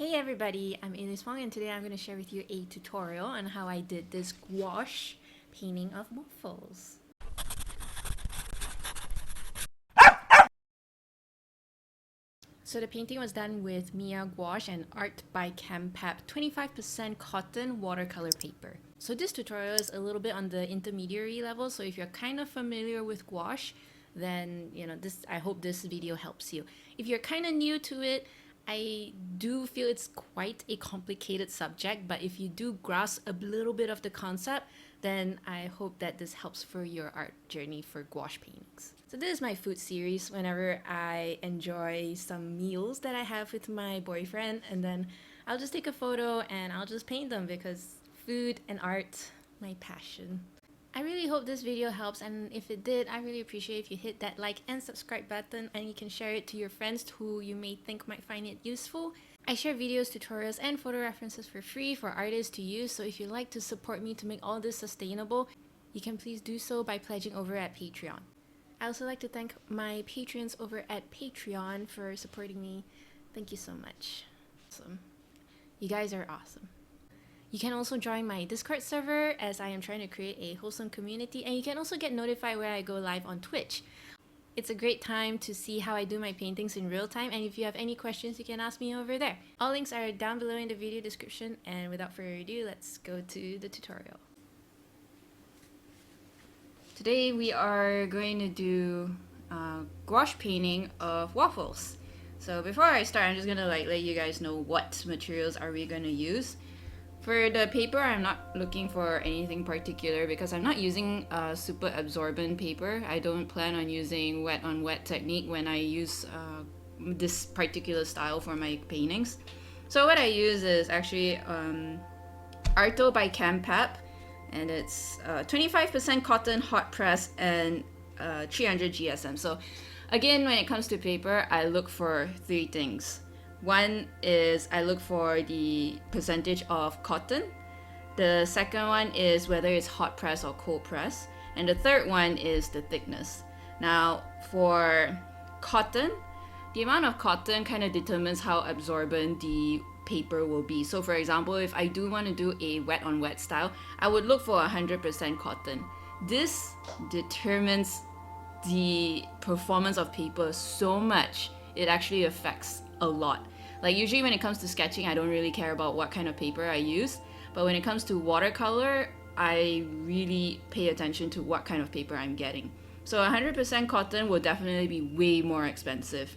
Hey everybody, I'm Elise Wong and today I'm going to share with you a tutorial on how I did this gouache painting of waffles. So the painting was done with Mia Gouache and Art by Campap 25% cotton watercolor paper. So this tutorial is a little bit on the intermediary level, so if you're kind of familiar with gouache, then I hope this video helps you. If you're kind of new to it, I do feel it's quite a complicated subject, but if you do grasp a little bit of the concept, then I hope that this helps for your art journey for gouache paintings. So this is my food series whenever I enjoy some meals that I have with my boyfriend, and then I'll just take a photo and I'll just paint them because food and art, my passion. I really hope this video helps, and if it did, I really appreciate if you hit that like and subscribe button, and you can share it to your friends who you may think might find it useful. I share videos, tutorials, and photo references for free for artists to use, so if you'd like to support me to make all this sustainable, you can please do so by pledging over at Patreon. I also like to thank my patrons over at Patreon for supporting me. Thank you so much. Awesome. You guys are awesome. You can also join my Discord server as I am trying to create a wholesome community, and you can also get notified when I go live on Twitch. It's a great time to see how I do my paintings in real time, and if you have any questions, you can ask me over there. All links are down below in the video description, and without further ado, let's go to the tutorial. Today we are going to do gouache painting of waffles. So before I start, I'm just gonna let you guys know what materials are we gonna use. For the paper, I'm not looking for anything particular because I'm not using super absorbent paper. I don't plan on using wet on wet technique when I use this particular style for my paintings. So what I use is actually Arto by Campap, and it's 25% cotton hot press and 300 GSM. So again, when it comes to paper, I look for three things. One is I look for the percentage of cotton. The second one is whether it's hot press or cold press. And the third one is the thickness. Now, for cotton, the amount of cotton kind of determines how absorbent the paper will be. So for example, if I do want to do a wet on wet style, I would look for 100% cotton. This determines the performance of paper so much, it actually affects a lot. Like usually when it comes to sketching, I don't really care about what kind of paper I use, but when it comes to watercolor, I really pay attention to what kind of paper I'm getting. So 100% cotton will definitely be way more expensive.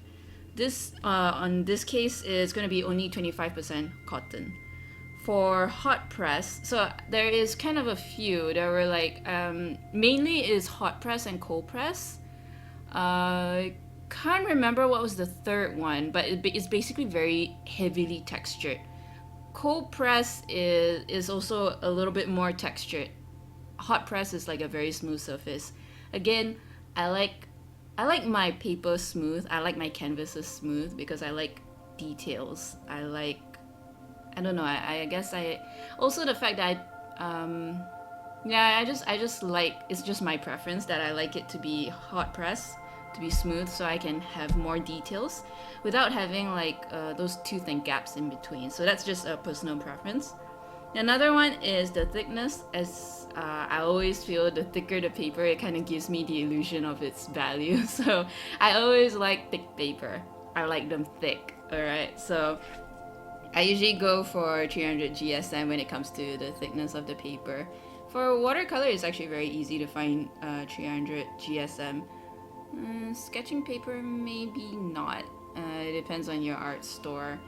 This on this case is going to be only 25% cotton. For hot press, so there is kind of a few. There were mainly is hot press and cold press. Can't remember what was the third one, but it's basically very heavily textured. Cold press is also a little bit more textured. Hot press is like a very smooth surface. Again, I like my paper smooth. I like my canvases smooth because I like details. I don't know. I guess I also the fact that I just like, it's just my preference that I like it to be hot press, to be smooth, so I can have more details without having those two thin gaps in between. So that's just a personal preference. Another one is the thickness. As I always feel the thicker the paper, it kind of gives me the illusion of its value. So I always like thick paper. I like them thick. Alright, so I usually go for 300 GSM when it comes to the thickness of the paper. For watercolor, it's actually very easy to find 300 GSM. Sketching paper, maybe not. It depends on your art store.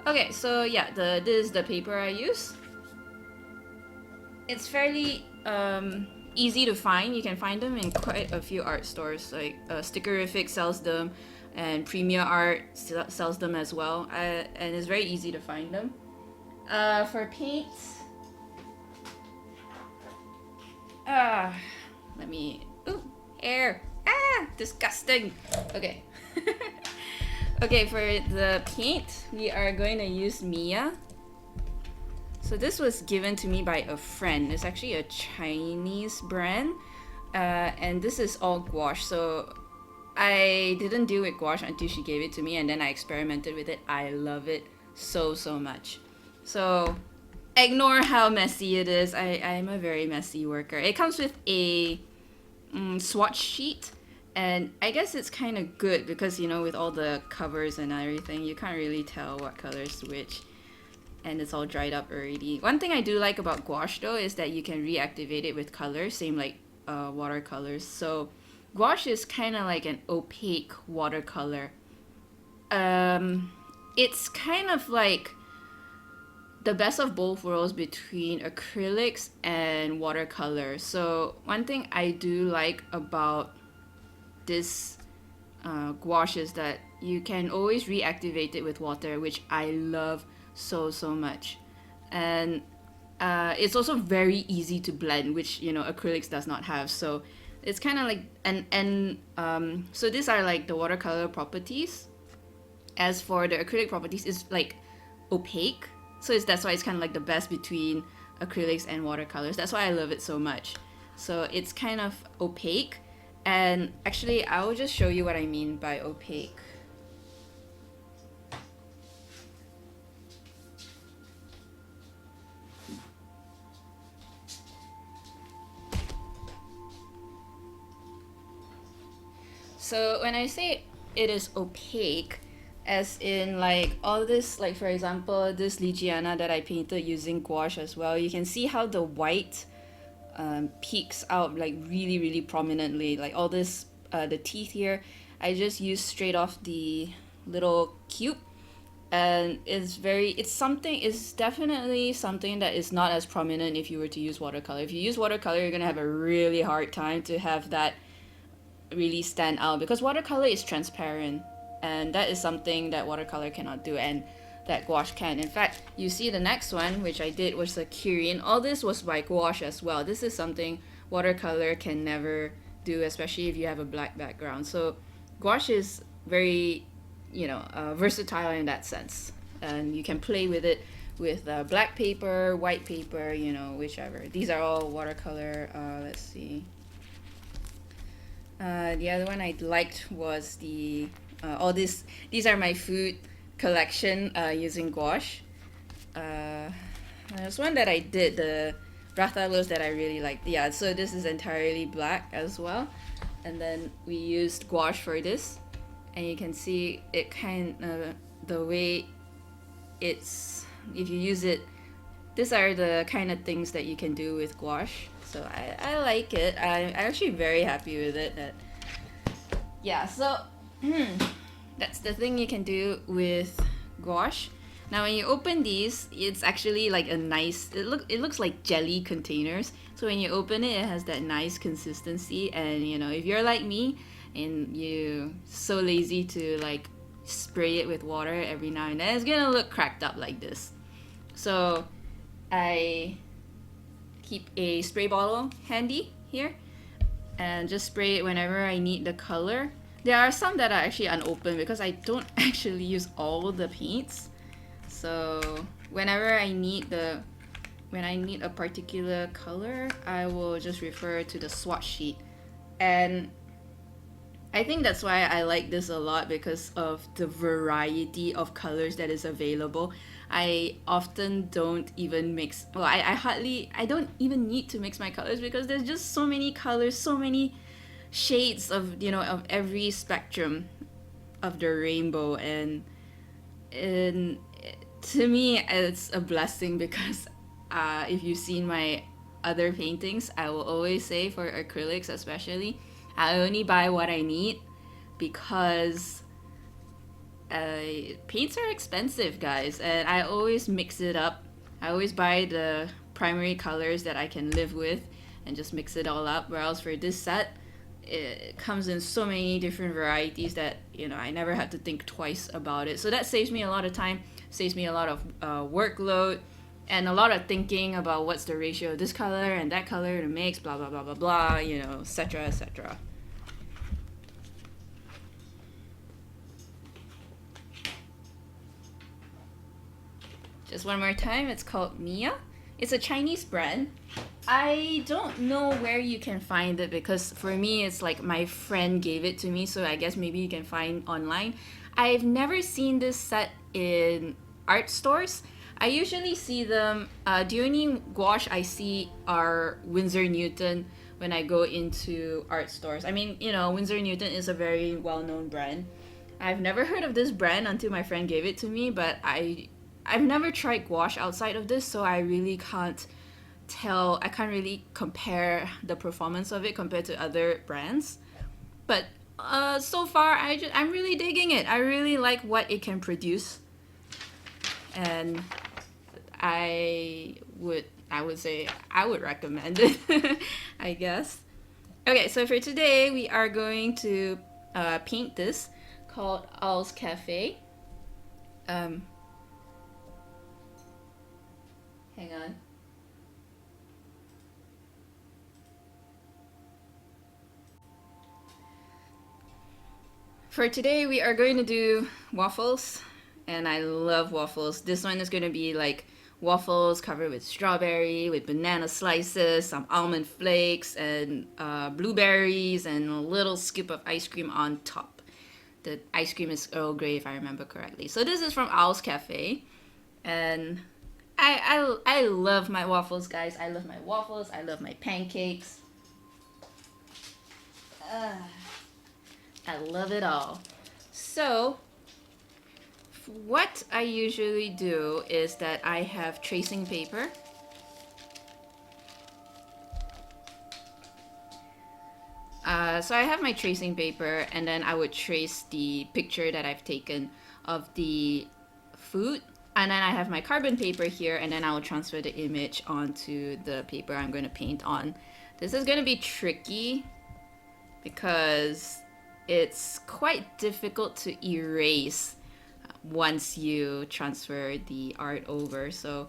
Okay, so yeah, this is the paper I use. It's fairly easy to find. You can find them in quite a few art stores. Like Stickerific sells them, and Premier Art sells them as well. And it's very easy to find them. For paint, let me. Ooh, air. Disgusting. Okay. Okay, for the paint, we are going to use Mia. So this was given to me by a friend. It's actually a Chinese brand, and this is all gouache. So I didn't deal with gouache until she gave it to me, and then I experimented with it. I love it. so much. So ignore how messy it is. I'm a very messy worker. It comes with a swatch sheet, and I guess it's kind of good because, you know, with all the covers and everything, you can't really tell what color is which, and it's all dried up already. One thing I do like about gouache though is that you can reactivate it with colors, same like watercolors. So gouache is kind of like an opaque watercolor. It's kind of like the best of both worlds between acrylics and watercolor. So one thing I do like about this gouache is that you can always reactivate it with water, which I love so much. And it's also very easy to blend, which, you know, acrylics does not have. So it's kind of like, so these are like the watercolor properties. As for the acrylic properties, it's like opaque, so that's why it's kind of like the best between acrylics and watercolors. That's why I love it so much. So it's kind of opaque, and actually I will just show you what I mean by opaque. So when I say it is opaque, as in like all this, like for example this Ligiana that I painted using gouache as well, you can see how the white peeks out like really prominently, like all this the teeth here I just used straight off the little cube, and it's definitely something that is not as prominent if you were to use watercolor. If you use watercolor, you're gonna have a really hard time to have that really stand out, because watercolor is transparent, and that is something that watercolor cannot do, and that gouache can. In fact, you see the next one, which I did, was the Kirin. All this was by gouache as well. This is something watercolor can never do, especially if you have a black background. So gouache is very, you know, versatile in that sense, and you can play with it with black paper, white paper, you know, whichever. These are all watercolor. Let's see. The other one I liked was the all these are my food collection using gouache. There's one that I did, the ratalos, that I really liked. Yeah, so this is entirely black as well, and then we used gouache for this, and you can see it kind of the way it's, if you use it, these are the kind of things that you can do with gouache. So I like it. I'm actually very happy with it. Yeah, so that's the thing you can do with gouache. Now when you open these, it's actually like a nice, it looks like jelly containers. So when you open it, it has that nice consistency. And you know, if you're like me and you so lazy to like spray it with water every now and then, it's gonna look cracked up like this. So I keep a spray bottle handy here and just spray it whenever I need the color. There are some that are actually unopened because I don't actually use all the paints. So whenever I need a particular color, I will just refer to the swatch sheet. And I think that's why I like this a lot, because of the variety of colors that is available. I often don't even mix, well, I don't even need to mix my colors, because there's just so many colors, so many shades of, you know, of every spectrum of the rainbow. And to me, it's a blessing, because if you've seen my other paintings, I will always say, for acrylics especially, I only buy what I need, because paints are expensive, guys, and I always mix it up. I always buy the primary colors that I can live with and just mix it all up. Whereas for this set, it comes in so many different varieties that, you know, I never had to think twice about it. So that saves me a lot of time, saves me a lot of workload, and a lot of thinking about what's the ratio of this color and that color to mix, blah blah blah blah blah, you know, etc etc. Just one more time, it's called Mia. It's a Chinese brand. I don't know where you can find it, because for me it's like my friend gave it to me, so I guess maybe you can find online. I've never seen this set in art stores. I usually see them. The only gouache I see are Winsor Newton when I go into art stores. I mean, you know, Winsor Newton is a very well-known brand. I've never heard of this brand until my friend gave it to me, but I've never tried gouache outside of this, so I really can't tell. I can't really compare the performance of it compared to other brands. But so far, I'm really digging it. I really like what it can produce, and I would say I would recommend it. I guess. Okay, so for today we are going to paint this called Owl's Cafe. Hang on. For today we are going to do waffles, and I love waffles. This one is going to be like waffles covered with strawberry, with banana slices, some almond flakes, and blueberries, and a little scoop of ice cream on top. The ice cream is Earl Grey, if I remember correctly. So this is from Owl's Cafe, and I love my waffles, guys. I love my waffles. I love my pancakes. I love it all. So what I usually do is that I have tracing paper. So I have my tracing paper, and then I would trace the picture that I've taken of the food. And then I have my carbon paper here, and then I will transfer the image onto the paper I'm going to paint on. This is going to be tricky because it's quite difficult to erase once you transfer the art over. So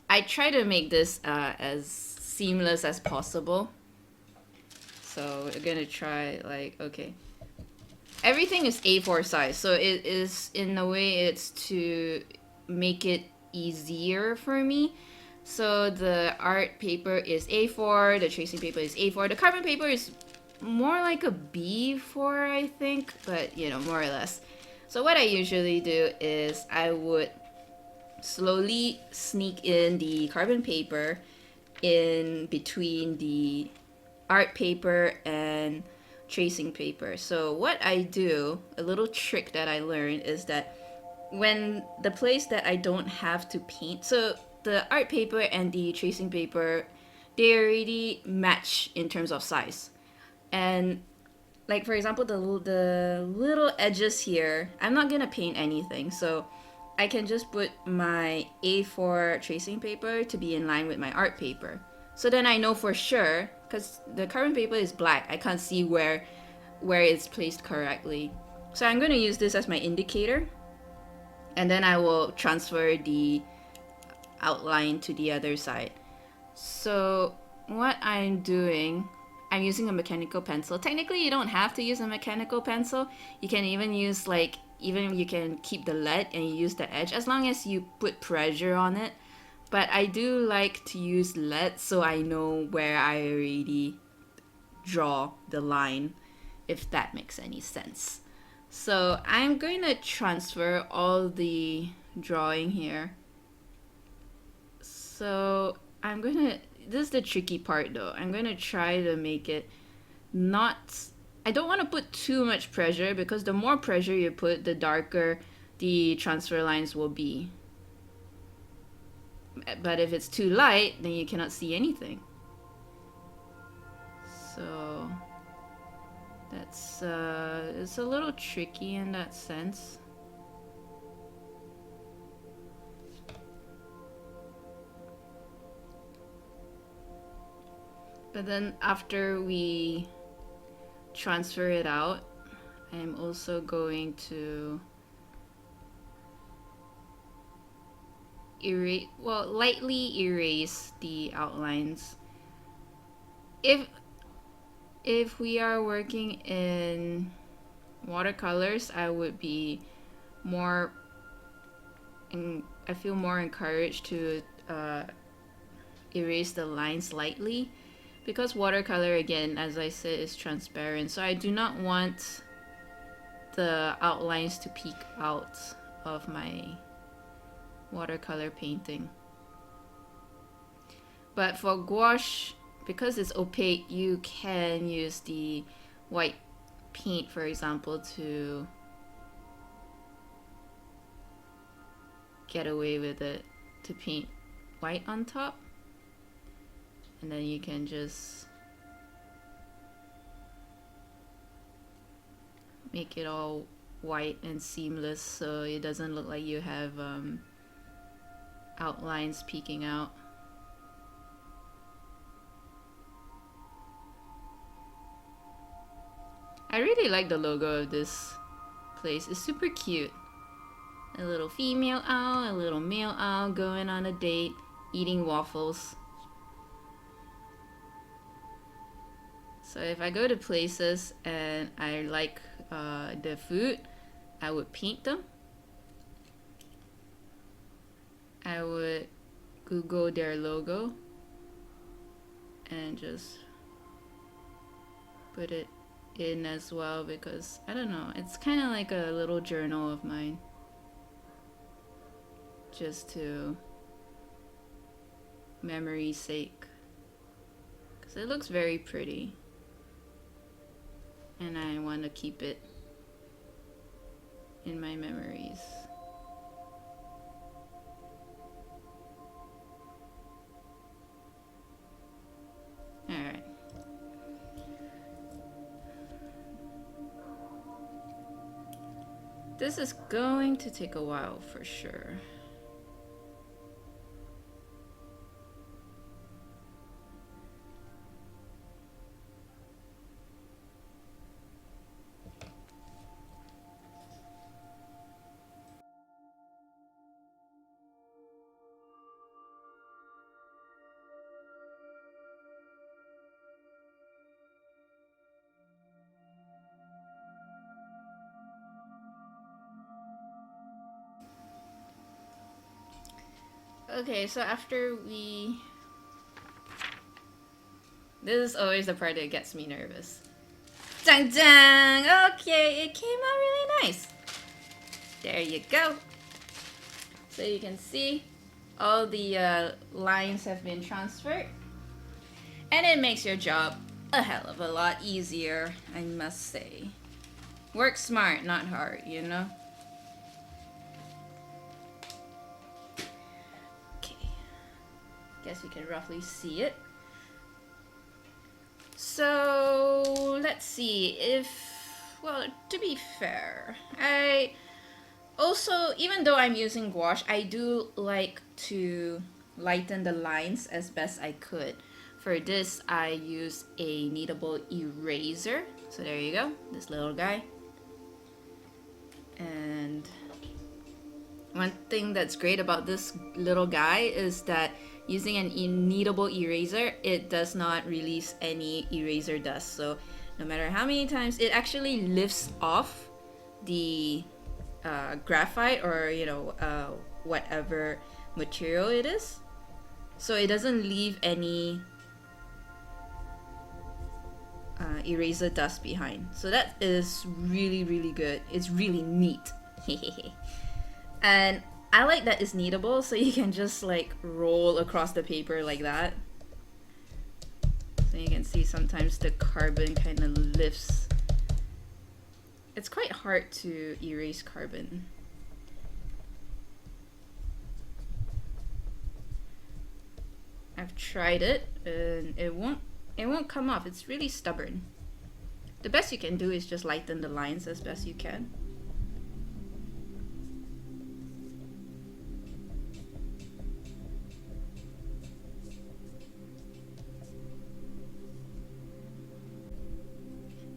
I try to make this as seamless as possible. So we're gonna try, like, okay. Everything is A4 size, so it is, in a way, it's to make it easier for me. So the art paper is A4, the tracing paper is A4, the carbon paper is more like a B4, I think, but you know, more or less. So what I usually do is I would slowly sneak in the carbon paper in between the art paper and tracing paper. So what I do, a little trick that I learned, is that when the place that I don't have to paint, so the art paper and the tracing paper, they already match in terms of size. And like, for example, the little edges here, I'm not gonna paint anything, so I can just put my A4 tracing paper to be in line with my art paper. So then I know for sure, because the carbon paper is black, I can't see where it's placed correctly. So I'm gonna use this as my indicator, and then I will transfer the outline to the other side. So what I'm doing, I'm using a mechanical pencil. Technically, you don't have to use a mechanical pencil. You can even use, like, even you can keep the lead and you use the edge, as long as you put pressure on it. But I do like to use lead so I know where I already draw the line, if that makes any sense. So I'm going to transfer all the drawing here. So I'm going to, this is the tricky part though. I'm going to try to make it not, I don't want to put too much pressure, because the more pressure you put, the darker the transfer lines will be. But if it's too light, then you cannot see anything. So that's it's a little tricky in that sense. But then after we transfer it out, I'm also going to lightly erase the outlines. If we are working in watercolors, I would be more, I feel more encouraged to erase the lines lightly, because watercolor, again, as I said, is transparent. So I do not want the outlines to peek out of my watercolor painting. But for gouache, because it's opaque, you can use the white paint, for example, to get away with it, to paint white on top. And then you can just make it all white and seamless so it doesn't look like you have outlines peeking out. I really like the logo of this place. It's super cute. A little female owl, a little male owl going on a date, eating waffles. So if I go to places and I like the food, I would paint them. I would Google their logo and just put it in as well, because I don't know, it's kind of like a little journal of mine, just to memory's sake, because it looks very pretty and I want to keep it in my memories. Alright. This is going to take a while for sure. Okay, so after we... This is always the part that gets me nervous. Dang dang! Okay, it came out really nice. There you go. So you can see all the lines have been transferred. And it makes your job a hell of a lot easier, I must say. Work smart, not hard, you know? Guess you can roughly see it. So let's see if, well, to be fair, I also, even though I'm using gouache, I do like to lighten the lines as best I could. For this, I use a kneadable eraser. So there you go, this little guy. And one thing that's great about this little guy is that using an kneadable eraser, it does not release any eraser dust. So no matter how many times, it actually lifts off the graphite or, you know, whatever material it is. So it doesn't leave any eraser dust behind. So that is really, really good. It's really neat. And I like that it's kneadable, so you can just like roll across the paper like that. So you can see sometimes the carbon kind of lifts. It's quite hard to erase carbon. I've tried it and it won't come off. It's really stubborn. The best you can do is just lighten the lines as best you can.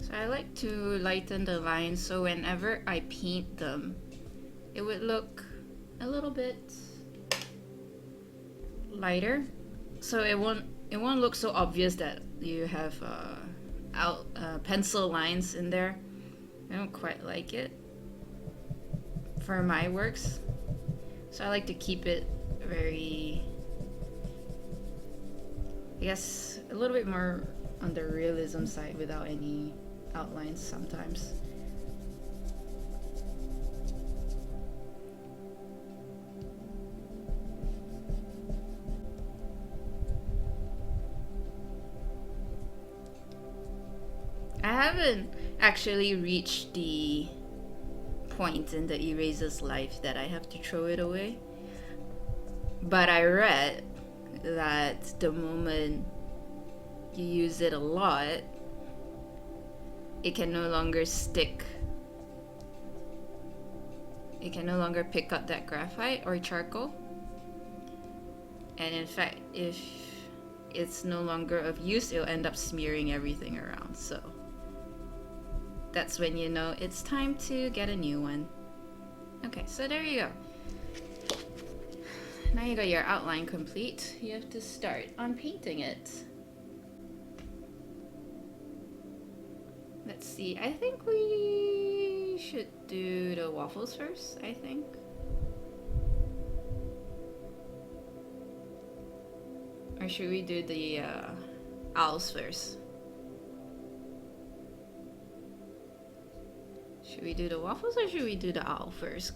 So I like to lighten the lines so whenever I paint them, it would look a little bit lighter. So it won't look so obvious that you have pencil lines in there. I don't quite like it for my works. So I like to keep it very, I guess, a little bit more on the realism side without any outlines sometimes. haven't actually reached the point in the eraser's life that I have to throw it away. But I read that the moment you use it a lot, it can no longer stick. It can no longer pick up that graphite or charcoal. And in fact, if it's no longer of use, it'll end up smearing everything around. So that's when you know it's time to get a new one. Okay, so there you go. Now you got your outline complete. You have to start on painting it. Let's see, I think we should do the waffles first, I think. Or should we do the owls first? Should we do the waffles or should we do the owl first?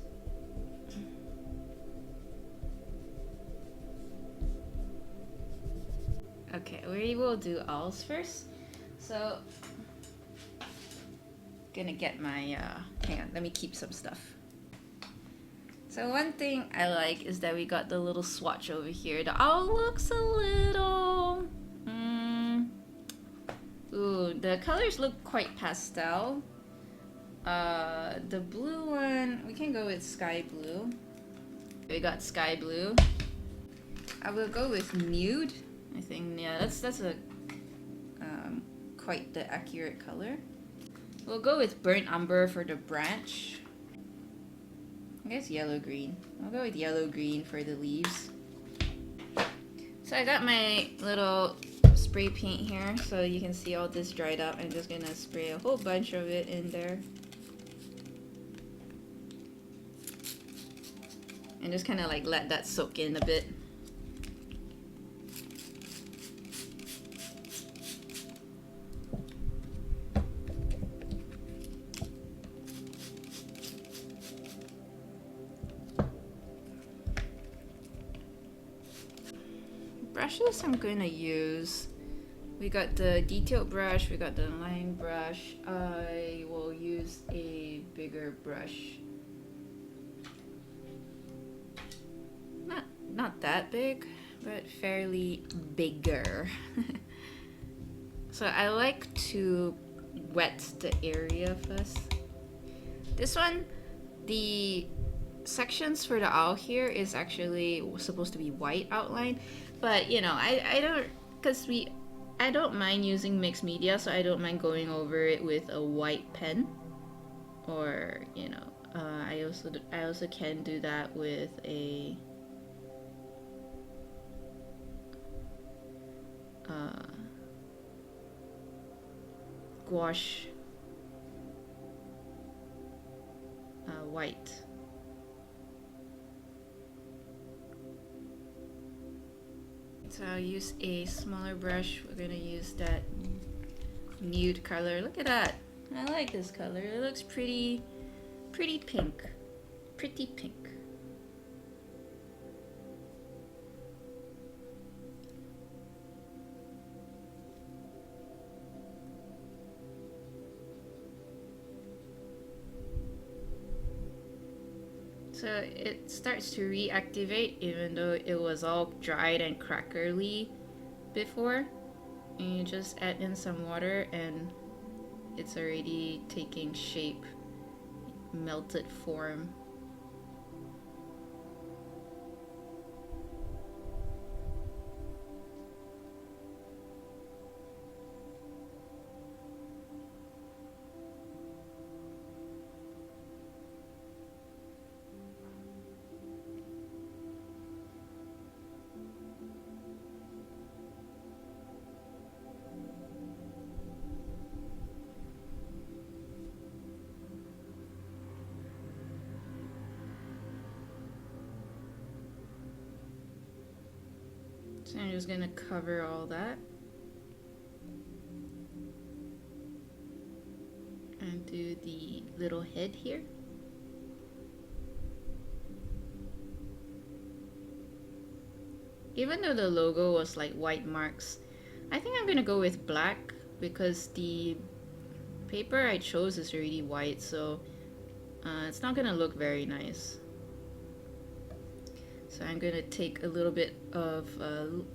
Okay, we will do owls first. So, gonna get my, hang on, let me keep some stuff. So one thing I like is that we got the little swatch over here. The owl looks a little, ooh, the colors look quite pastel. The blue one, we can go with sky blue. We got sky blue. I will go with nude. I think, yeah, that's a quite the accurate color. We'll go with burnt umber for the branch. I guess yellow green. I'll go with yellow green for the leaves. So I got my little spray paint here, so you can see all this dried up. I'm just gonna spray a whole bunch of it in there. And just kind of like let that soak in a bit. Brushes I'm gonna use, we got the detailed brush, we got the line brush. I will use a bigger brush. Not that big, but fairly bigger. So I like to wet the area first. This one, the sections for the owl here is actually supposed to be white outline, but you know, I don't, because I don't mind using mixed media, so I don't mind going over it with a white pen, or you know, I also can do that with a gouache white. So I'll use a smaller brush. We're gonna use that nude color. Look at that. I like this color. It looks pretty pink. Pretty pink. So it starts to reactivate even though it was all dried and crackerly before. And you just add in some water and it's already taking shape, melted form. So I'm just gonna cover all that and do the little head here. Even though the logo was like white marks, I think I'm gonna go with black because the paper I chose is already white, so it's not gonna look very nice. So I'm gonna take a little bit of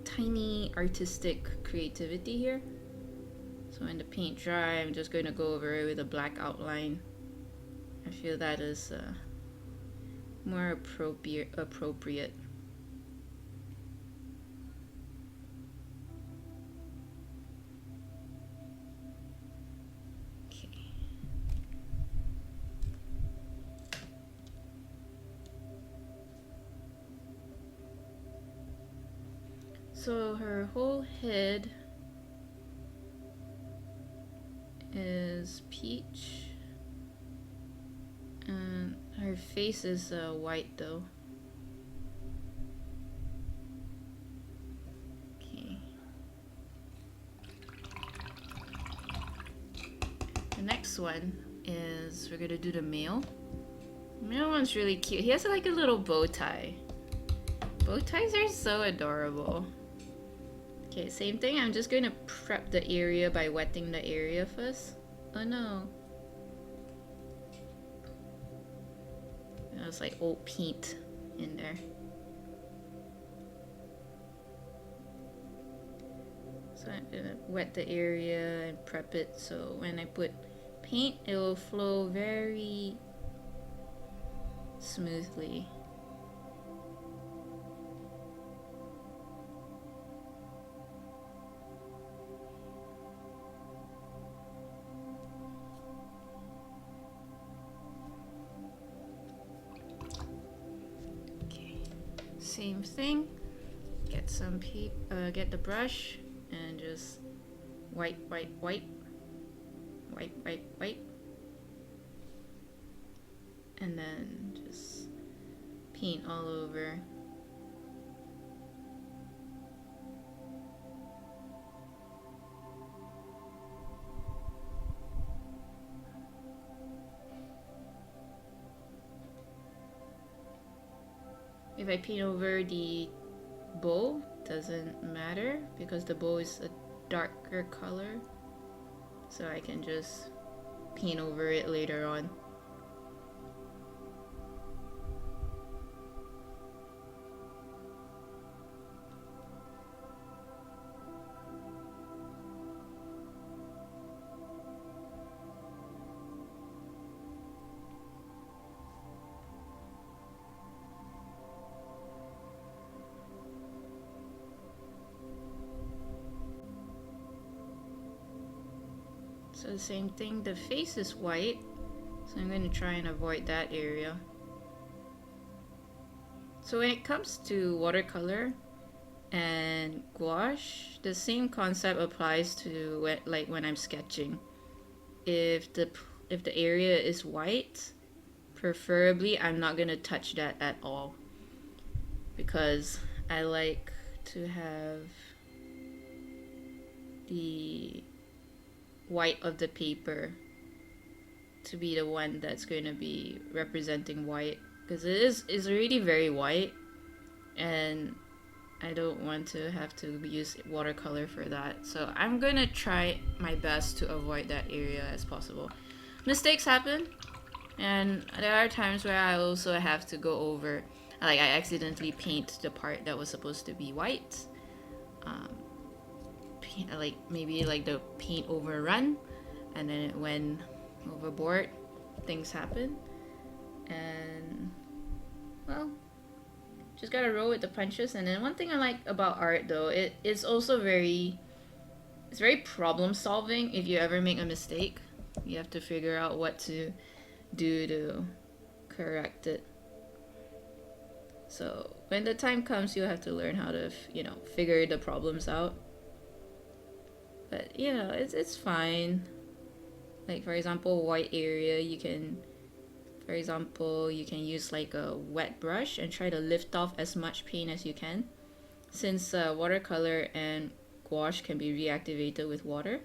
tiny artistic creativity here. So when the paint dry, I'm just gonna go over it with a black outline. I feel that is more appropriate. So her whole head is peach, and her face is white though. Okay. The next one is we're gonna do the male. The male one's really cute. He has like a little bow tie. Bow ties are so adorable. Okay, same thing. I'm just going to prep the area by wetting the area first. Oh no. There's like old paint in there. So I'm gonna wet the area and prep it so when I put paint, it will flow very smoothly. Same thing. Get some get the brush and just wipe, and then just paint all over. If I paint over the bow, doesn't matter because the bow is a darker color, so I can just paint over it later on. So the same thing, the face is white, so I'm going to try and avoid that area. So when it comes to watercolor and gouache, the same concept applies to like when I'm sketching. If the area is white, preferably I'm not going to touch that at all, because I like to have the white of the paper to be the one that's going to be representing white, because it's already very white and I don't want to have to use watercolor for that. So I'm going to try my best to avoid that area as possible. Mistakes happen, and there are times where I also have to go over, like I accidentally paint the part that was supposed to be white. Like maybe like the paint overrun and then it went overboard. Things happen, and well, just gotta roll with the punches. And then one thing I like about art though, it's also very problem solving. If you ever make a mistake, you have to figure out what to do to correct it. So when the time comes, you'll have to learn how to figure the problems out. But it's fine. Like for example, white area, you can use like a wet brush and try to lift off as much paint as you can, since watercolor and gouache can be reactivated with water.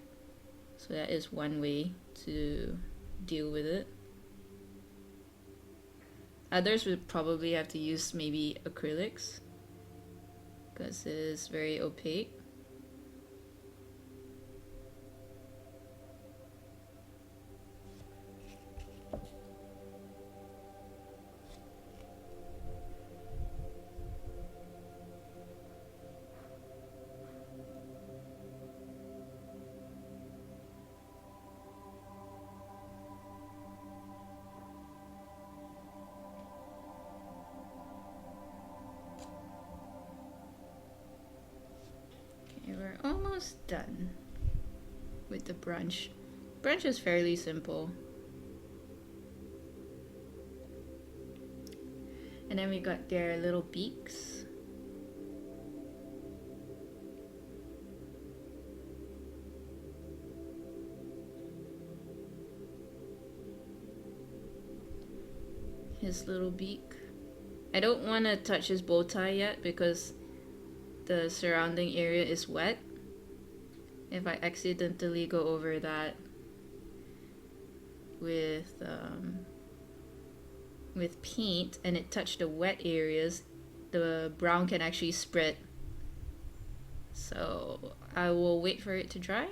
So that is one way to deal with it. Others would probably have to use maybe acrylics because it is very opaque. almost done with the brunch. Brunch is fairly simple. And then we got their little beaks. His little beak. I don't want to touch his bow tie yet because the surrounding area is wet. If I accidentally go over that with paint and it touched the wet areas, the brown can actually spread. So I will wait for it to dry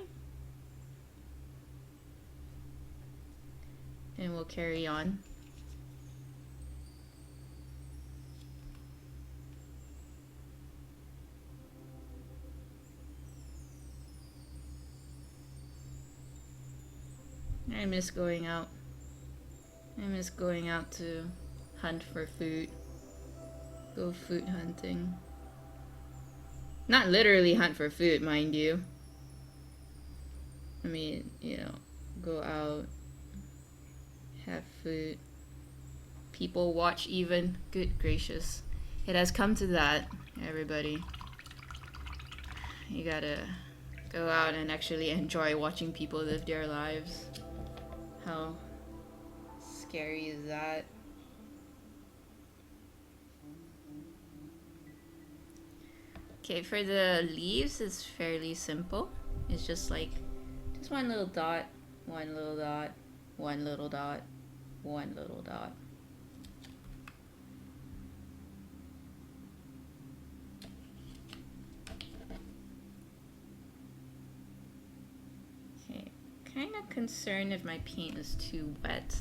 and we'll carry on. I miss going out. I miss going out to hunt for food. Go food hunting. Not literally hunt for food, mind you. I mean, you know, go out, have food. People watch even. Good gracious. It has come to that, everybody. You gotta go out and actually enjoy watching people live their lives. How scary is that? Okay, for the leaves, it's fairly simple. It's just like, just one little dot, one little dot, one little dot, one little dot. Okay, kind of concerned if my paint is too wet,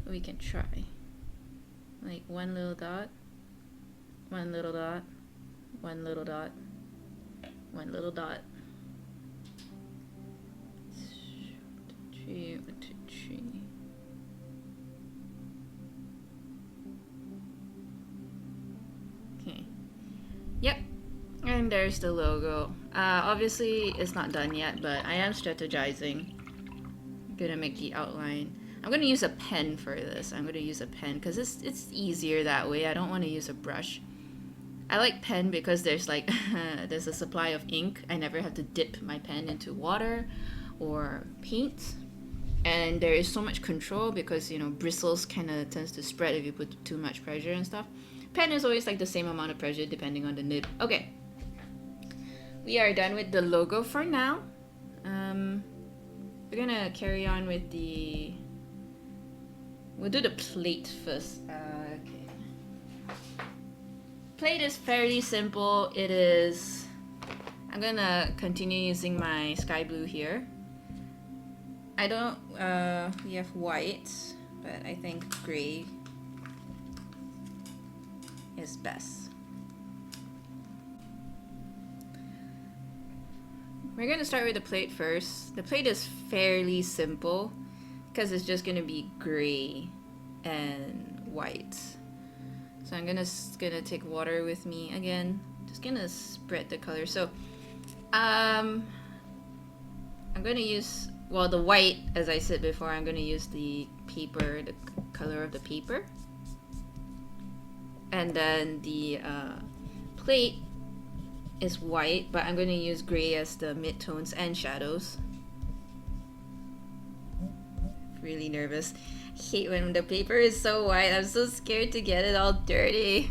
but we can try. Like one little dot, one little dot, one little dot, one little dot. Tree, 1, 2, 3. Okay. Yep. And there's the logo. Obviously, it's not done yet, but I am strategizing. I'm gonna make the outline. I'm gonna use a pen for this. I'm gonna use a pen because it's easier that way. I don't want to use a brush. I like pen because there's like there's a supply of ink. I never have to dip my pen into water or paint, and there is so much control because, you know, bristles kind of tends to spread if you put too much pressure and stuff. Pen is always like the same amount of pressure depending on the nib. Okay, we are done with the logo for now. We're gonna carry on with the. We'll do the plate first. Okay. Plate is fairly simple. It is. I'm gonna continue using my sky blue here. I don't. We have white, but I think gray is best. We're gonna start with the plate first. The plate is fairly simple because it's just gonna be gray and white. So I'm gonna take water with me again. Just gonna spread the color. So I'm gonna use, well, the white, as I said before, I'm gonna use the paper, the color of the paper. And then the plate is white, but I'm gonna use gray as the midtones and shadows. Really nervous. I hate when the paper is so white. I'm so scared to get it all dirty.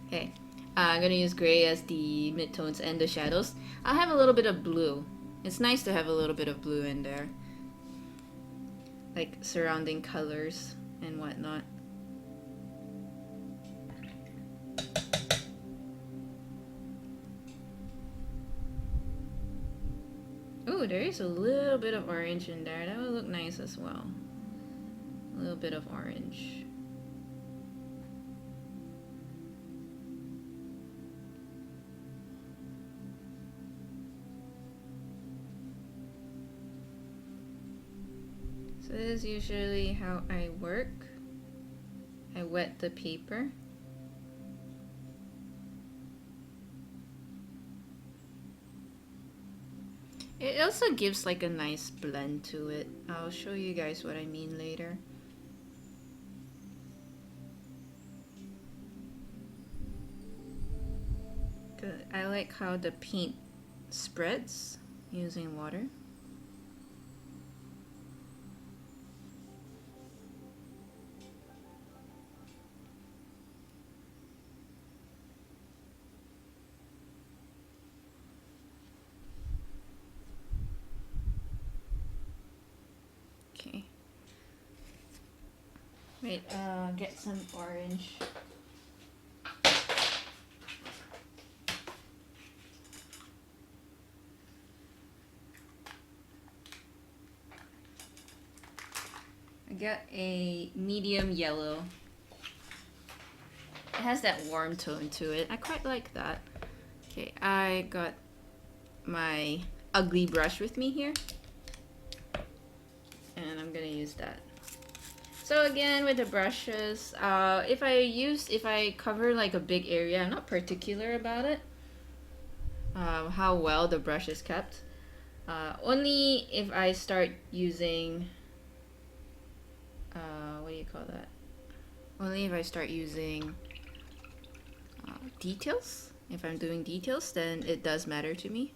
Okay, I'm gonna use gray as the midtones and the shadows. I'll have a little bit of blue. It's nice to have a little bit of blue in there, like surrounding colors and whatnot. Ooh, there is a little bit of orange in there. That would look nice as well. A little bit of orange. So this is usually how I work. I wet the paper. It also gives like a nice blend to it. I'll show you guys what I mean later. Good. I like how the paint spreads using water. Okay. Wait, get some orange. I got a medium yellow. It has that warm tone to it. I quite like that. Okay, I got my ugly brush with me here. And I'm gonna use that. So again, with the brushes, if I cover like a big area, I'm not particular about it. How well the brush is kept. Only if I start using, what do you call that? Only if I start using details. If I'm doing details, then it does matter to me.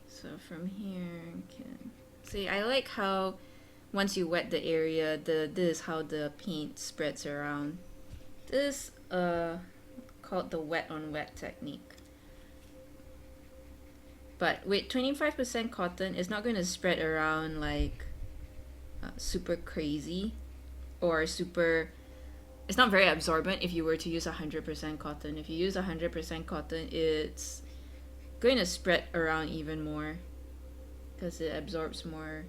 So from here, can see, I like how once you wet the area, this is how the paint spreads around. This called the wet on wet technique. But with 25% cotton, it's not going to spread around like super crazy or super. It's not very absorbent if you were to use 100% cotton. If you use 100% cotton, it's going to spread around even more because it absorbs more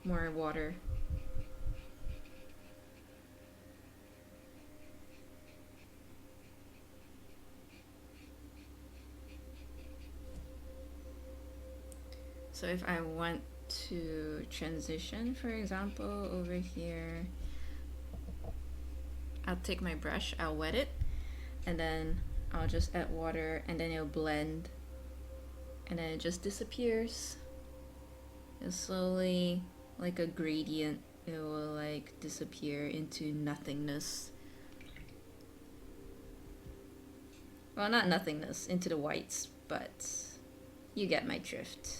water. So if I want to transition, for example, over here, I'll take my brush, I'll wet it, and then I'll just add water, and then it'll blend, and then it just disappears. It's slowly, like a gradient, it will like disappear into nothingness. Well, not nothingness, into the whites, but you get my drift.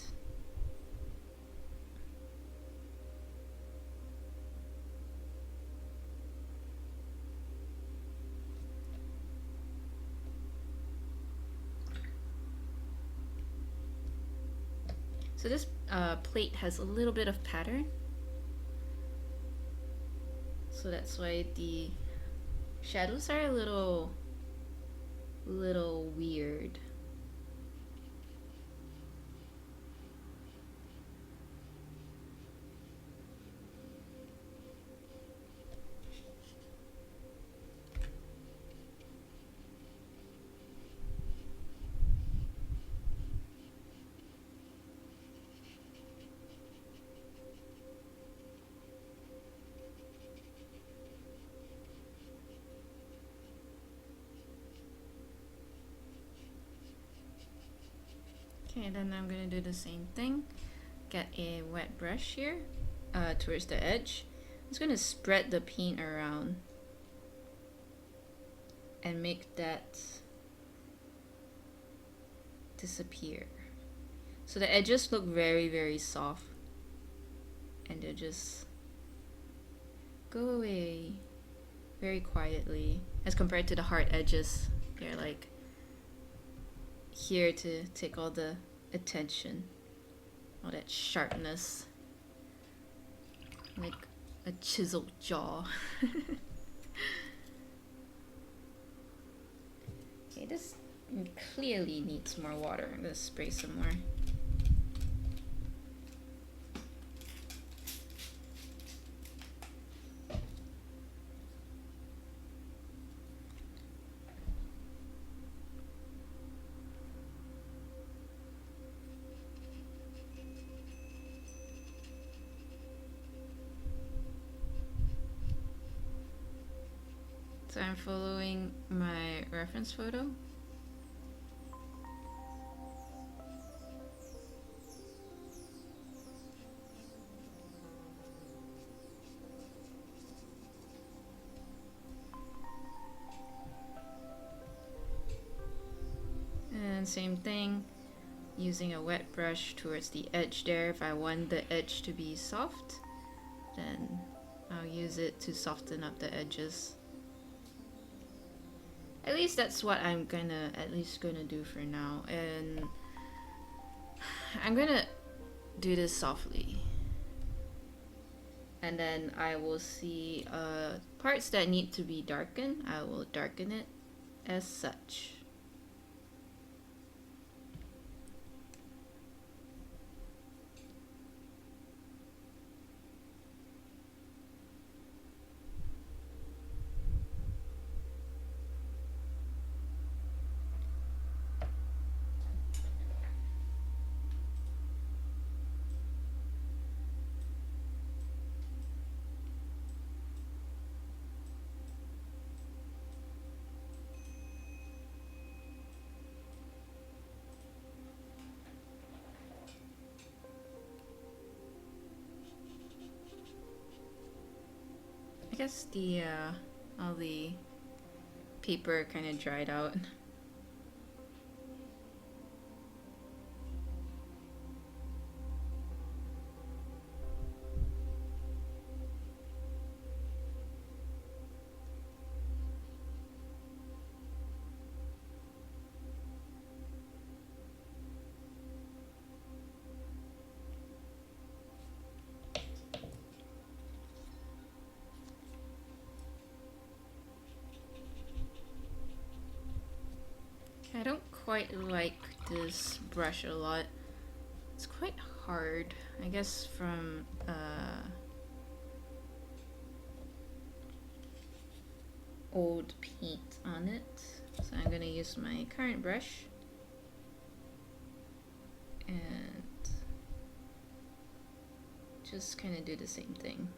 So this plate has a little bit of pattern. So that's why the shadows are a little weird. Okay, then I'm gonna do the same thing. Get a wet brush here towards the edge. I'm just gonna spread the paint around and make that disappear. So the edges look very soft and they just go away very quietly as compared to the hard edges. They're like here to take all the attention, all that sharpness, like a chiseled jaw. Okay, this clearly needs more water. I'm gonna spray some more. So I'm following my reference photo. And same thing, using a wet brush towards the edge there. If I want the edge to be soft, then I'll use it to soften up the edges. At least that's what I'm gonna do for now. And I'm gonna do this softly. And then I will see parts that need to be darkened. I will darken it as such. I guess the all the paper kind of dried out. I don't quite like this brush a lot. It's quite hard, I guess, from old paint on it. So I'm gonna use my current brush and just kind of do the same thing.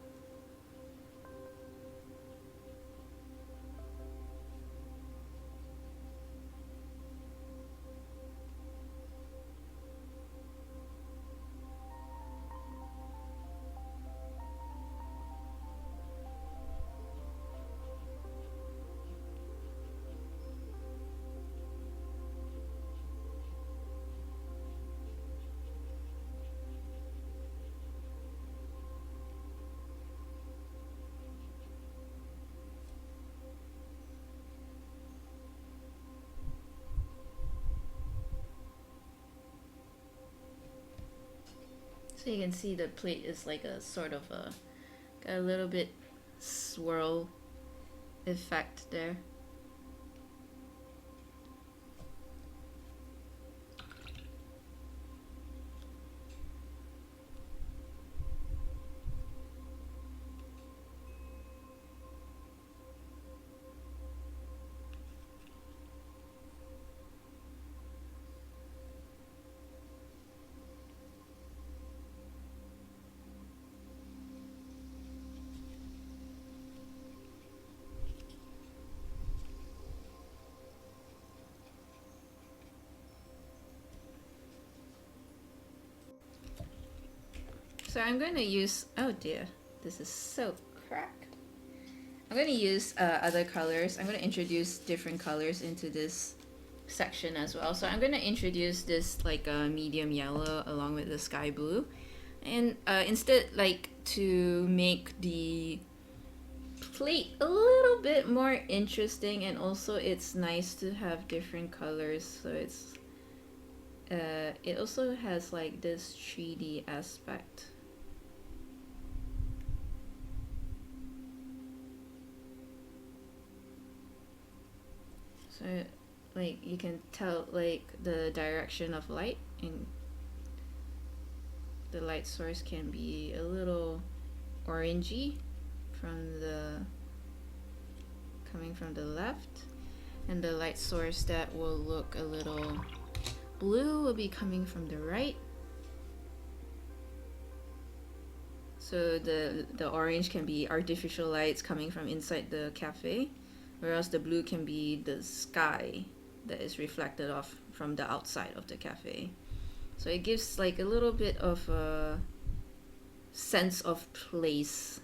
So you can see the plate is like a sort of got a little bit swirl effect there. So I'm going to use, oh dear, this is so cracked. I'm going to use other colors. I'm going to introduce different colors into this section as well. So I'm going to introduce this like a medium yellow along with the sky blue. And instead, like, to make the plate a little bit more interesting, and also it's nice to have different colors, so it's it also has like this 3D aspect. So like you can tell like the direction of light, and the light source can be a little orangey from the coming from the left, and the light source that will look a little blue will be coming from the right. So the orange can be artificial lights coming from inside the cafe, whereas the blue can be the sky that is reflected off from the outside of the cafe. So it gives like a little bit of a sense of place.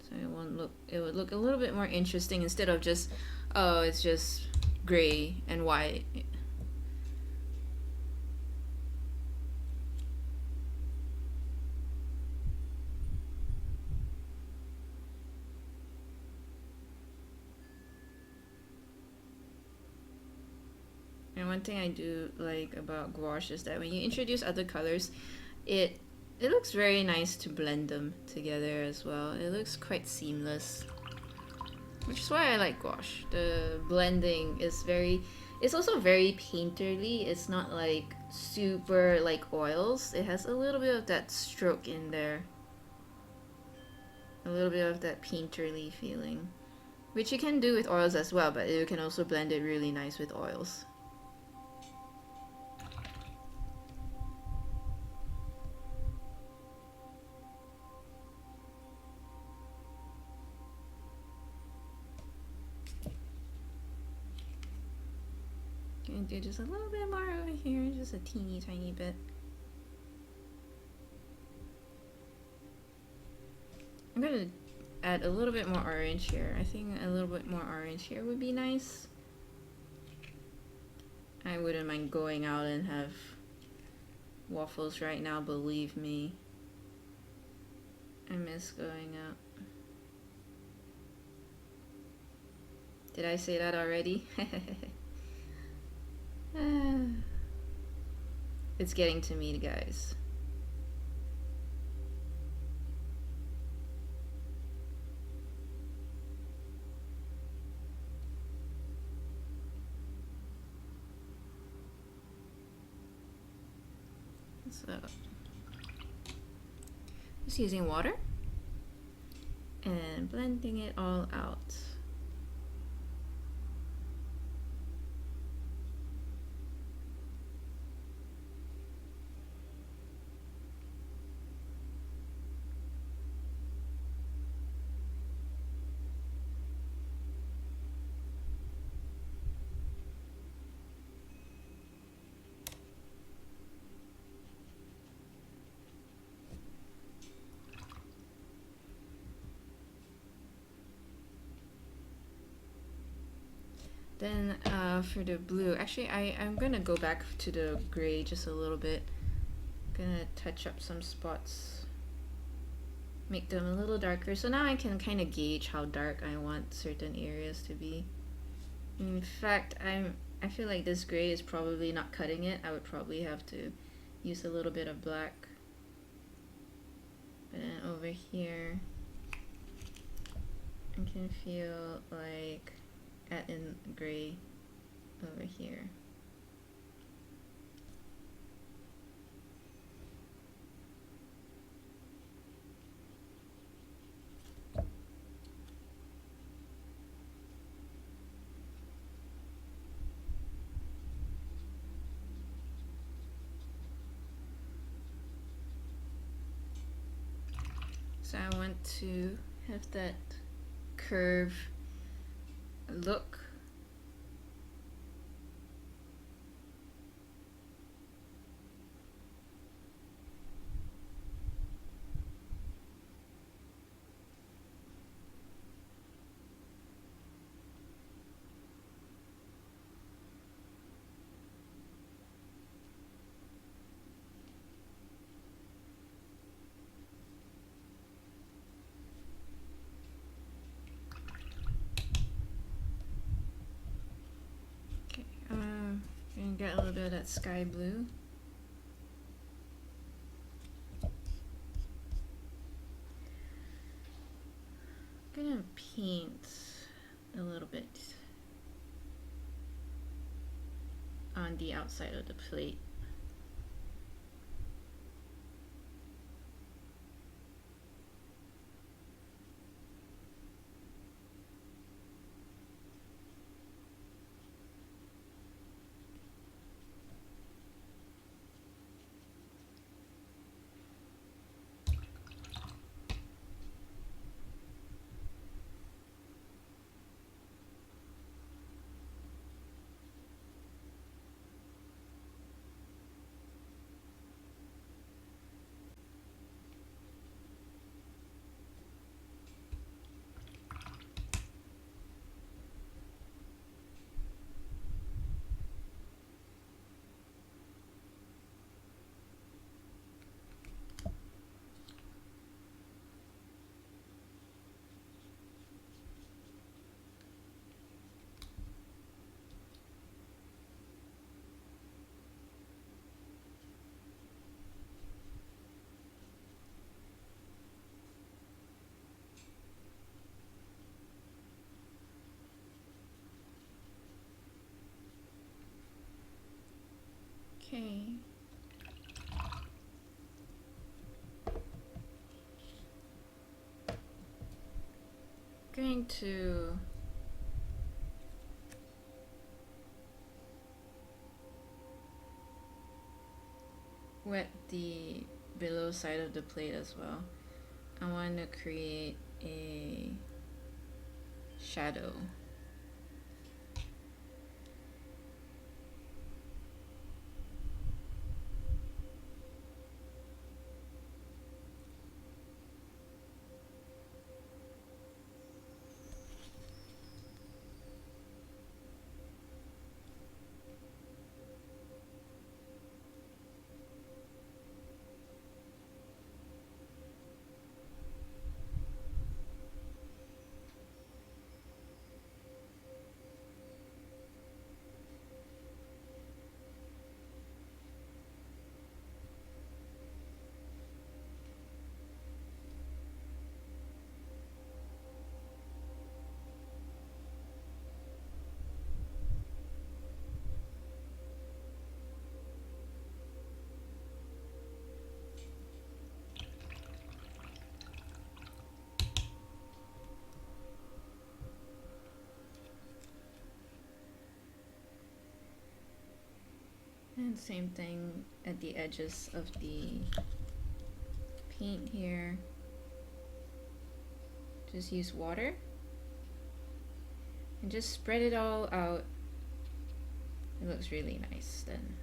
So it would look a little bit more interesting instead of just, oh, it's just gray and white. And one thing I do like about gouache is that when you introduce other colors, it looks very nice to blend them together as well. It looks quite seamless, which is why I like gouache. The blending is it's also very painterly. It's not like super like oils. It has a little bit of that stroke in there. A little bit of that painterly feeling, which you can do with oils as well, but you can also blend it really nice with oils. Gonna do just a little bit more over here, just a teeny tiny bit. I'm gonna add a little bit more orange here. I think a little bit more orange here would be nice. I wouldn't mind going out and have waffles right now, believe me. I miss going out. Did I say that already? It's getting to me, guys. So, just using water and blending it all out. Then for the blue, actually I'm gonna go back to the gray just a little bit. Gonna touch up some spots, make them a little darker, so now I can kind of gauge how dark I want certain areas to be. In fact, I feel like this gray is probably not cutting it. I would probably have to use a little bit of black. And then over here, I can feel like add in gray over here. So I want to have that curve look. And get a little bit of that sky blue. I'm gonna paint a little bit on the outside of the plate. Okay. Going to wet the below side of the plate as well. I want to create a shadow. And same thing at the edges of the paint here. Just use water and just spread it all out. It looks really nice then.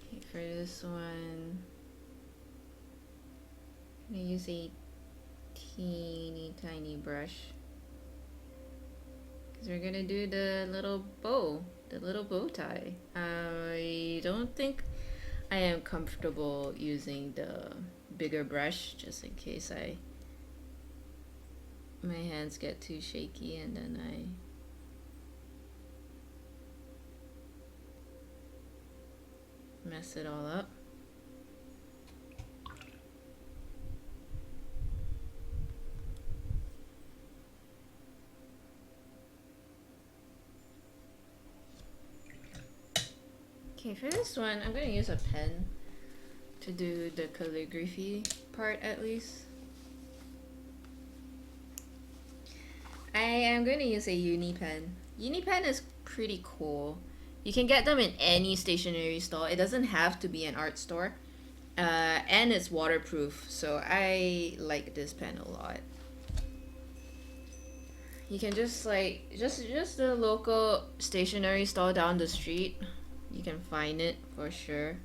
Okay, for this one, I'm gonna use a teeny tiny brush because we're gonna do the little bow tie. I don't think I am comfortable using the bigger brush just in case my hands get too shaky and then I mess it all up. Okay, for this one, I'm gonna use a pen to do the calligraphy part at least. I am going to use a uni pen. Uni pen is pretty cool. You can get them in any stationery store. It doesn't have to be an art store. And it's waterproof, so I like this pen a lot. You can just like just the local stationery store down the street. You can find it for sure.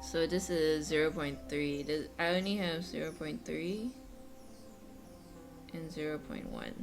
So this is 0.3. I only have 0.3 and 0.1.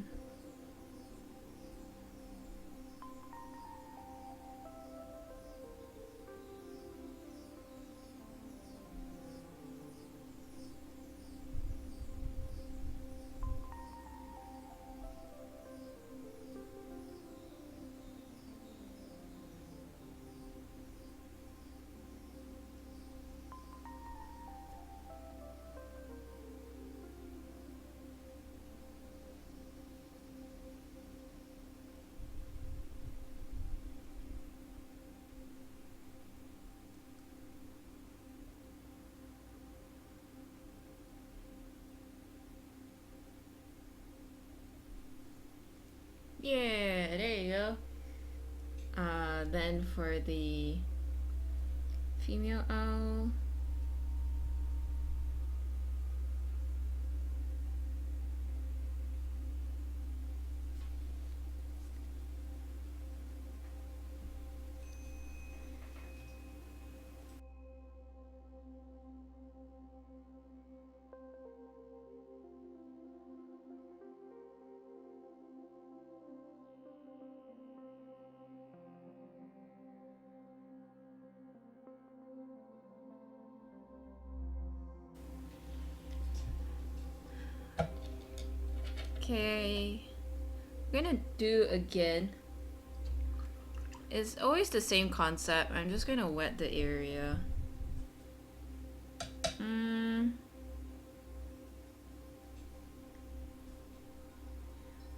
then for the female owl, okay, I'm gonna do again. It's always the same concept. I'm just gonna wet the area.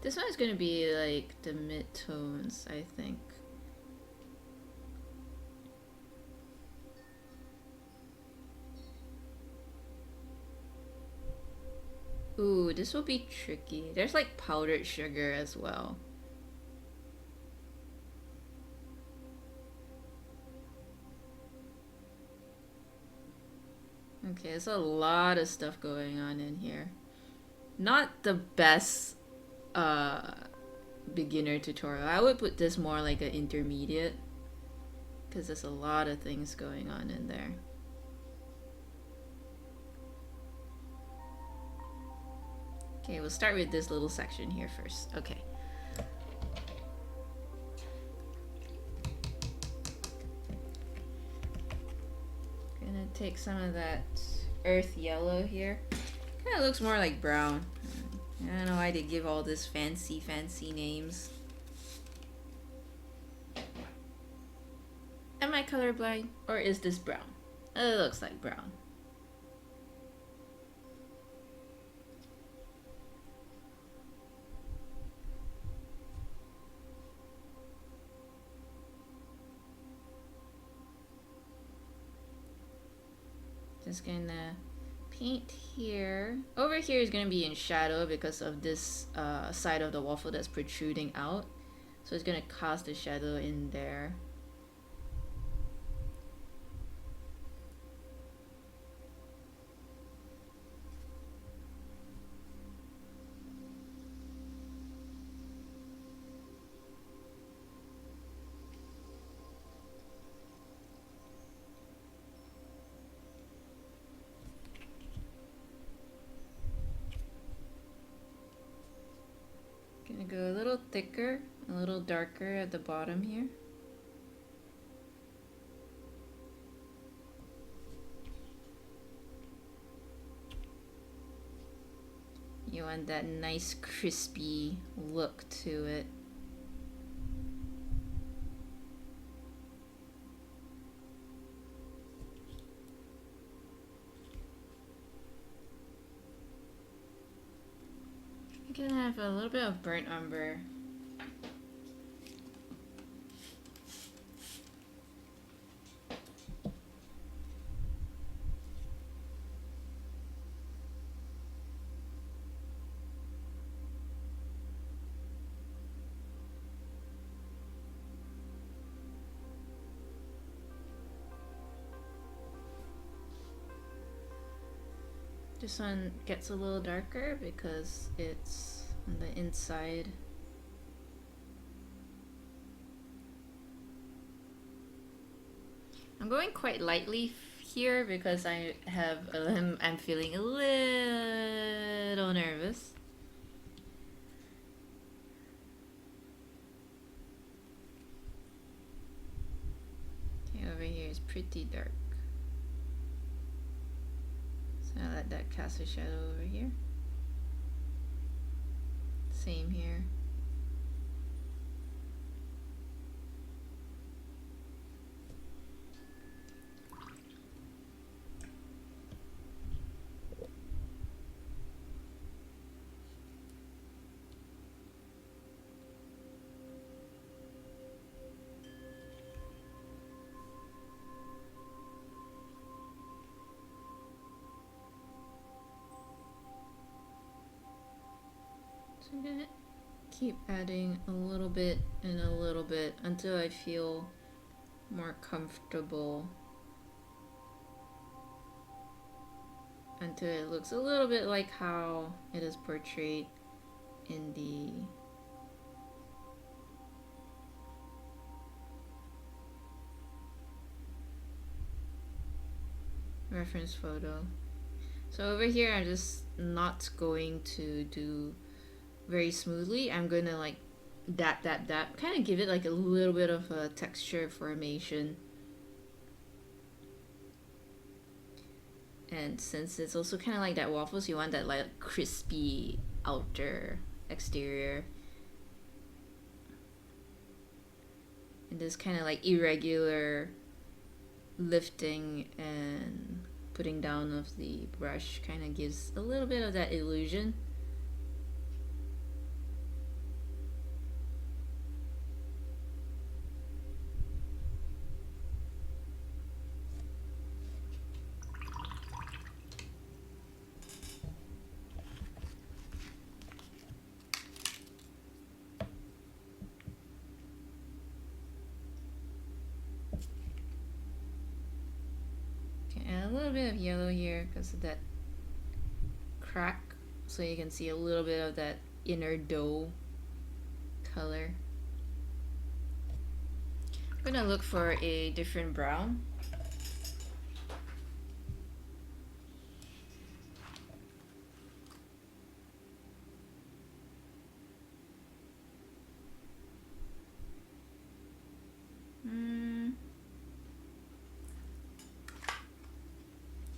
This one is gonna be like the mid-tones, I think. Ooh, this will be tricky. There's like powdered sugar as well. Okay, there's a lot of stuff going on in here. Not the best beginner tutorial. I would put this more like an intermediate because there's a lot of things going on in there. Okay, we'll start with this little section here first. Okay. Gonna take some of that earth yellow here. Kind of looks more like brown. I don't know why they give all this fancy names. Am I colorblind? Or is this brown? It looks like brown. Just gonna paint here. Over here is gonna be in shadow because of this side of the waffle that's protruding out. So it's gonna cast the shadow in there. Gonna go a little thicker, a little darker at the bottom here. You want that nice crispy look to it. You're gonna have a little bit of burnt umber. This one gets a little darker because it's on the inside. I'm going quite lightly here because I'm feeling a little nervous. Okay, over here is pretty dark. So I let that cast a shadow over here. Same here. So I'm gonna keep adding a little bit and a little bit until I feel more comfortable until it looks a little bit like how it is portrayed in the reference photo. So over here I'm just not going to do very smoothly. I'm gonna like dap, kind of give it like a little bit of a texture formation. And since it's also kind of like that waffles, you want that like crispy outer exterior. And this kind of like irregular lifting and putting down of the brush kind of gives a little bit of that illusion. And a little bit of yellow here because of that crack, so you can see a little bit of that inner dough color. I'm gonna look for a different brown.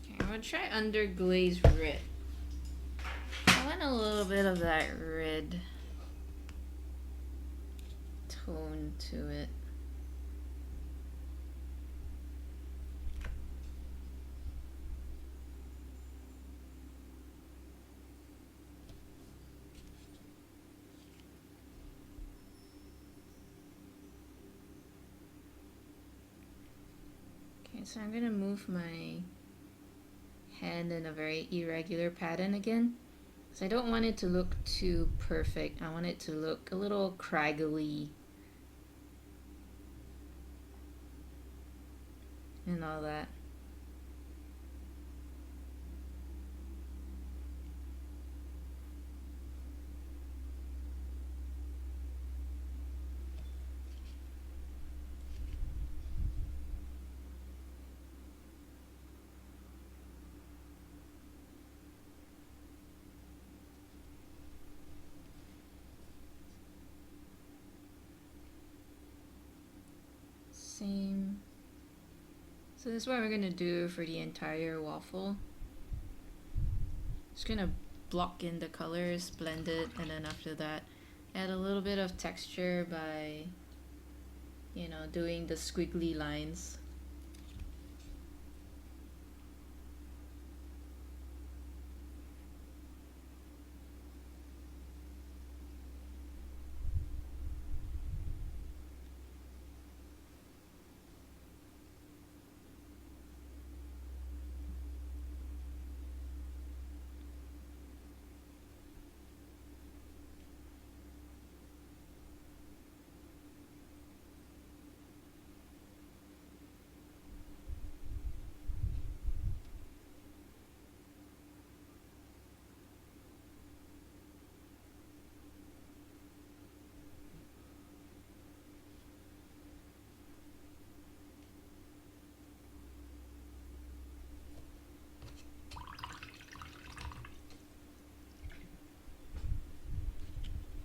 Okay, I'm gonna try underglaze red. I want a little bit of that red tone to it. Okay, so I'm gonna move my hand in a very irregular pattern again. So I don't want it to look too perfect. I want it to look a little craggly and all that. Same. So this is what we're gonna do for the entire waffle. Just gonna block in the colors, blend it, and then after that add a little bit of texture by, you know, doing the squiggly lines.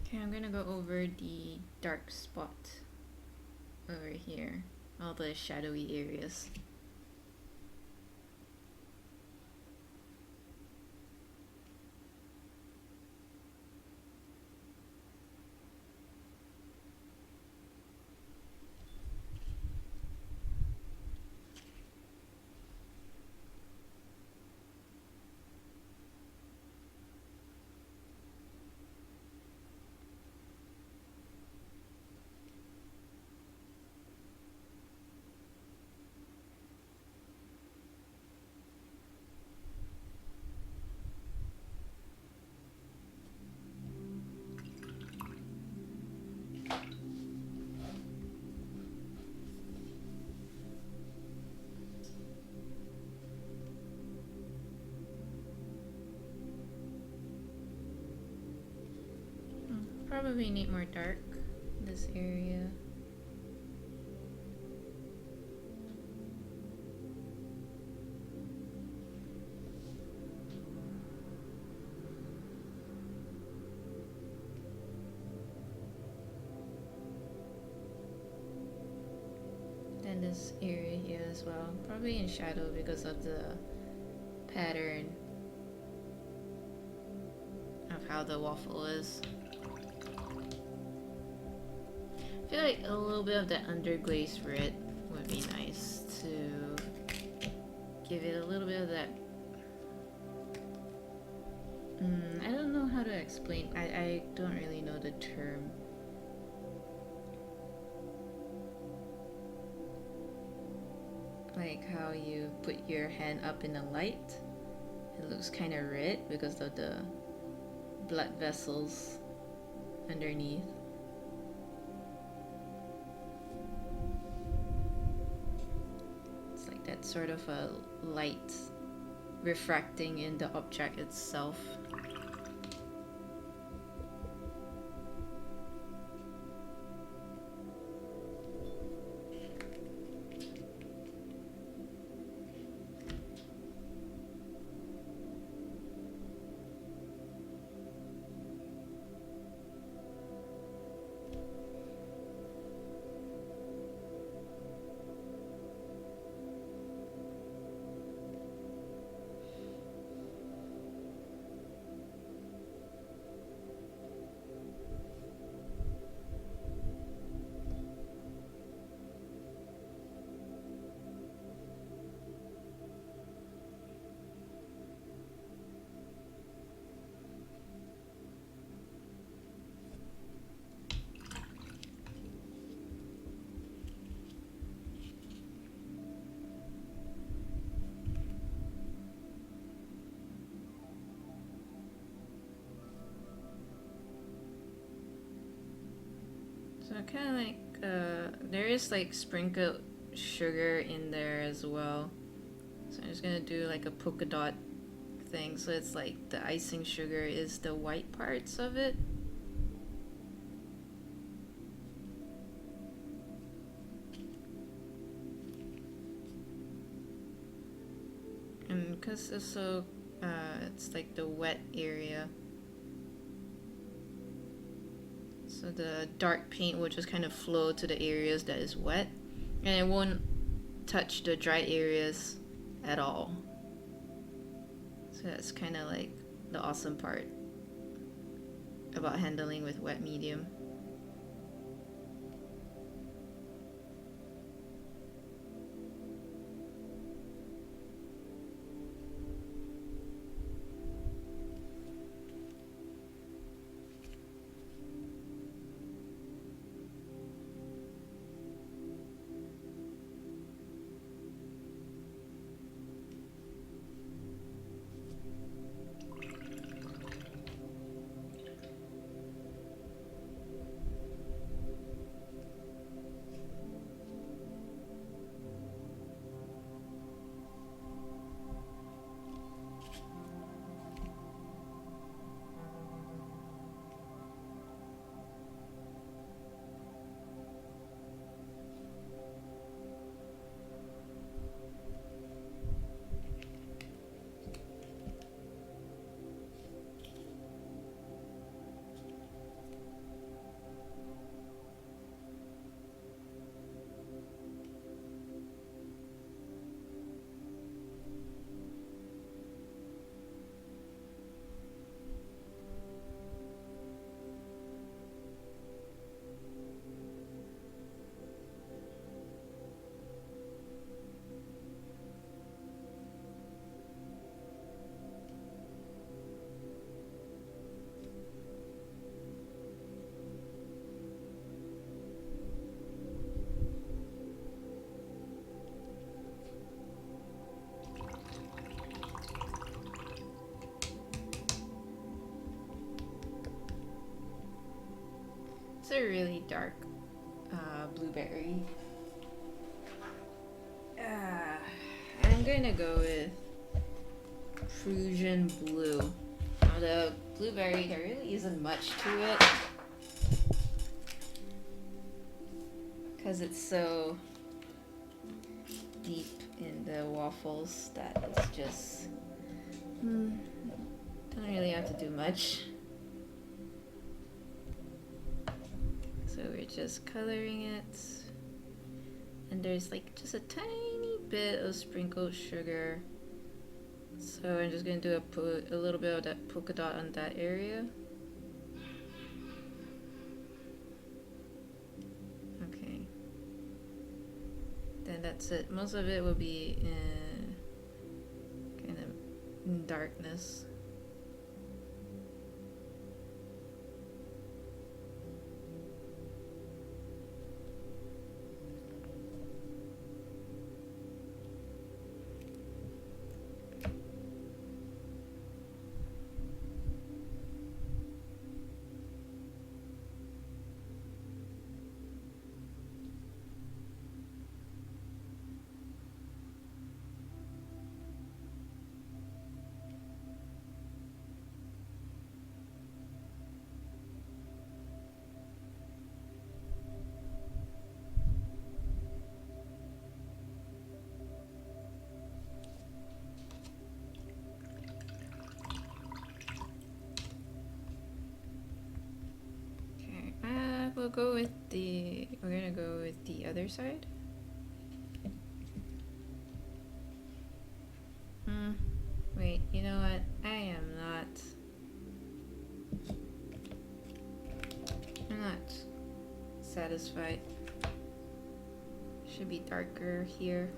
Okay, I'm gonna go over the dark spot over here, all the shadowy areas. probably need more dark in this area. And this area here as well, probably in shadow because of the pattern of how the waffle is. I feel like a little bit of that underglaze red would be nice to give it a little bit of that. I don't know how to explain. I don't really know the term. Like how you put your hand up in the light. It looks kind of red because of the blood vessels underneath. It's like that sort of a light refracting in the object itself. So kind of like, there is like sprinkled sugar in there as well. So I'm just gonna do like a polka dot thing. So it's like the icing sugar is the white parts of it. And because it's so, it's like the wet area. So the dark paint will just kind of flow to the areas that is wet, and it won't touch the dry areas at all. So that's kind of like the awesome part about handling with wet medium. It's a really dark blueberry. I'm gonna go with Prussian blue. Now the blueberry, there really isn't much to it. because it's so deep in the waffles that it's just don't really have to do much. So we're just coloring it, and there's like just a tiny bit of sprinkled sugar. So I'm just gonna do a little bit of that polka dot on that area. Okay. Then that's it. Most of it will be in kind of in darkness. We're gonna go with the other side. Wait, you know what? I'm not satisfied. Should be darker here.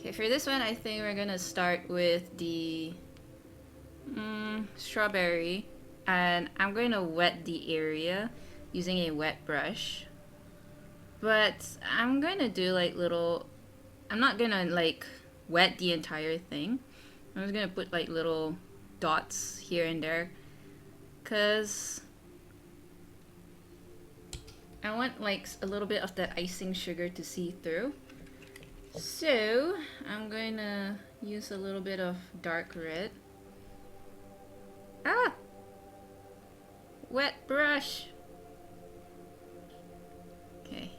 Okay, for this one, I think we're gonna start with the strawberry, and I'm going to wet the area using a wet brush. But I'm going to do like little, I'm not going to like wet the entire thing. I'm just going to put like little dots here and there, because I want like a little bit of the icing sugar to see through. So I'm going to use a little bit of dark red. Ah! Wet brush! Okay.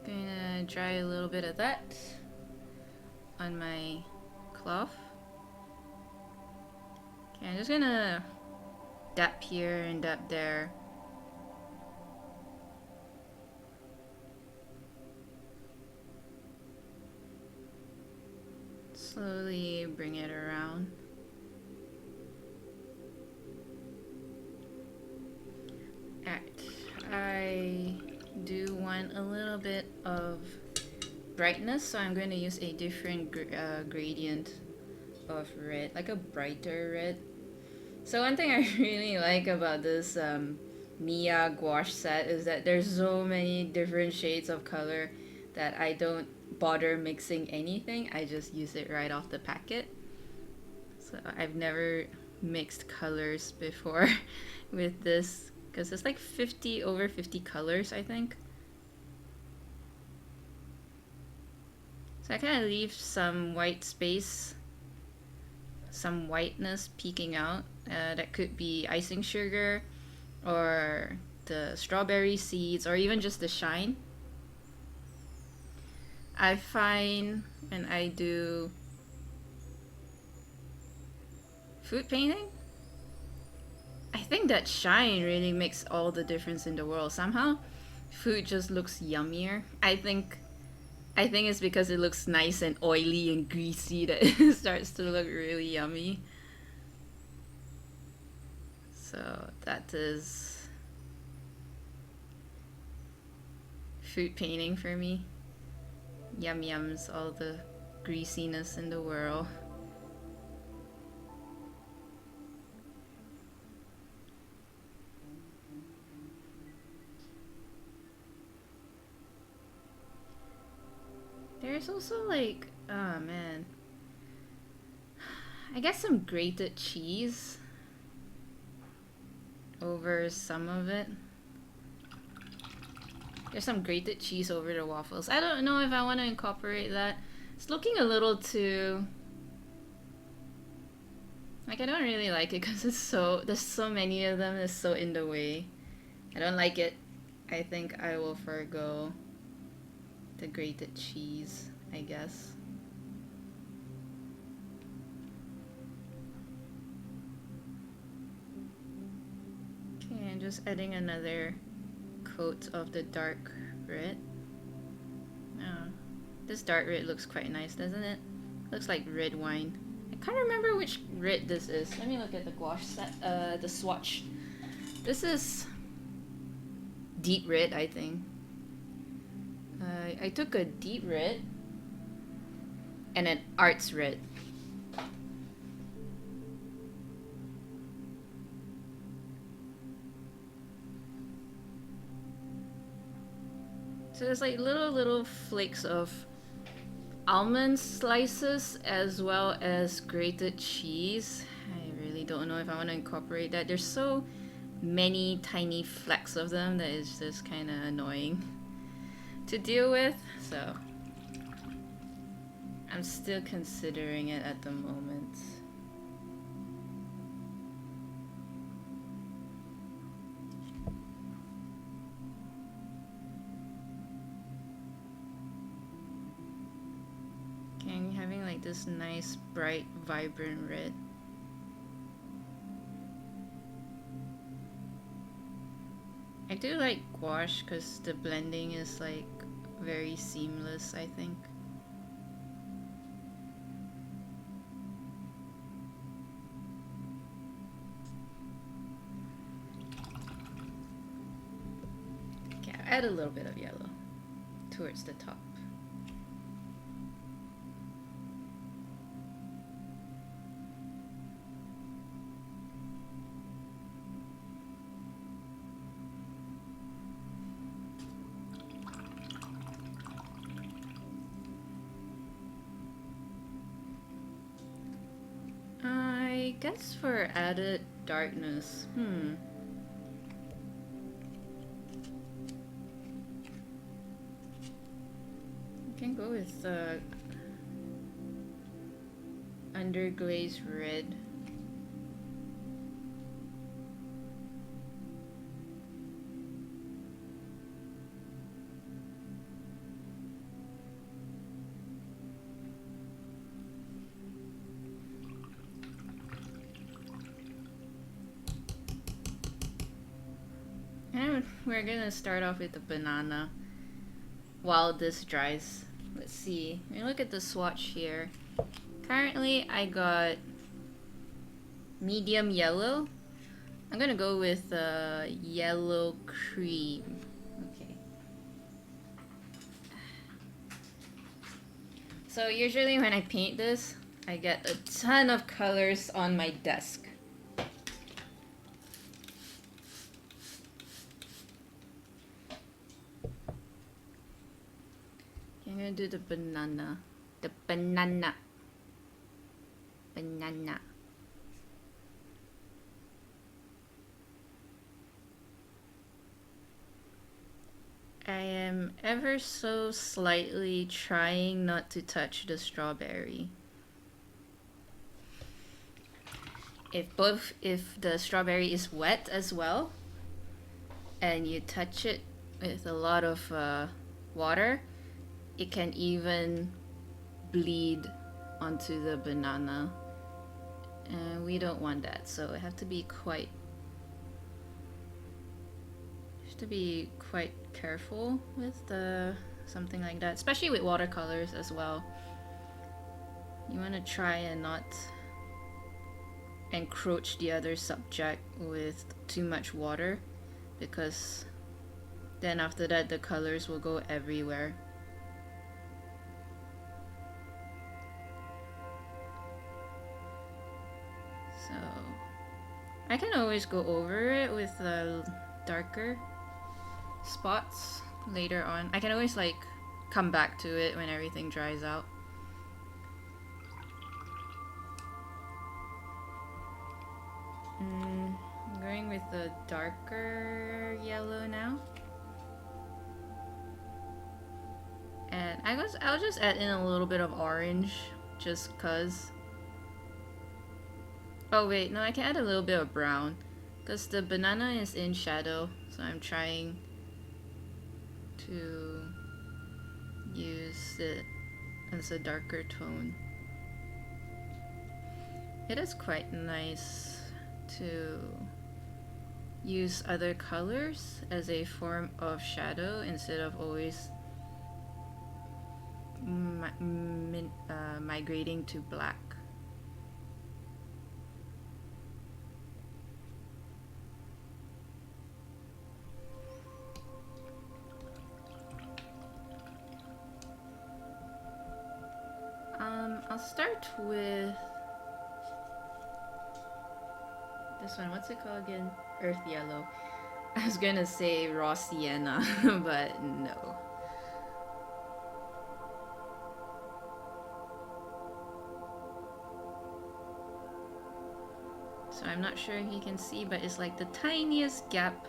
Gonna dry a little bit of that on my cloth. Okay, I'm just gonna dab here and dab there. Slowly bring it around. Alright, I do want a little bit of brightness, so I'm going to use a different gradient of red, like a brighter red. So one thing I really like about this Mia gouache set is that there's so many different shades of color that I don't bother mixing anything. I just use it right off the packet. So I've never mixed colors before with this, because it's like over 50 colors, I think. So I kind of leave some white space, some whiteness peeking out. That could be icing sugar, or the strawberry seeds, or even just the shine. I find, and I do food painting, I think that shine really makes all the difference in the world. Somehow, food just looks yummier. I think it's because it looks nice and oily and greasy that it starts to look really yummy. So that is food painting for me. Yum yums, all the greasiness in the world. There's also like, oh man, I guess some grated cheese over some of it. There's some grated cheese over the waffles. I don't know if I want to incorporate that. It's looking a little too, like, I don't really like it because there's so many of them. It's so in the way. I don't like it. I think I will forgo the grated cheese, I guess. Okay, I'm just adding another coat of the dark red. Oh, this dark red looks quite nice, doesn't it? Looks like red wine. I can't remember which red this is. Let me look at the gouache set, the swatch. This is deep red, I think. I took a deep red and an arts red. So there's like little flakes of almond slices as well as grated cheese. I really don't know if I want to incorporate that. There's so many tiny flecks of them that is just kind of annoying to deal with. So I'm still considering it at the moment. Okay, having like this nice, bright, vibrant red. I do like gouache because the blending is like very seamless, I think. Okay, I'll add a little bit of yellow towards the top. guess for added darkness, I can go with underglaze red. And we're gonna start off with the banana while this dries. Let's see. When you look at the swatch here, currently I got medium yellow. I'm gonna go with yellow cream. Okay. So usually when I paint this, I get a ton of colors on my desk. I'm gonna do the banana. The banana. Banana. I am ever so slightly trying not to touch the strawberry. If the strawberry is wet as well, and you touch it with a lot of water, it can even bleed onto the banana, and we don't want that. So I have to be quite careful with something like that, especially with watercolors as well. You want to try and not encroach the other subject with too much water, because then after that the colors will go everywhere. So I can always go over it with darker spots later on. I can always like come back to it when everything dries out. I'm going with the darker yellow now. And I'll just add in a little bit of orange just cause. Oh wait, no, I can add a little bit of brown because the banana is in shadow, so I'm trying to use it as a darker tone. It is quite nice to use other colors as a form of shadow instead of always migrating to black. I'll start with this one. What's it called again? Earth yellow. I was gonna say raw sienna, but no. So I'm not sure if you can see, but it's like the tiniest gap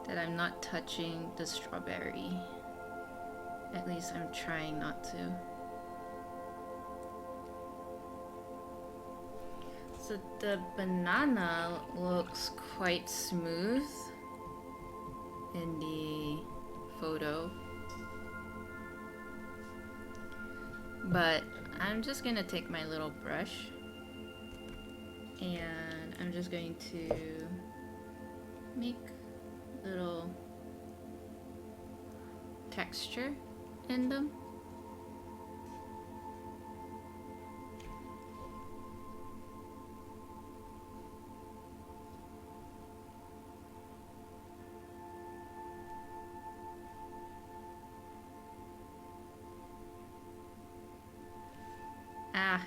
that I'm not touching the strawberry. At least I'm trying not to. So the banana looks quite smooth in the photo, but I'm just gonna take my little brush and I'm just going to make little texture in them.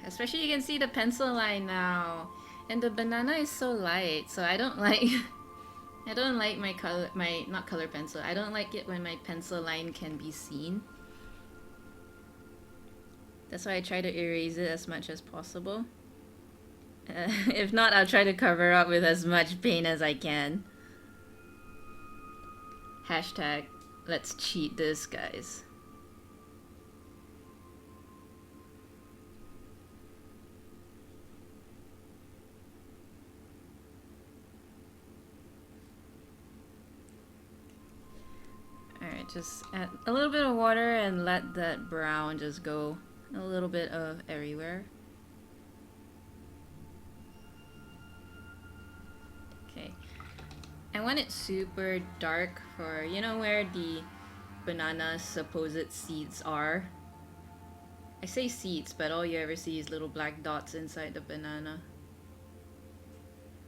Especially you can see the pencil line now. And the banana is so light, so I don't like I don't like not color pencil. I don't like it when my pencil line can be seen. That's why I try to erase it as much as possible. If not, I'll try to cover up with as much paint as I can. Hashtag, let's cheat this, guys. Alright, just add a little bit of water and let that brown just go a little bit of everywhere. Okay. I want it super dark for, you know, where the banana's supposed seeds are. I say seeds, but all you ever see is little black dots inside the banana.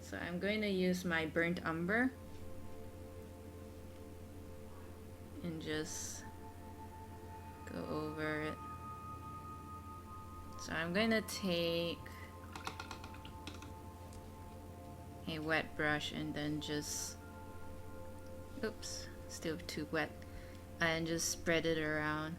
So I'm going to use my burnt umber and just go over it. So I'm going to take a wet brush and then just, oops, still too wet, and just spread it around.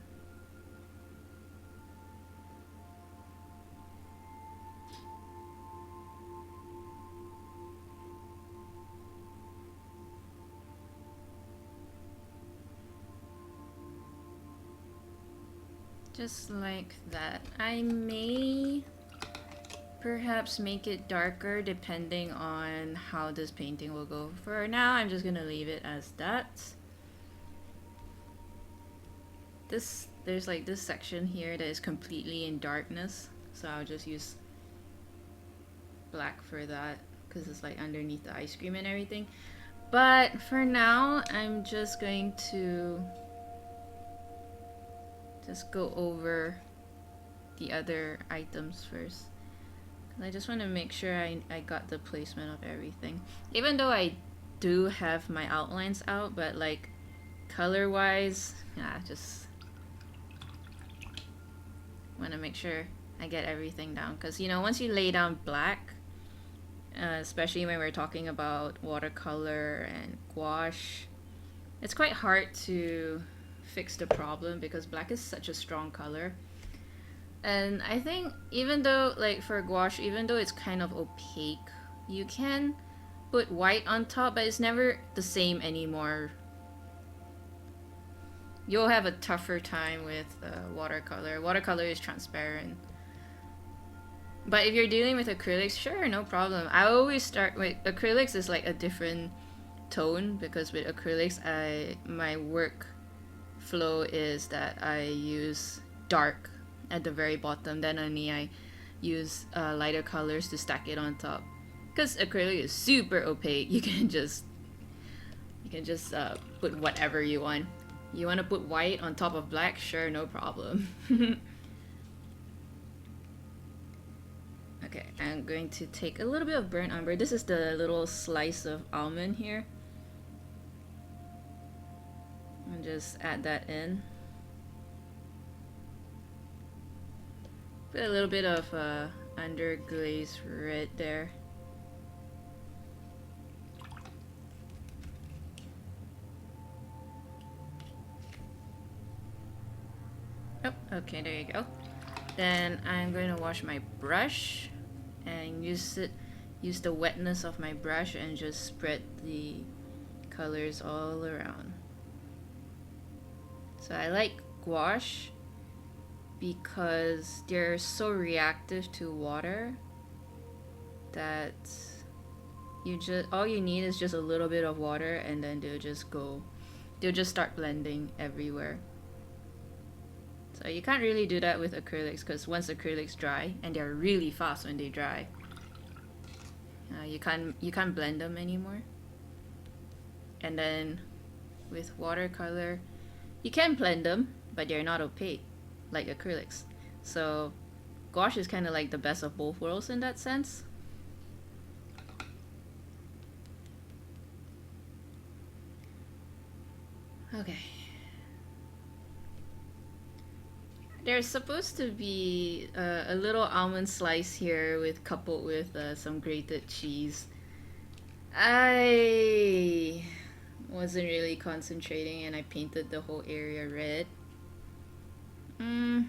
Just like that. I may perhaps make it darker depending on how this painting will go. For now, I'm just gonna leave it as that. There's like this section here that is completely in darkness, so I'll just use black for that because it's like underneath the ice cream and everything. But for now, I'm just going to just go over the other items first. I just want to make sure I got the placement of everything. Even though I do have my outlines out, but like color wise, just want to make sure I get everything down. Because, you know, once you lay down black, especially when we're talking about watercolor and gouache, it's quite hard to fix the problem because black is such a strong color. And I think even though, like for gouache, even though it's kind of opaque, you can put white on top, but it's never the same anymore. You'll have a tougher time with watercolor. Watercolor is transparent. But if you're dealing with acrylics, sure, no problem. I always start with acrylics is like a different tone because with acrylics, my work flow is that I use dark at the very bottom, then only I use lighter colors to stack it on top. Because acrylic is super opaque, you can just put whatever you want. You want to put white on top of black? Sure, no problem. Okay, I'm going to take a little bit of burnt umber. This is the little slice of almond here. And just add that in. Put a little bit of underglaze red there. Oh, okay, there you go. Then I'm going to wash my brush and use the wetness of my brush and just spread the colors all around. So I like gouache because they're so reactive to water that all you need is just a little bit of water and then they'll just start blending everywhere. So you can't really do that with acrylics because once acrylics dry, and they're really fast when they dry, you can't blend them anymore. And then with watercolor, you can blend them, but they're not opaque like acrylics. So gouache is kind of like the best of both worlds in that sense. Okay. There's supposed to be a little almond slice here coupled with some grated cheese. I wasn't really concentrating and I painted the whole area red. Nah.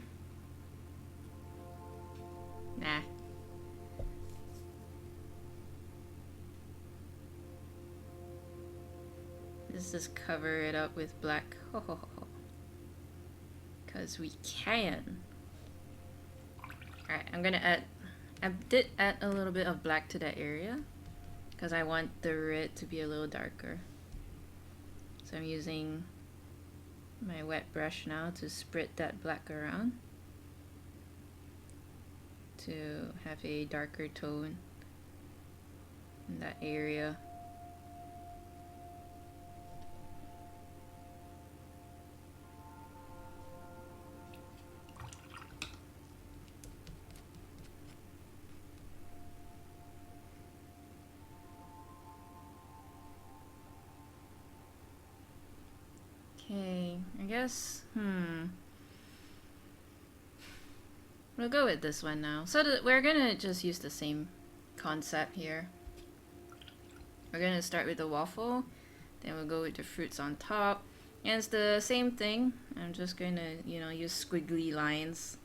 Let's just cover it up with black. Ho ho ho ho. Because we can. Alright, I'm gonna add... I did add a little bit of black to that area. Because I want the red to be a little darker. So I'm using my wet brush now to spread that black around. To have a darker tone in that area. Okay, I guess, we'll go with this one now. So we're gonna just use the same concept here. We're gonna start with the waffle, then we'll go with the fruits on top. And it's the same thing. I'm just gonna, use squiggly lines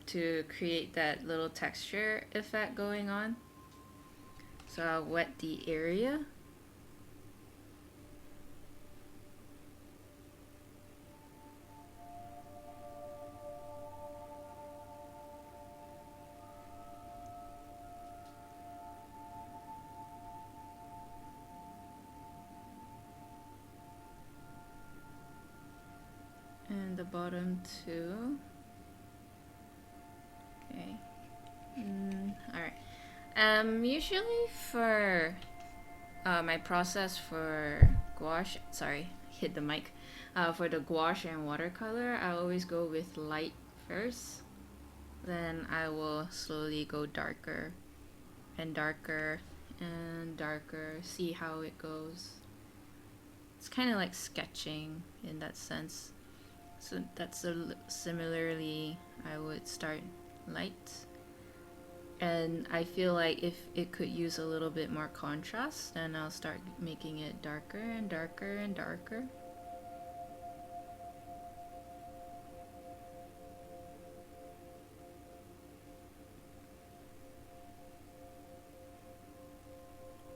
to create that little texture effect going on. So I'll wet the area. And the bottom too. Okay. Alright. Usually for my process for gouache, sorry, hit the mic. For the gouache and watercolor, I always go with light first. Then I will slowly go darker and darker and darker, see how it goes. It's kind of like sketching in that sense. So that's similarly, I would start light. And I feel like if it could use a little bit more contrast, then I'll start making it darker and darker and darker.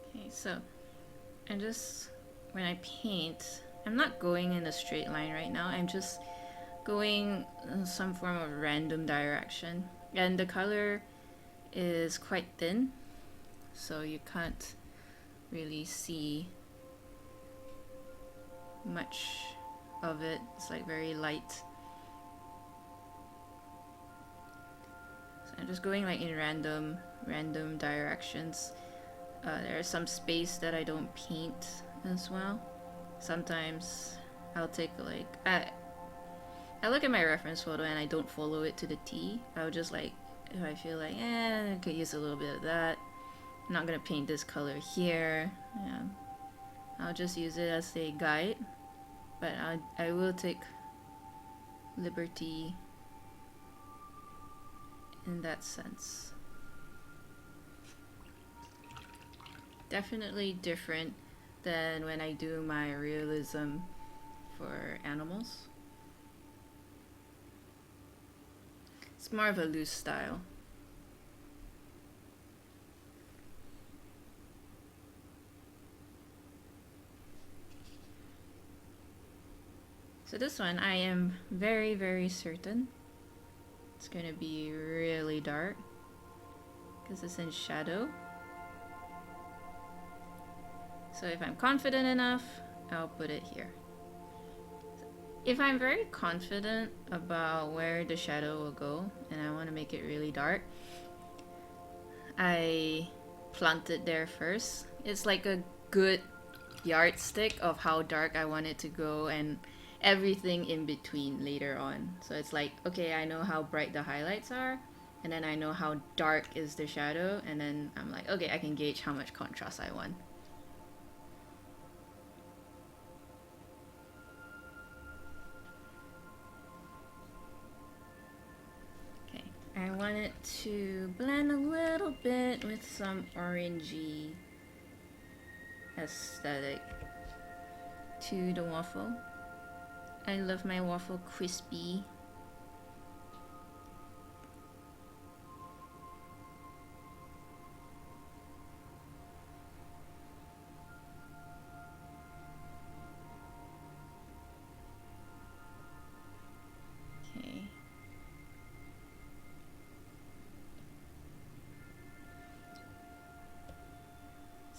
Okay, so I'm just, when I paint, I'm not going in a straight line right now. I'm just going in some form of random direction. And the color is quite thin, so you can't really see much of it. It's like very light. So I'm just going like in random directions. There's some space that I don't paint as well. Sometimes I'll take like I look at my reference photo and I don't follow it to the T. I'll just like, if I feel like, I could use a little bit of that. I'm not gonna paint this color here. Yeah, I'll just use it as a guide. But I will take liberty in that sense. Definitely different than when I do my realism for animals. It's more of a loose style. So this one, I am very, very certain it's gonna be really dark because it's in shadow. So if I'm confident enough, I'll put it here. If I'm very confident about where the shadow will go and I want to make it really dark, I plant it there first. It's like a good yardstick of how dark I want it to go and everything in between later on. So it's like, okay, I know how bright the highlights are, and then I know how dark is the shadow, and then I'm like, okay, I can gauge how much contrast I want. I want it to blend a little bit with some orangey aesthetic to the waffle. I love my waffle crispy.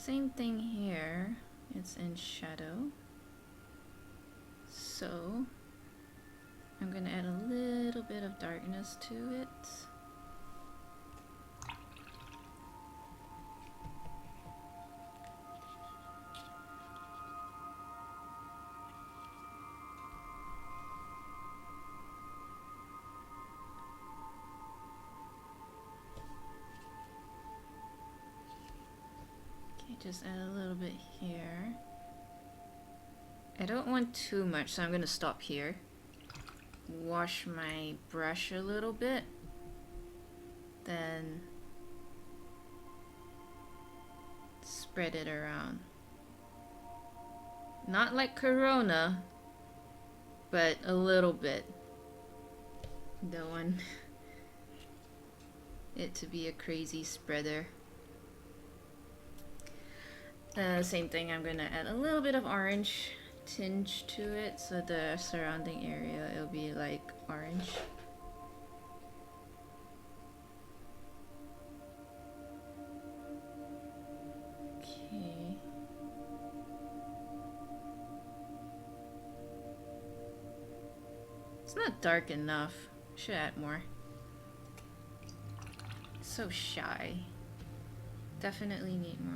Same thing here. It's in shadow. So I'm gonna add a little bit of darkness to it. Okay, just add a little bit here. I don't want too much, so I'm gonna stop here. Wash my brush a little bit, then spread it around. Not like Corona, but a little bit. Don't want it to be a crazy spreader. Same thing, I'm gonna add a little bit of orange tinge to it, so the surrounding area it'll be like orange. Okay. It's not dark enough. Should add more. So shy. Definitely need more.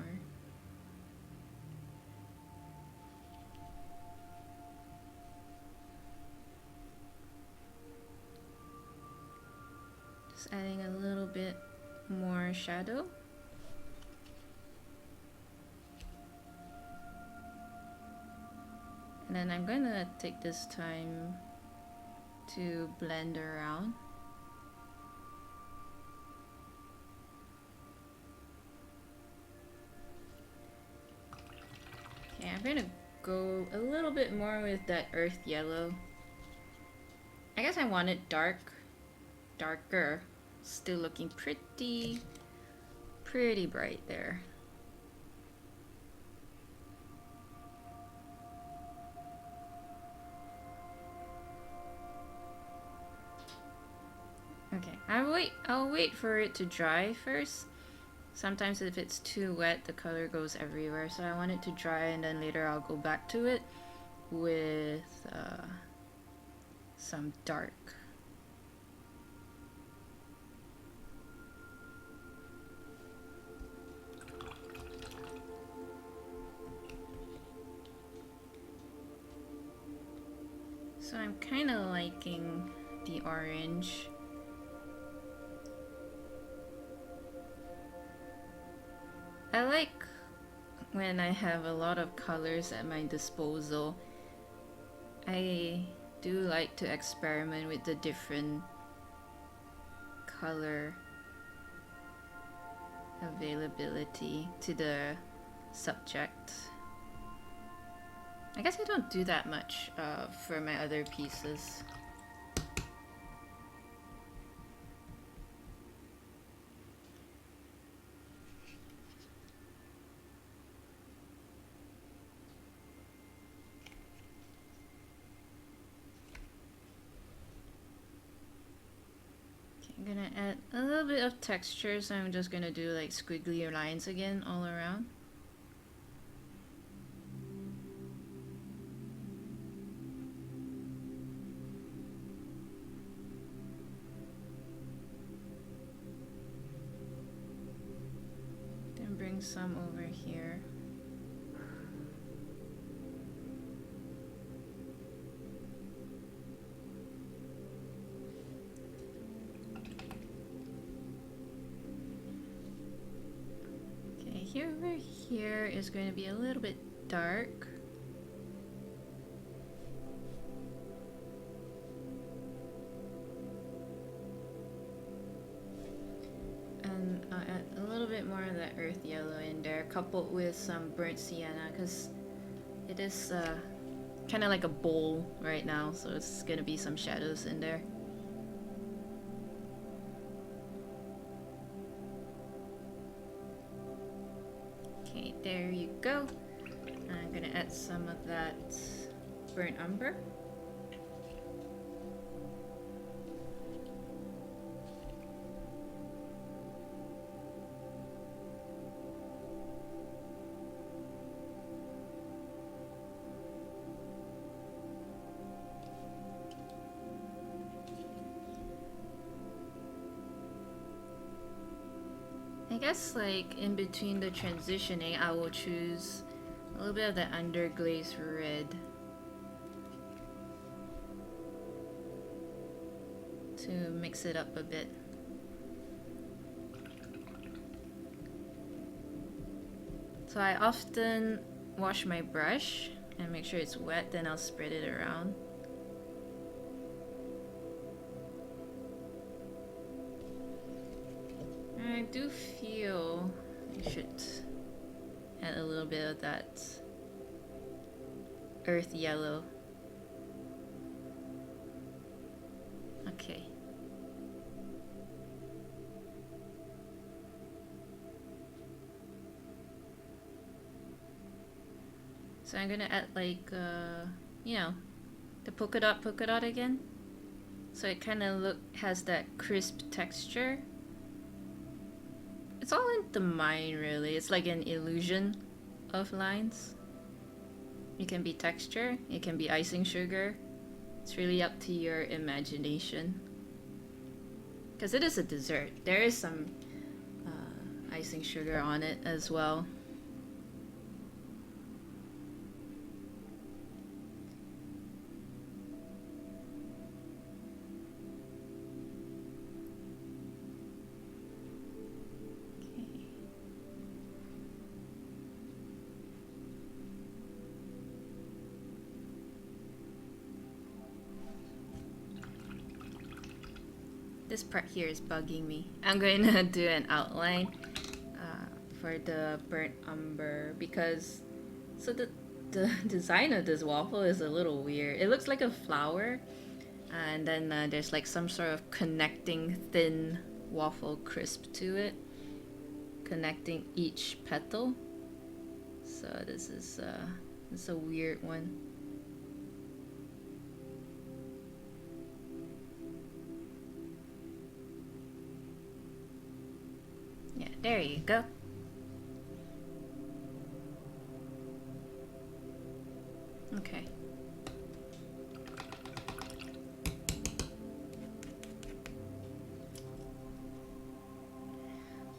Just adding a little bit more shadow. And then I'm gonna take this time to blend around. Okay, I'm gonna go a little bit more with that earth yellow. I guess I want it darker. Still looking pretty bright there. Okay, I'll wait for it to dry first. Sometimes if it's too wet, the color goes everywhere, so I want it to dry and then later I'll go back to it with some dark. So I'm kind of liking the orange. I like when I have a lot of colors at my disposal. I do like to experiment with the different color availability to the subject. I guess I don't do that much for my other pieces. Okay, I'm gonna add a little bit of texture, so I'm just gonna do like squiggly lines again all around. Bring some over here. Okay, over here is going to be a little bit dark. And I'll add a little bit more of that earth yellow in there, coupled with some burnt sienna, because it is kind of like a bowl right now, so it's gonna be some shadows in there. Okay, there you go. I'm gonna add some of that burnt umber. I guess like in between the transitioning, I will choose a little bit of the underglaze red to mix it up a bit. So I often wash my brush and make sure it's wet, then I'll spread it around. I do feel I should add a little bit of that earth yellow. Okay. So I'm gonna add like, you know, the polka dot again. So it kind of has that crisp texture. It's all in the mind really. It's like an illusion of lines. It can be texture, it can be icing sugar. It's really up to your imagination. Because it is a dessert. There is some icing sugar on it as well. This part here is bugging me. I'm going to do an outline for the burnt umber because the design of this waffle is a little weird. It looks like a flower, and then there's like some sort of connecting thin waffle crisp to it, connecting each petal. So this is a weird one. Yeah, there you go. Okay.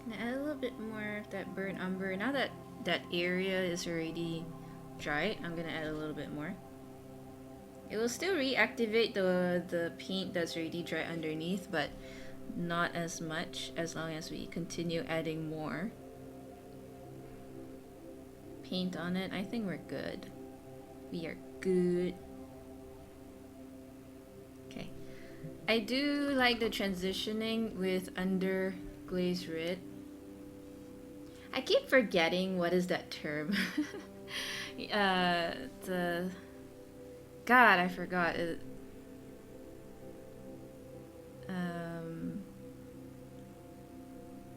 Gonna add a little bit more of that burnt umber. Now that that area is already dry, I'm gonna add a little bit more. It will still reactivate the paint that's already dry underneath, but not as much as long as we continue adding more paint on it. I think we're good. We are good. Okay. I do like the transitioning with underglaze red. I keep forgetting what is that term. God, I forgot it.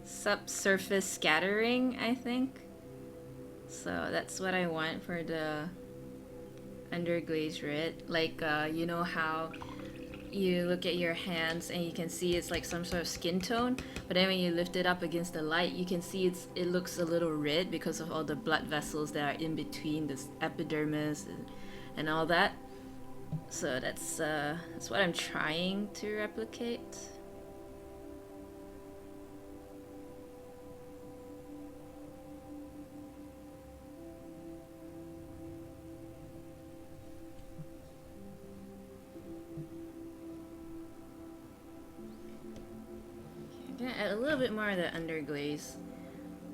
Subsurface scattering, I think. So that's what I want for the underglaze red. Like, you know how you look at your hands and you can see it's like some sort of skin tone, but then when you lift it up against the light, you can see it looks a little red because of all the blood vessels that are in between this epidermis and all that. So that's what I'm trying to replicate. I'm gonna add a little bit more of the underglaze.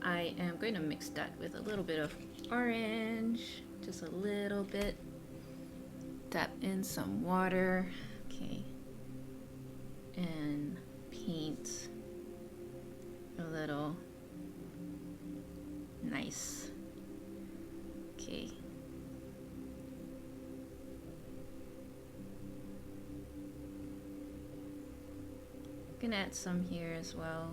I am going to mix that with a little bit of orange, just a little bit. Tap in some water, okay, and paint a little. Nice. Okay. Gonna add some here as well.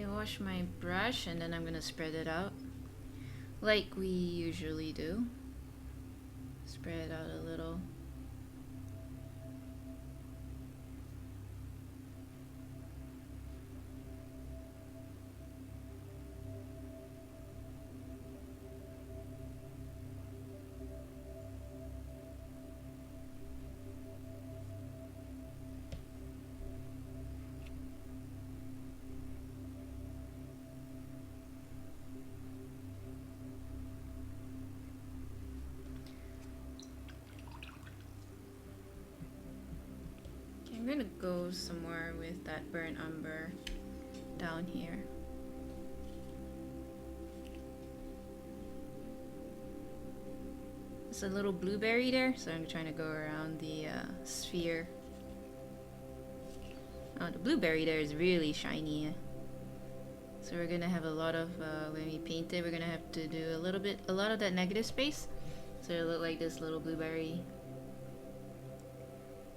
Wash my brush and then I'm gonna spread it out like we usually do. Spread it out a little. gonna go somewhere with that burnt umber down here. There's a little blueberry there, so I'm trying to go around the sphere. Oh, the blueberry there is really shiny. So we're gonna have a lot of, when we paint it, we're gonna have to do a lot of that negative space. So it'll look like this little blueberry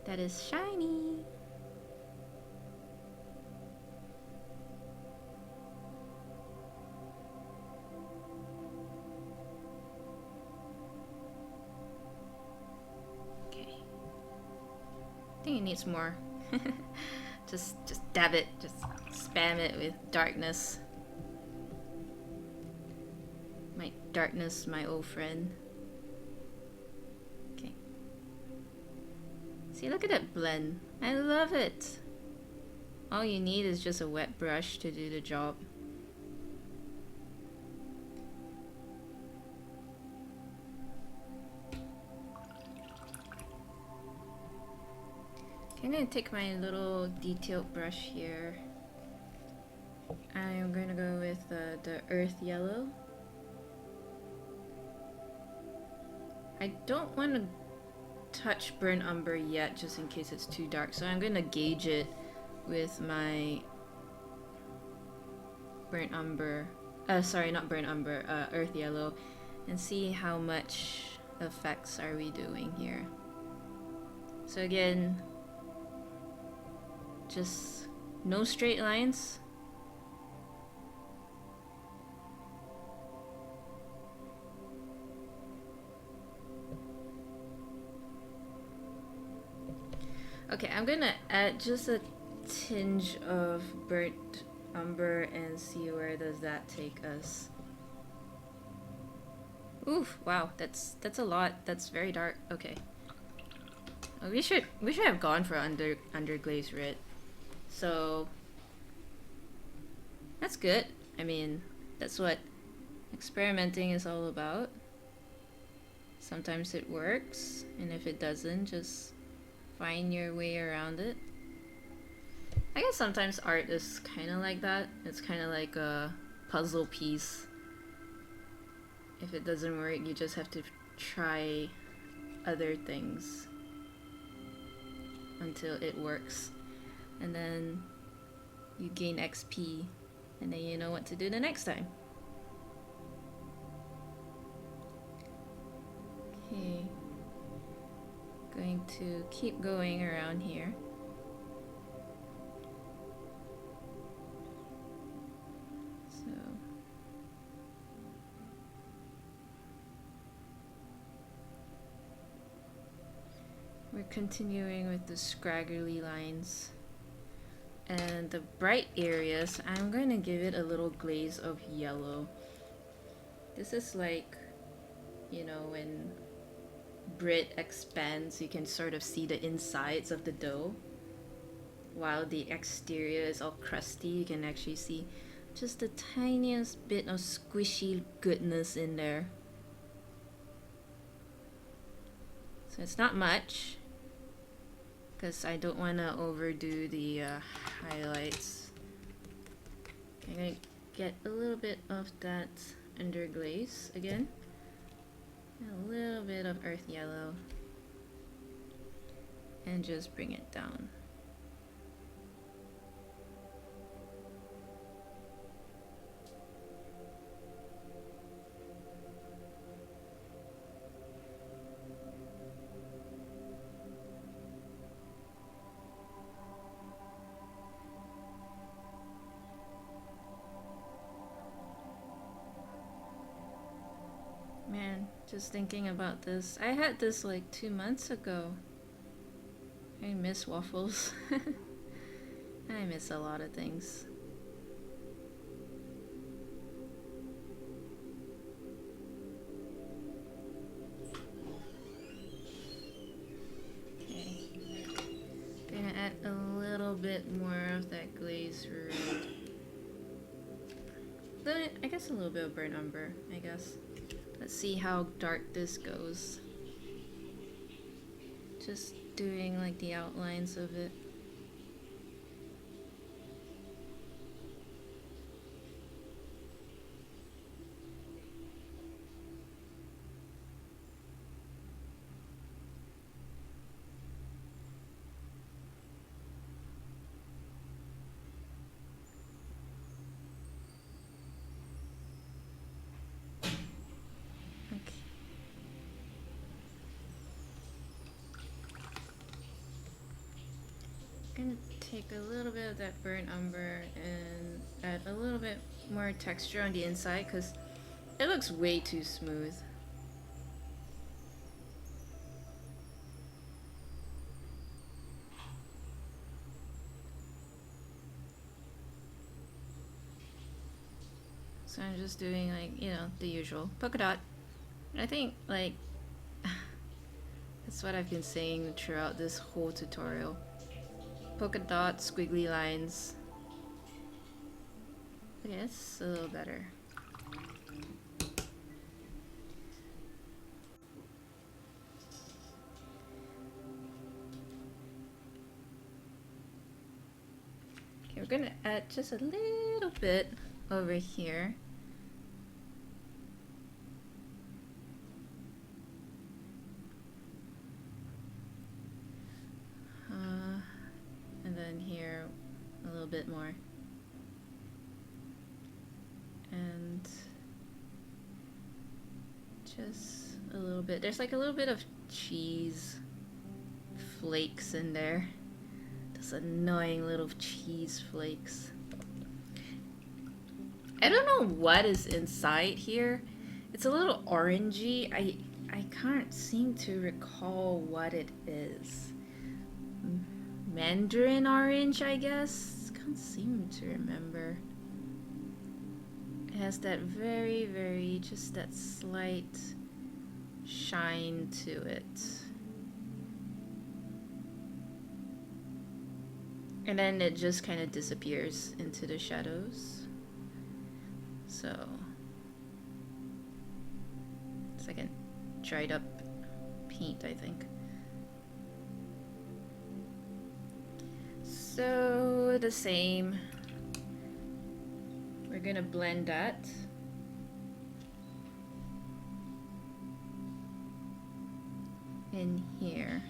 that is shiny. Okay. I think it needs more. just dab it, just spam it with darkness. My darkness, my old friend. Okay. See, look at that blend. I love it. All you need is just a wet brush to do the job. I'm gonna take my little detailed brush here. I'm gonna go with the earth yellow. I don't want to touch burnt umber yet, just in case it's too dark, so I'm gonna gauge it with my burnt umber, sorry, not burnt umber, earth yellow, and see how much effects are we doing here. So again, just no straight lines. Okay, I'm gonna add just a tinge of burnt umber and see where does that take us. Oof, wow, that's a lot. That's very dark. Okay. We should have gone for underglaze red. So that's good. I mean, that's what experimenting is all about. Sometimes it works, and if it doesn't, just find your way around it. I guess sometimes art is kind of like that. It's kind of like a puzzle piece. If it doesn't work, you just have to try other things until it works. And then you gain XP, and then you know what to do the next time. Okay. Going to keep going around here. So we're continuing with the scraggly lines. And the bright areas, I'm going to give it a little glaze of yellow. This is like, you know, when Brit expands, you can sort of see the insides of the dough. While the exterior is all crusty, you can actually see just the tiniest bit of squishy goodness in there. So it's not much, because I don't want to overdo the highlights. I'm going to get a little bit of that underglaze again. A little bit of earth yellow. And just bring it down. Man, just thinking about this. I had this like 2 months ago. I miss waffles. I miss a lot of things. Okay. Gonna add a little bit more of that glaze red. Then I guess a little bit of burnt umber, I guess. Let's see how dark this goes. Just doing like the outlines of it. gonna take a little bit of that burnt umber and add a little bit more texture on the inside because it looks way too smooth. So I'm just doing like, you know, the usual polka dot. And I think like that's what I've been saying throughout this whole tutorial. Polka dot, squiggly lines. Okay, it's a little better. Okay, we're gonna add just a little bit over here. And then here a little bit more. And just a little bit. There's like a little bit of cheese flakes in there. Those annoying little cheese flakes. I don't know what is inside here. It's a little orangey. I can't seem to recall what it is. Mandarin orange, I guess? Can't seem to remember. It has that very, just that slight shine to it. And then it just kind of disappears into the shadows. So it's like a dried up paint, I think. So the same. We're gonna blend that. In here.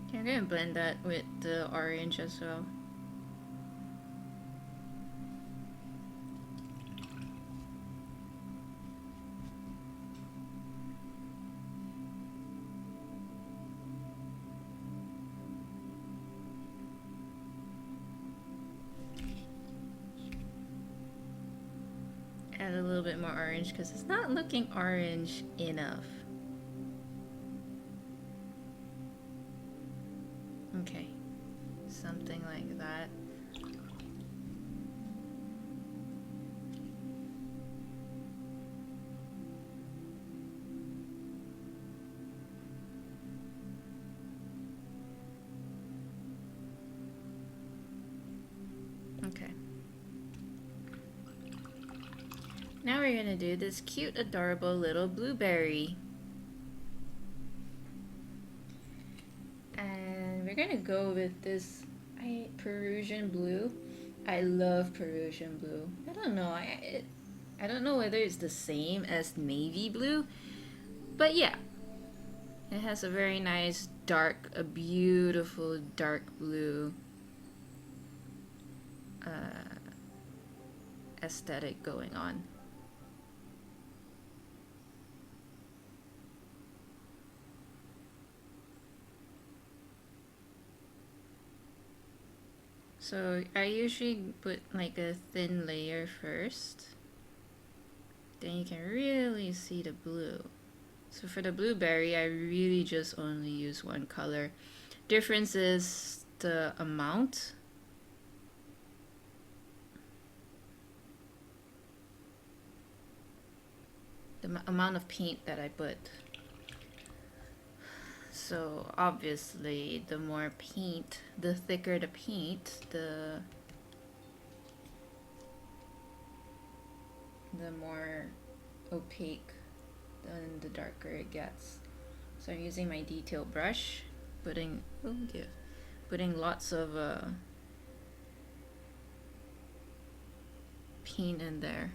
Okay, I'm gonna blend that with the orange as well. Add a little bit more orange because it's not looking orange enough. Okay, something like that. Okay. Now we're gonna do this cute, adorable little blueberry. And we're gonna go with this Perusian blue. I love Perusian blue. I don't know. I don't know whether it's the same as navy blue, but yeah, it has a very nice dark, a beautiful dark blue aesthetic going on. So I usually put like a thin layer first. Then you can really see the blue. So for the blueberry, I really just only use one color. Difference is the amount. The amount of paint that I put. So obviously the more paint, the thicker the paint, the the more opaque and the darker it gets. So I'm using my detail brush, putting lots of paint in there.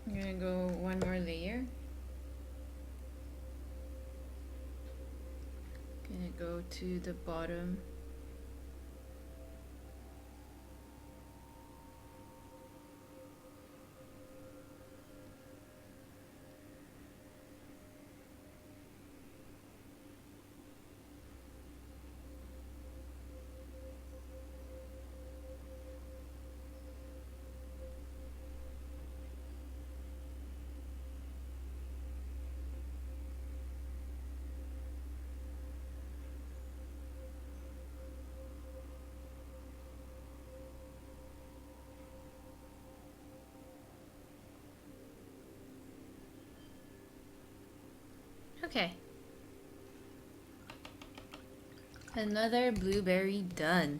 I'm gonna go one more layer. Gonna go to the bottom. Okay. Another blueberry done.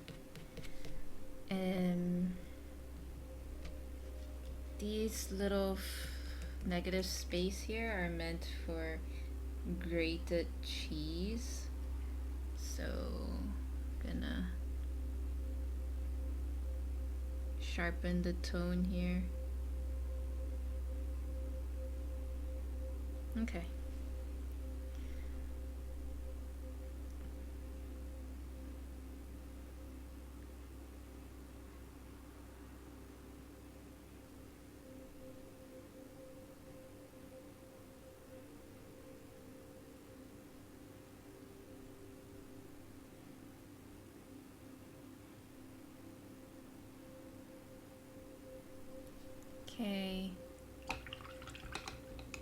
And these little negative space here are meant for grated cheese. So gonna sharpen the tone here. Okay. Okay.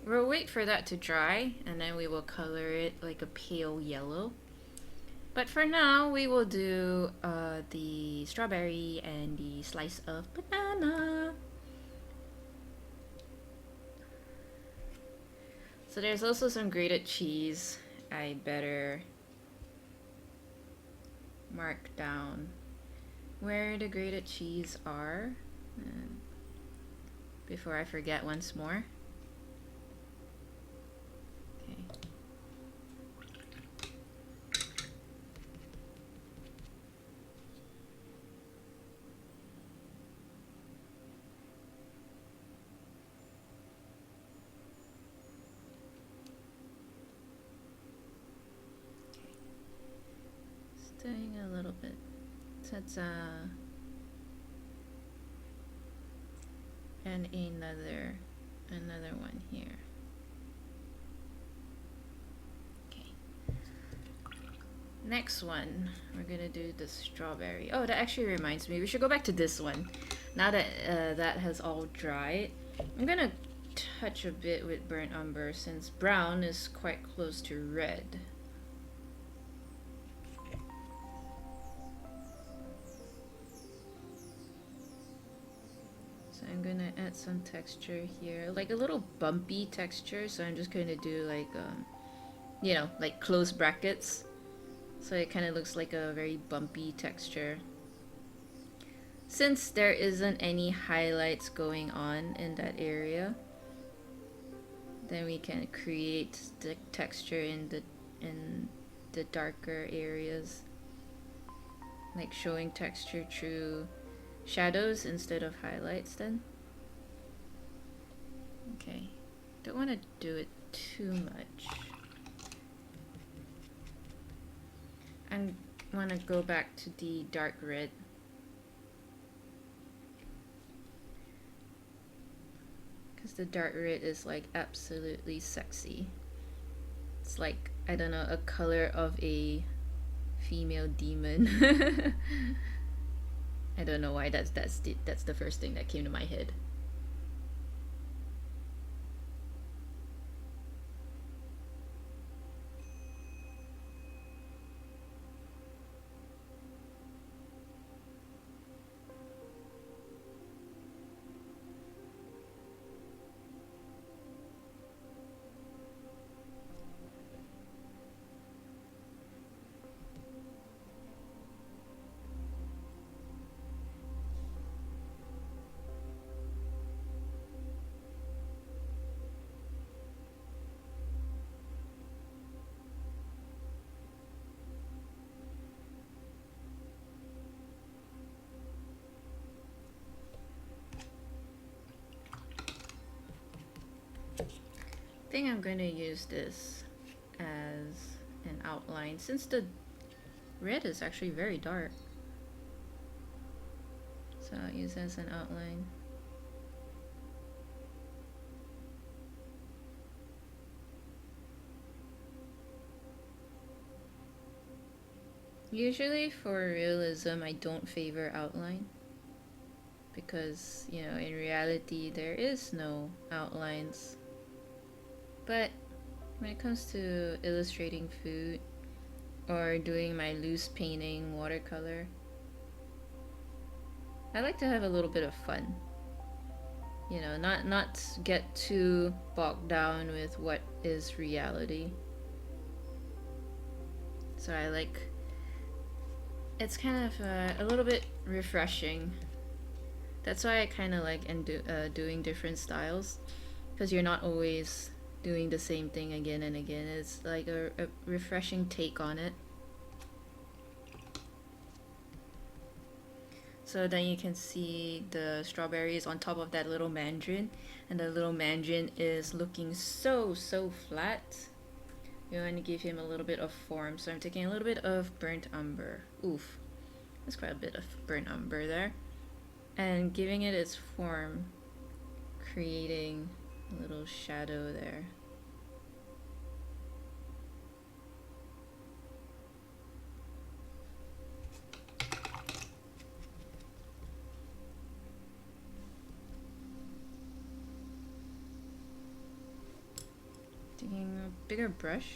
We'll wait for that to dry and then we will color it like a pale yellow. But for now, we will do the strawberry and the slice of banana. So there's also some grated cheese. I better mark down where the grated cheese are before I forget once more. Okay. Staying a little bit. That's and another one here. Okay. Next one, we're gonna do the strawberry. Oh, that actually reminds me, we should go back to this one. Now that that has all dried, I'm gonna touch a bit with burnt umber since brown is quite close to red. So I'm gonna add some texture here, like a little bumpy texture. So I'm just gonna do like, you know, like close brackets. So it kind of looks like a very bumpy texture. Since there isn't any highlights going on in that area, then we can create the texture in the darker areas, like showing texture through shadows instead of highlights then. Okay, don't want to do it too much. I want to go back to the dark red. Because the dark red is like absolutely sexy. It's like, I don't know, a color of a female demon. I don't know why that's the first thing that came to my head. I think I'm going to use this as an outline since the red is actually very dark. So I'll use it as an outline. Usually for realism, I don't favor outline because, you know, in reality there is no outlines. But when it comes to illustrating food or doing my loose painting watercolor, I like to have a little bit of fun. You know, not get too bogged down with what is reality. So I like, it's kind of a little bit refreshing. That's why I kind of like doing different styles, because you're not always doing the same thing again and again. It's like a refreshing take on it. So then you can see the strawberries on top of that little mandarin, and the little mandarin is looking so flat. You want to give him a little bit of form, so I'm taking a little bit of burnt umber. Oof, that's quite a bit of burnt umber there, and giving it its form, creating a little shadow there. Taking a bigger brush.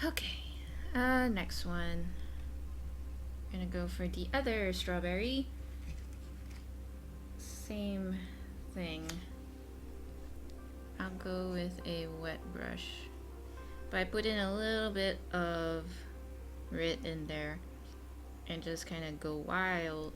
Okay, next one. I'm gonna go for the other strawberry. Same thing. I'll go with a wet brush, but I put in a little bit of red in there and just kind of go wild.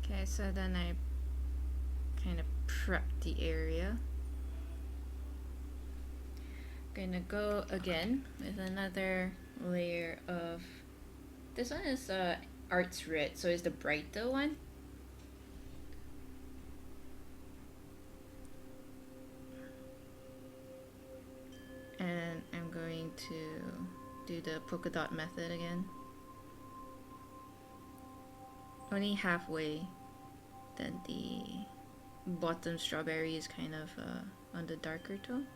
Okay, so then I kind of prep the area. Gonna go again with another layer of, this one is Arts Red, so it's the brighter one. And I'm going to do the polka dot method again. Only halfway, then the bottom strawberry is kind of on the darker tone.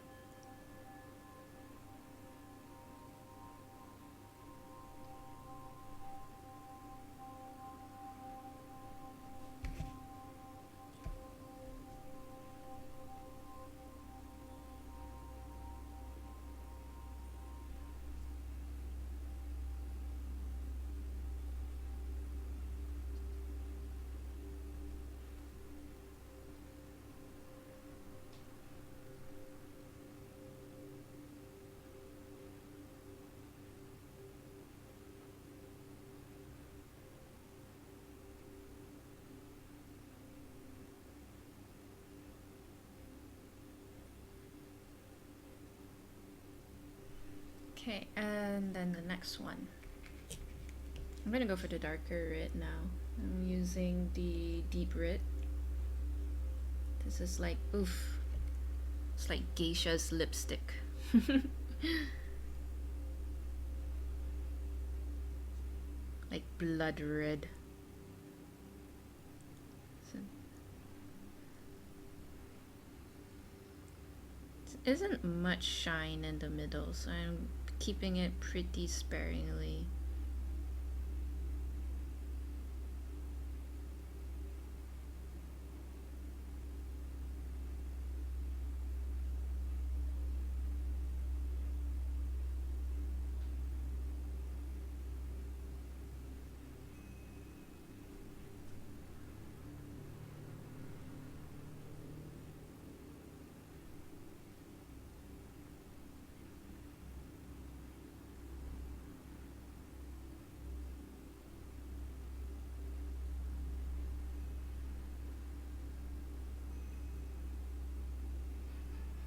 Okay, and then the next one. I'm gonna go for the darker red now. I'm using the deep red. This is like, oof. It's like geisha's lipstick. Like blood red. So, there isn't much shine in the middle, so I'm keeping it pretty sparingly.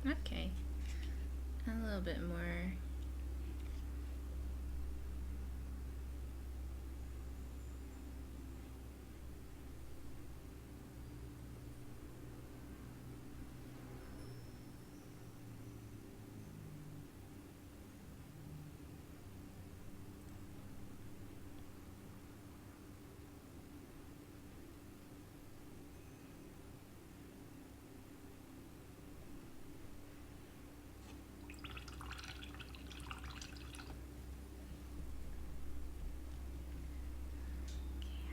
Okay, a little bit more.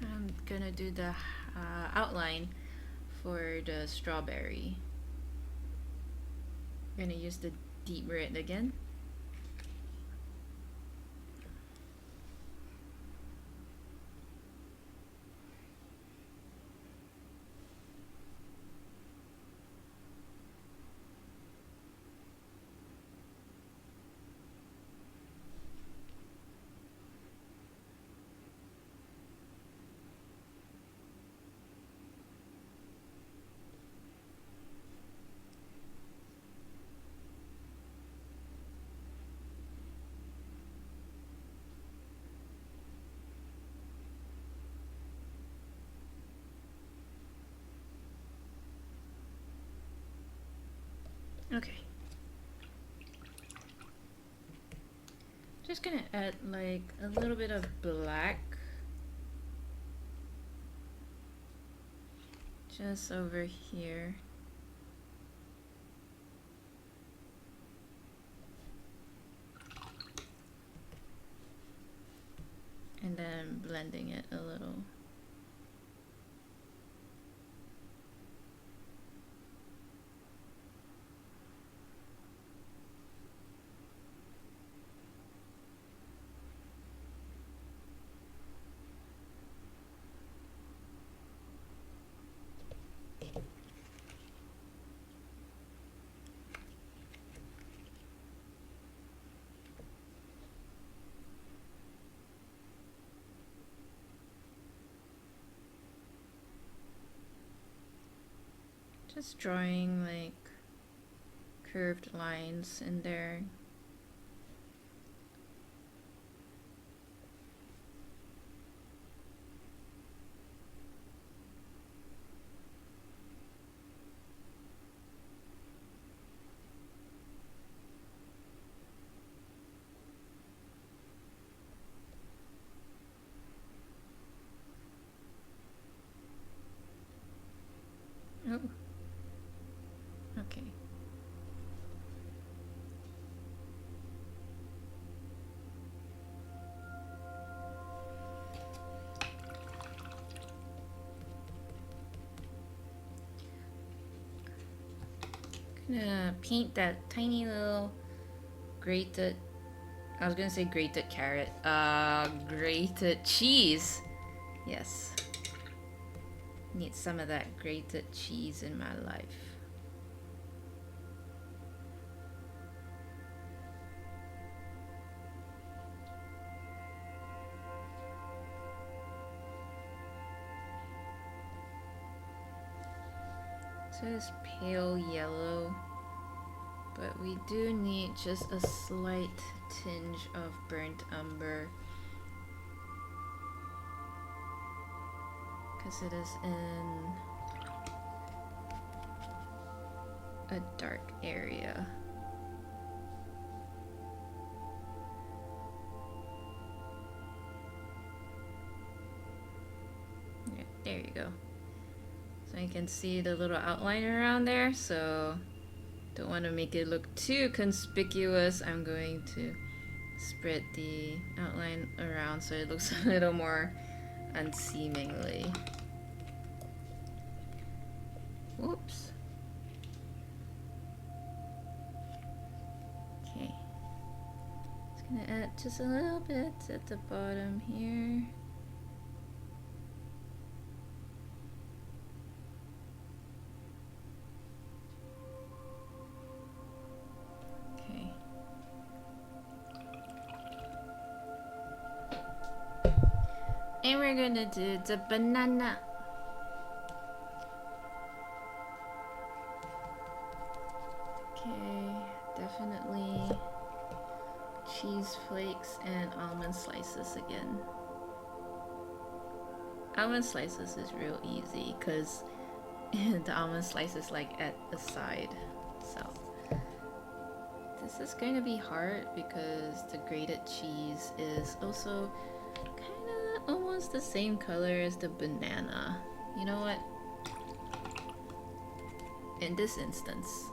I'm gonna do the outline for the strawberry. I'm gonna use the deep red again. Okay. Just gonna add like a little bit of black just over here. And then blending it a little. Just drawing like curved lines in there. Oh, okay. Gonna paint that tiny little grated, I was gonna say grated carrot, grated cheese. Yes. Need some of that grated cheese in my life. So this pale yellow But we do need just a slight tinge of burnt umber, because it is in a dark area. Yeah, there you go. So you can see the little outline around there, so don't want to make it look too conspicuous. I'm going to spread the outline around so it looks a little more unseemingly. Whoops. Okay. Just gonna add just a little bit at the bottom here. Okay. And we're gonna do the banana. Okay, definitely cheese flakes and almond slices again. Almond slices is real easy because the almond slice is like at the side. So this is going to be hard because the grated cheese is also kind of almost the same color as the banana. You know what? In this instance,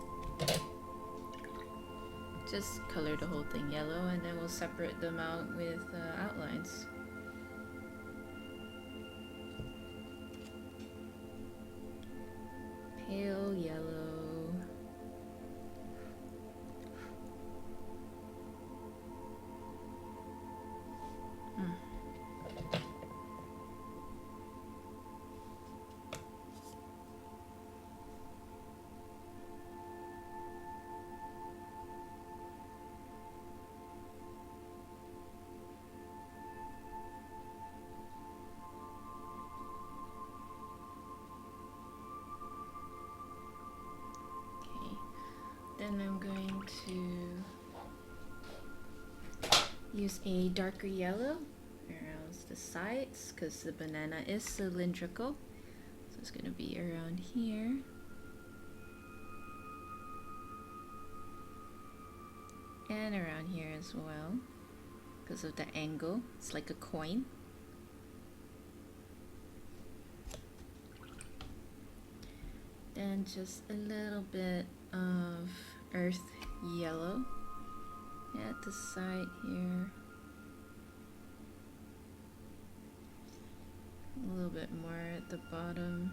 just color the whole thing yellow and then we'll separate them out with outlines. Pale yellow. Then I'm going to use a darker yellow around the sides because the banana is cylindrical. So it's going to be around here. And around here as well because of the angle. It's like a coin. Then just a little bit of earth yellow at the side here. A little bit more at the bottom.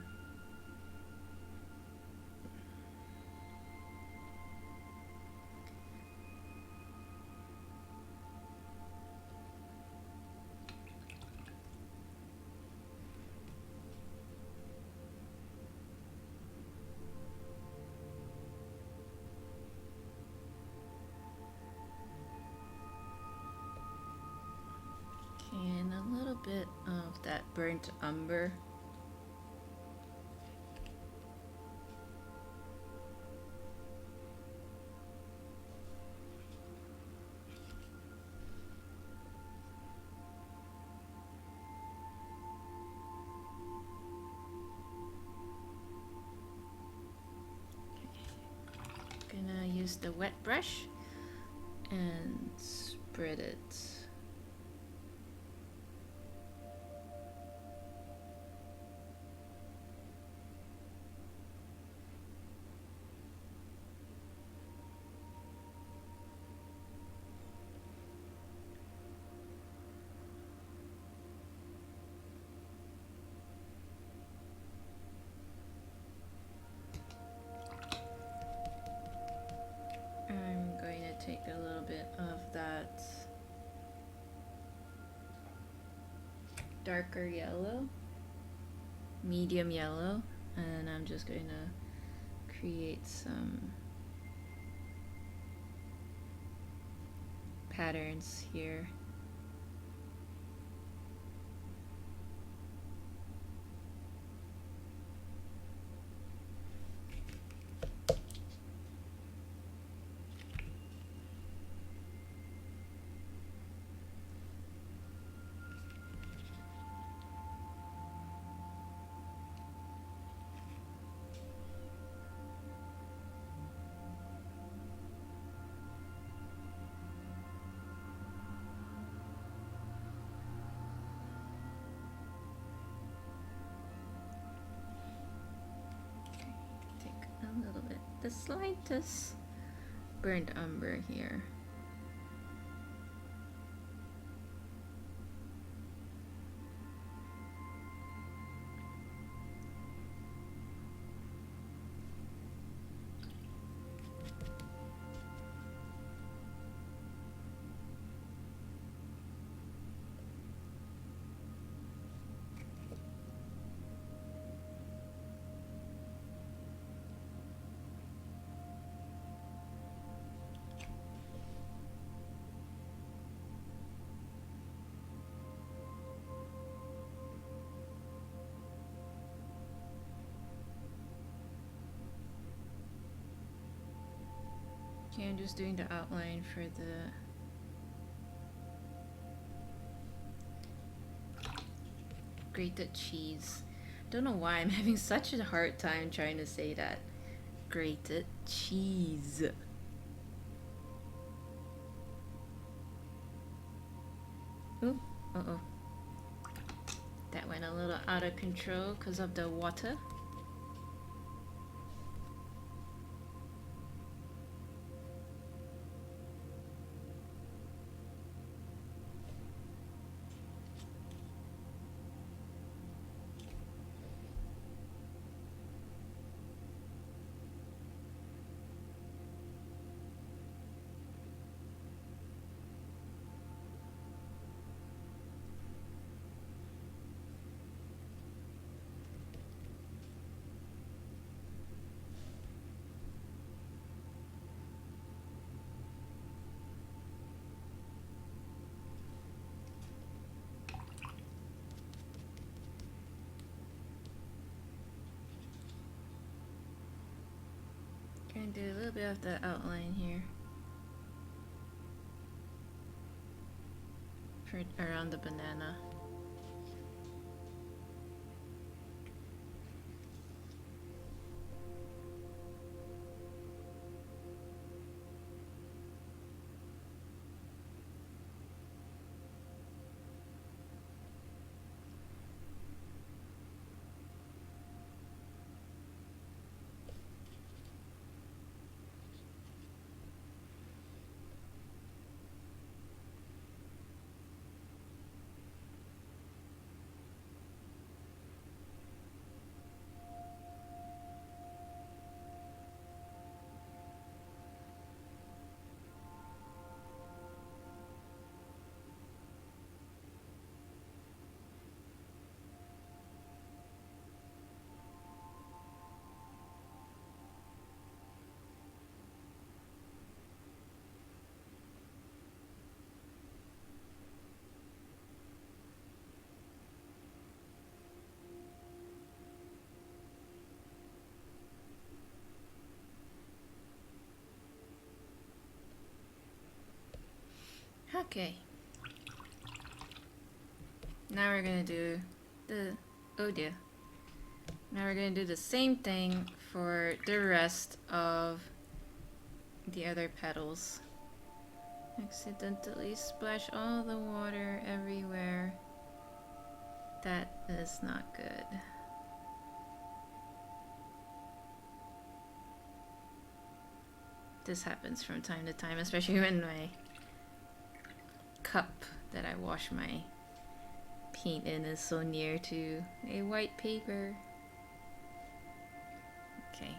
And a little bit of that burnt umber. Okay. Gonna use the wet brush and spread it. I'm going to take a little bit of that darker yellow, medium yellow, and I'm just going to create some patterns here. the slightest burnt umber here. Okay, I'm just doing the outline for the grated cheese. Don't know why I'm having such a hard time trying to say that. Grated cheese. Ooh, uh-oh. That went a little out of control because of the water. Gonna do a little bit of the outline here for around the banana. Okay. Now we're gonna do the, oh dear. Now we're gonna do the same thing for the rest of the other petals. Accidentally splash all the water everywhere. That is not good. This happens from time to time, especially when my cup that I wash my paint in is so near to a white paper. Okay.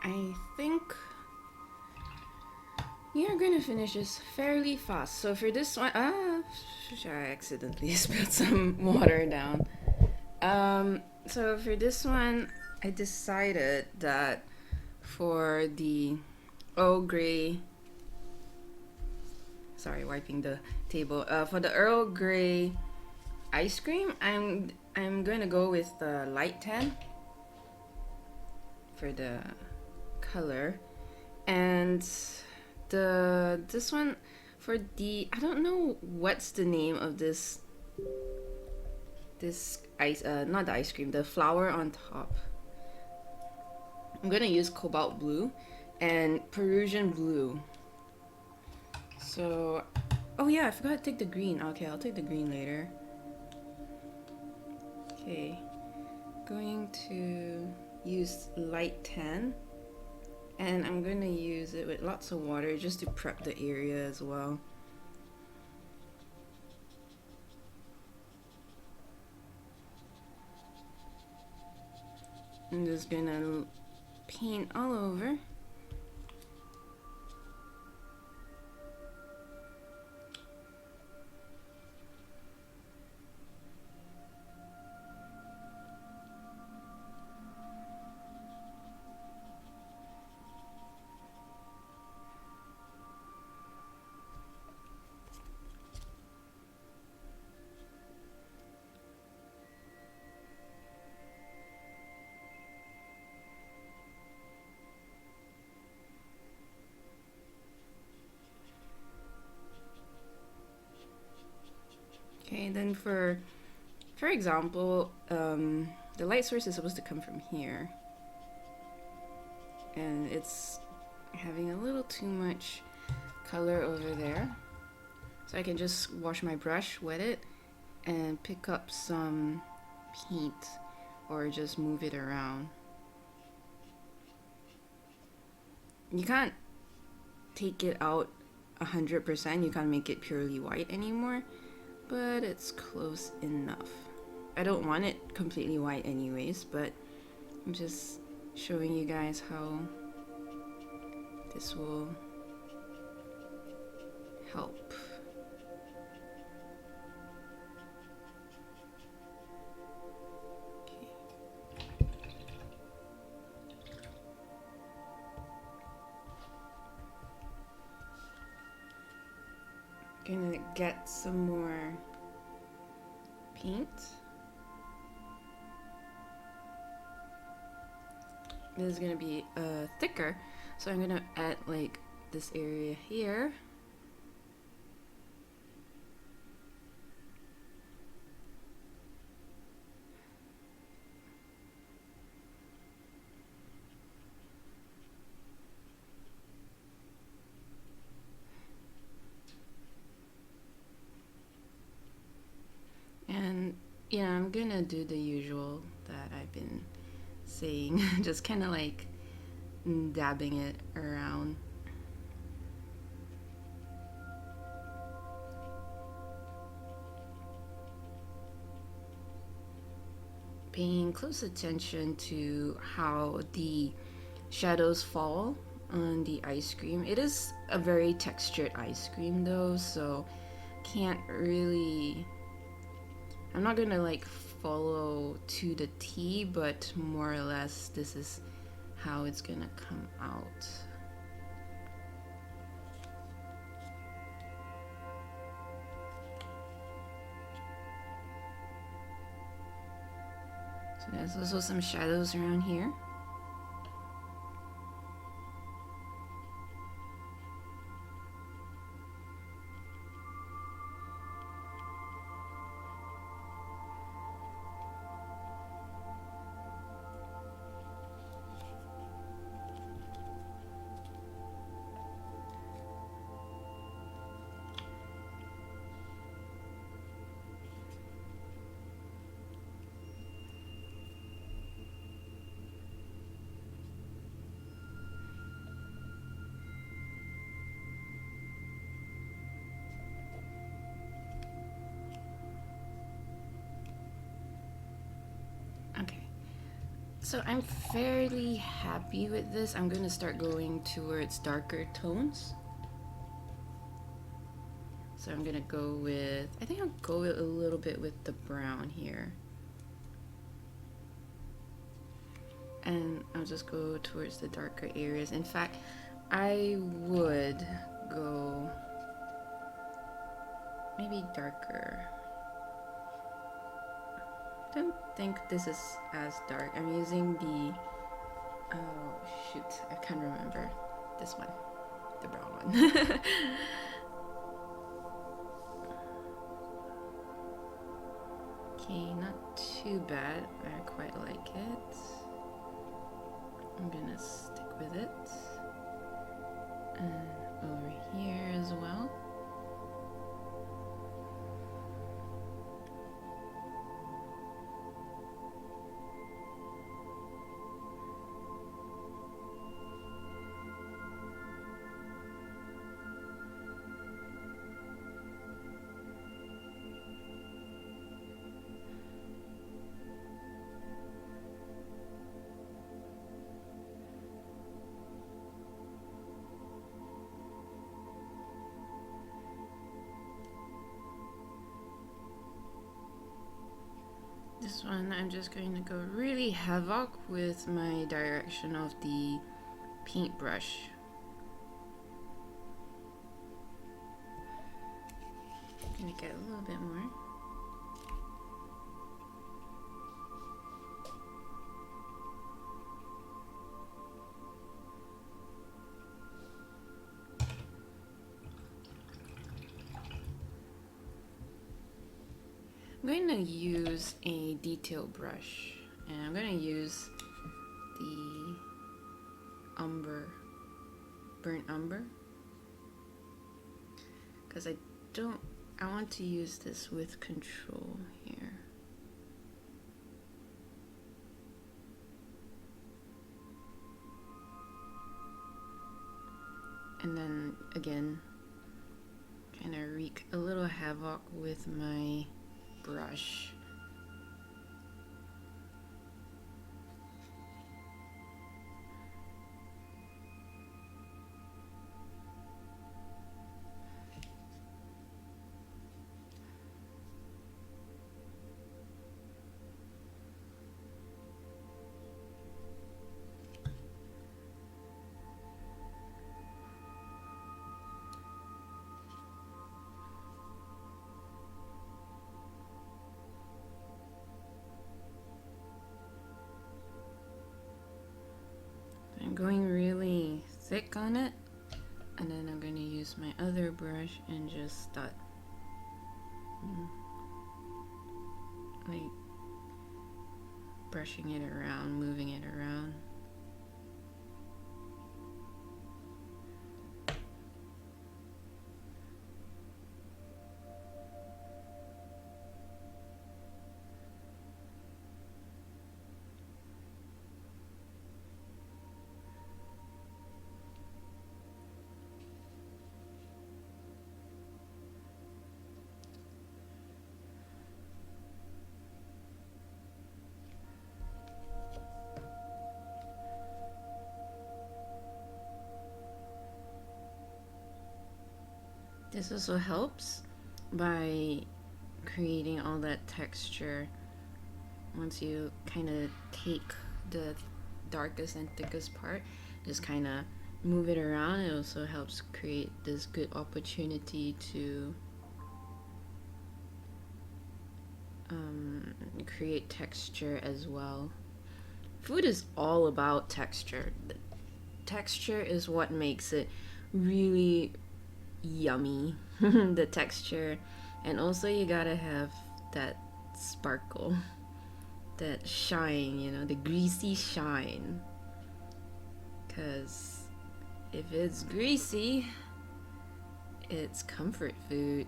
I think we are gonna finish this fairly fast. So for this one, I accidentally spilled some water down. So for this one, I decided that for the Earl Grey, sorry, wiping the table. For the Earl Grey ice cream, I'm gonna go with the light tan for the color, and this one for the, I don't know what's the name of this ice, not the ice cream, the flower on top. I'm gonna use cobalt blue and Perusian blue. So, oh yeah, I forgot to take the green. Okay, I'll take the green later. Okay, going to use light tan, and I'm gonna use it with lots of water just to prep the area as well. I'm just gonna paint all over. Okay, then for example, the light source is supposed to come from here, and it's having a little too much color over there. So I can just wash my brush, wet it, and pick up some paint, or just move it around. You can't take it out 100%, you can't make it purely white anymore, but it's close enough. I don't want it completely white anyways, but I'm just showing you guys how this will help. Okay. Gonna get some more paint. This is gonna be thicker, so I'm gonna add like this area here. And yeah, I'm gonna do the usual that I've been saying, just kind of like dabbing it around. Paying close attention to how the shadows fall on the ice cream. It is a very textured ice cream though, so can't really, I'm not gonna like follow to the T, but more or less this is how it's gonna come out. So there's also some shadows around here. So I'm fairly happy with this. I'm gonna start going towards darker tones. So I'm gonna go with, I think I'll go a little bit with the brown here. And I'll just go towards the darker areas. In fact, I would go maybe darker. I don't think this is as dark. I'm using the, oh shoot, I can't remember this one, the brown one. Okay, not too bad. I quite like it. I'm gonna stick with it. And over here as well. This one, I'm just going to go really havoc with my direction of the paintbrush. I'm gonna get a little bit more. I'm going to use a detail brush, and I'm going to use the burnt umber, because I want to use this with control here. And then again, kind of wreak a little havoc with my brush. I'm going really thick on it, and then I'm going to use my other brush and just start like brushing it around, moving it around. This also helps by creating all that texture. Once you kind of take the darkest and thickest part, just kind of move it around. It also helps create this good opportunity to create texture as well. Food is all about texture. The texture is what makes it really yummy. The texture, and also you gotta have that sparkle, that shine, you know, the greasy shine, because if it's greasy, it's comfort food.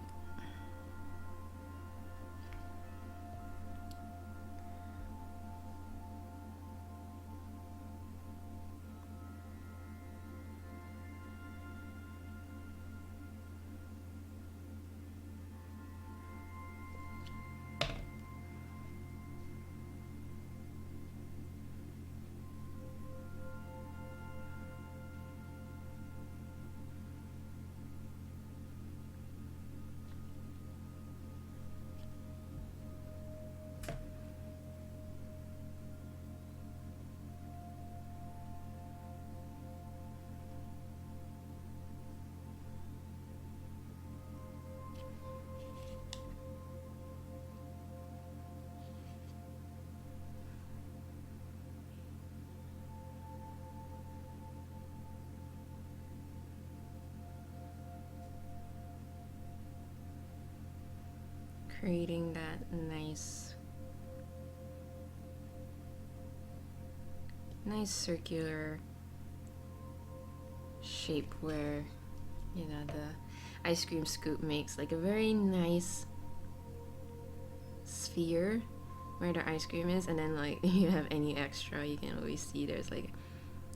creating that nice circular shape where, you know, the ice cream scoop makes like a very nice sphere where the ice cream is, and then like you have any extra, you can always see there's like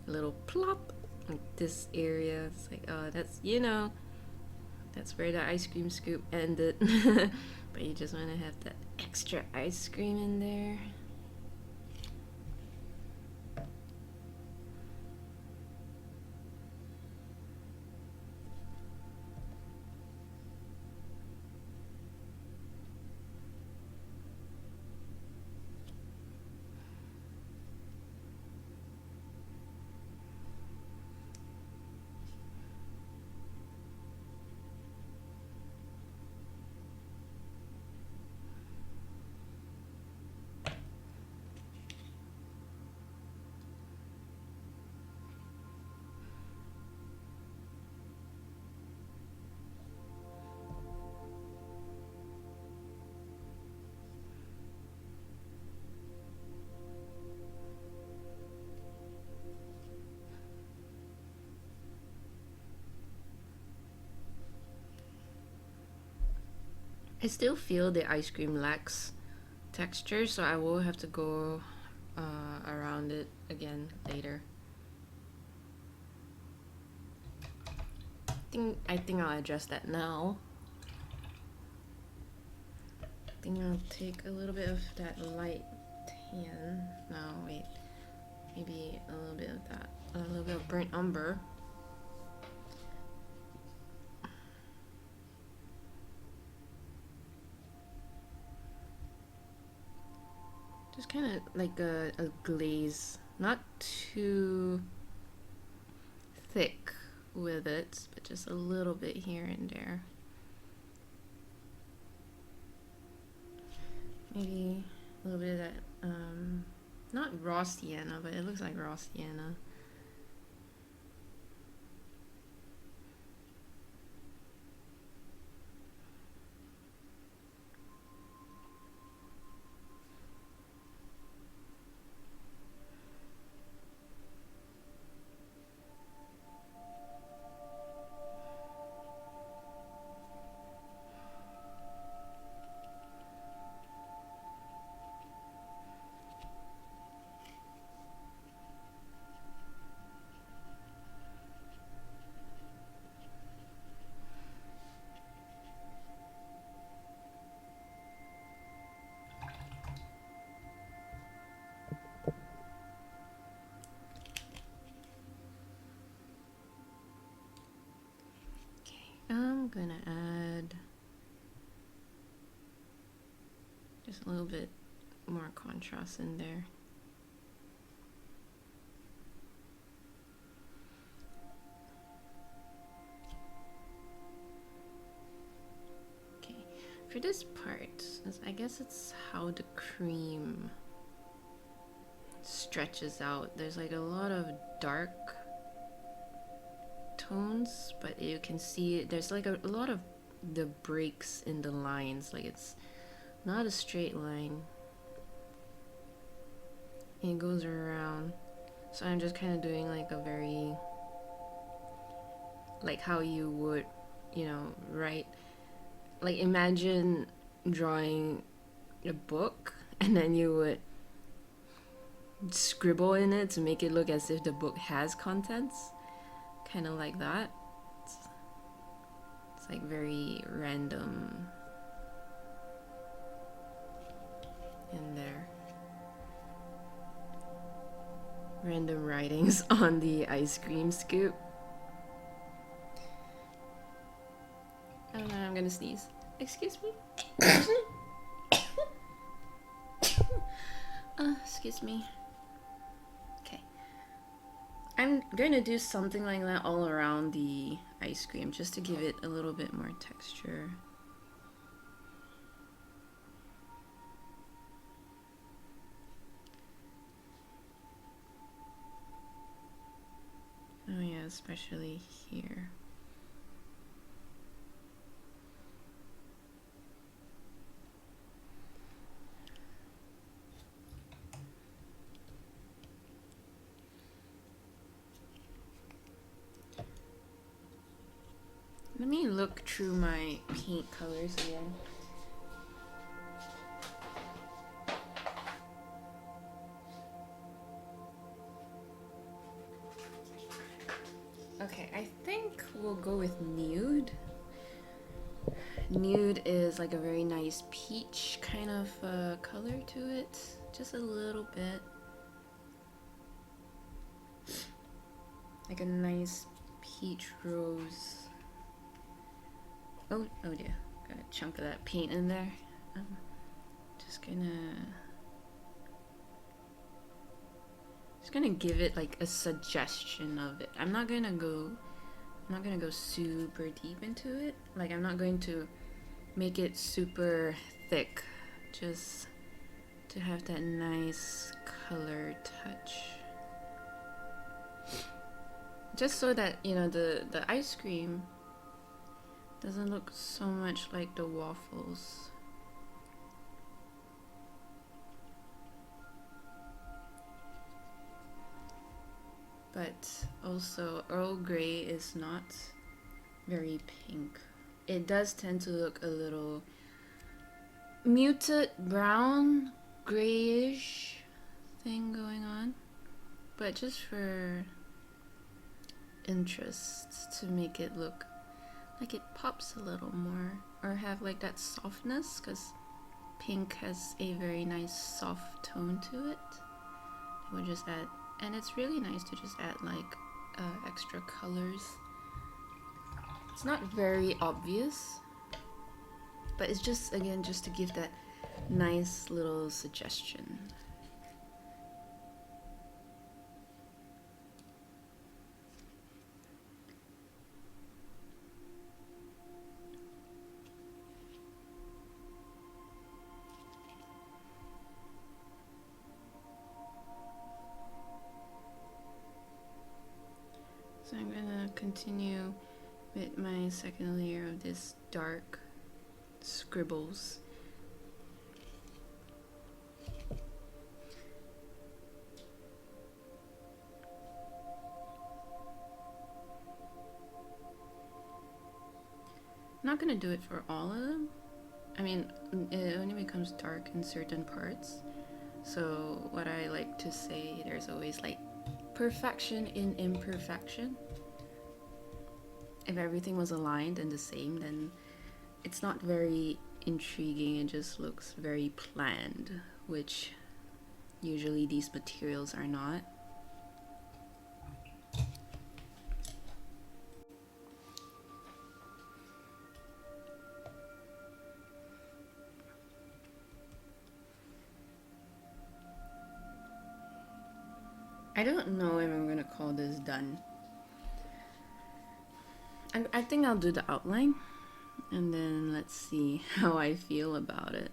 a little plop, like this area. It's like, oh, that's, you know, that's where the ice cream scoop ended. But you just want to have that extra ice cream in there. I still feel the ice cream lacks texture, so I will have to go around it again later. I think I'll address that now. I think I'll take a little bit of that light tan. No, wait. Maybe a little bit of that. A little bit of burnt umber. Just kind of like a glaze. Not too thick with it, but just a little bit here and there. Maybe a little bit of that, not raw sienna, but it looks like raw sienna. I'm gonna add just a little bit more contrast in there. Okay, for this part, I guess it's how the cream stretches out. There's like a lot of dark tones, but you can see there's like a lot of the breaks in the lines, like it's not a straight line, it goes around. So I'm just kind of doing like a very, like how you would, you know, write, like imagine drawing a book and then you would scribble in it to make it look as if the book has contents, kind of like that. It's like very random in there. Random writings on the ice cream scoop. Oh no, I'm gonna sneeze. Excuse me. Excuse me. Okay. I'm going to do something like that all around the ice cream just to give it a little bit more texture. Oh yeah, especially here. Let me look through my paint colors again. Okay, I think we'll go with nude. Nude is like a very nice peach kind of color to it. Just a little bit. Like a nice peach rose. Oh dear. Got a chunk of that paint in there. Just gonna give it like a suggestion of it. I'm not gonna go super deep into it. Like I'm not going to make it super thick, just to have that nice color touch. Just so that, you know, the ice cream doesn't look so much like the waffles. But also, Earl Grey is not very pink. It does tend to look a little muted brown, grayish thing going on. But just for interest, to make it look like it pops a little more, or have like that softness, because pink has a very nice soft tone to it. We'll just add, and it's really nice to just add like extra colors. It's not very obvious, but it's just, again, just to give that nice little suggestion. So I'm gonna continue with my second layer of this dark scribbles. I'm not gonna do it for all of them. I mean, it only becomes dark in certain parts. So what I like to say, there's always like perfection in imperfection. If everything was aligned and the same, then it's not very intriguing. It just looks very planned, which usually these materials are not. I don't know if I'm gonna call this done. I think I'll do the outline, and then let's see how I feel about it.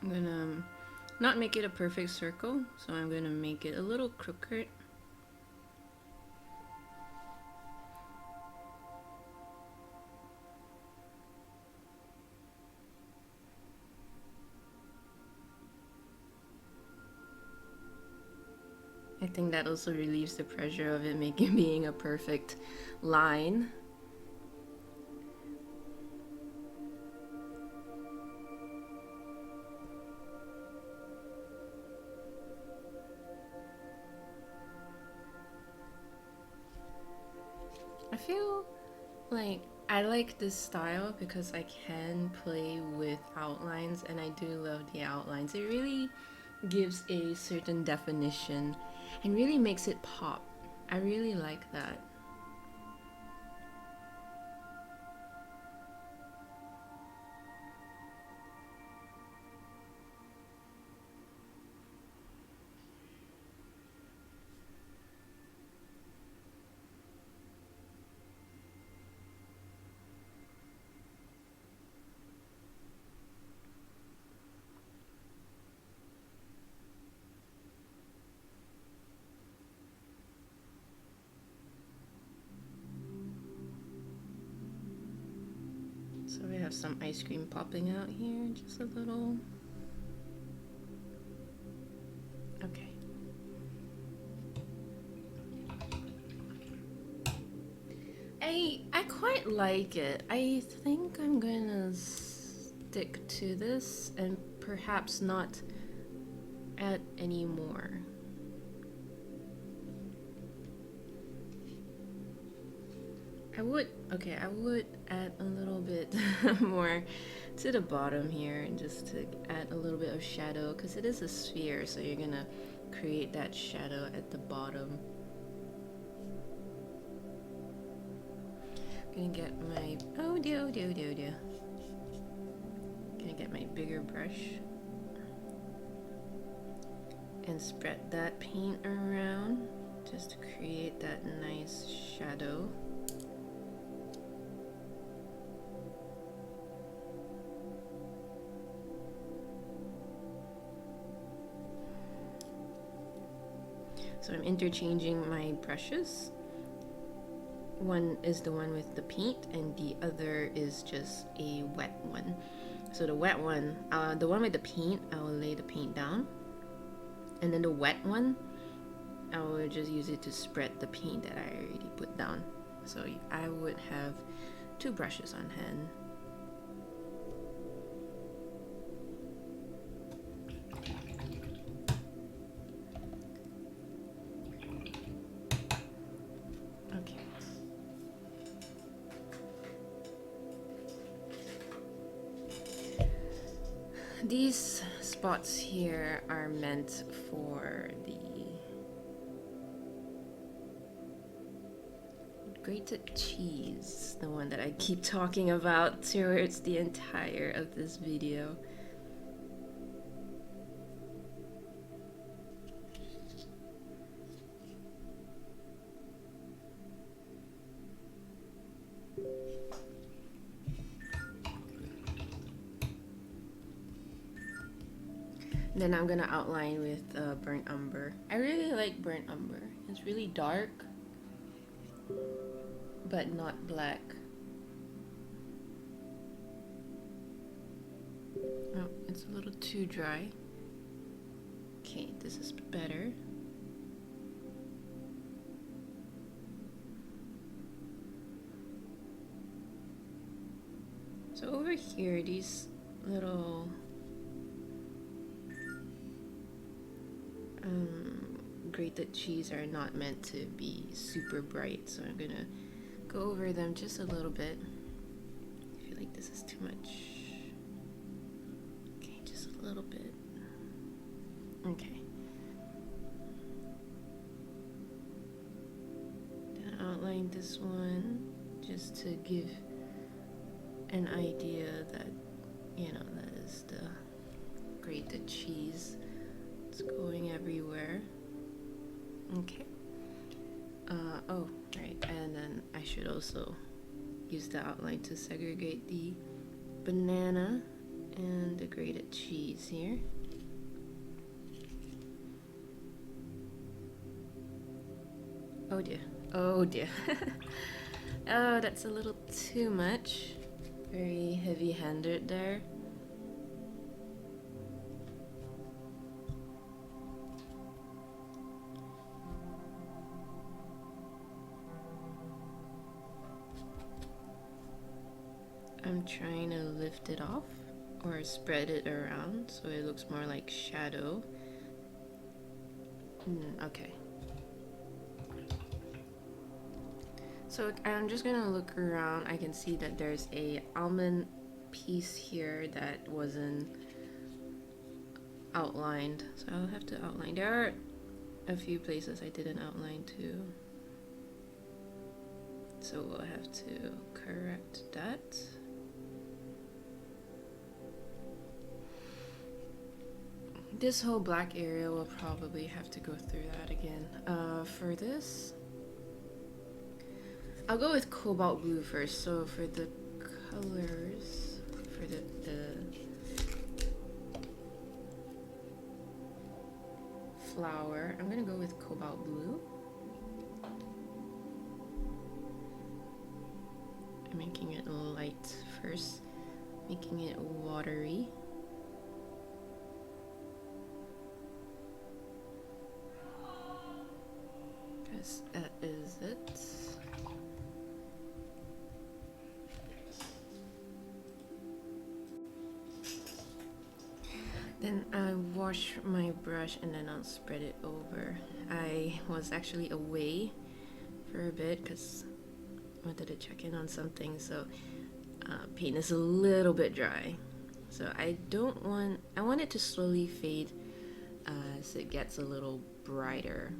I'm gonna not make it a perfect circle, so I'm gonna make it a little crooked. I think that also relieves the pressure of it being a perfect line. I feel like I like this style because I can play with outlines, and I do love the outlines. It really gives a certain definition and really makes it pop. I really like that. So we have some ice cream popping out here, just a little. Okay. I quite like it. I think I'm gonna stick to this and perhaps not add any more. I would add a little bit more to the bottom here, just to add a little bit of shadow, because it is a sphere, so you're gonna create that shadow at the bottom. Gonna get my oh dear. Gonna get my bigger brush and spread that paint around just to create that nice shadow. So I'm interchanging my brushes. One is the one with the paint and the other is just a wet one. So the wet one, the one with the paint, I will lay the paint down. And then the wet one, I will just use it to spread the paint that I already put down. So I would have 2 brushes on hand. These spots here are meant for the grated cheese, the one that I keep talking about towards the entire of this video. Then I'm gonna outline with burnt umber. I really like burnt umber. It's really dark, but not black. Oh, it's a little too dry. Okay, this is better. So over here, these little grated cheese are not meant to be super bright, so I'm gonna go over them just a little bit. I feel like this is too much. Okay, just a little bit. Okay. Then outline this one just to give an idea that, you know, that is the grated cheese. It's going everywhere. Okay. Oh, right. And then I should also use the outline to segregate the banana and the grated cheese here. Oh dear. Oh dear. Oh, that's a little too much. Very heavy-handed there. I'm trying to lift it off or spread it around so it looks more like shadow. Okay. So I'm just gonna look around. I can see that there's a almond piece here that wasn't outlined, so I'll have to outline. There are a few places I didn't outline too, so we'll have to correct that. This whole black area will probably have to go through that again. For this, I'll go with cobalt blue first. So for the colors, for the flower, I'm gonna go with cobalt blue. I'm making it light first. making it watery. Because that is it. Then I wash my brush and then I'll spread it over. I was actually away for a bit because I wanted to check in on something, so paint is a little bit dry. So I want it to slowly fade as it gets a little brighter.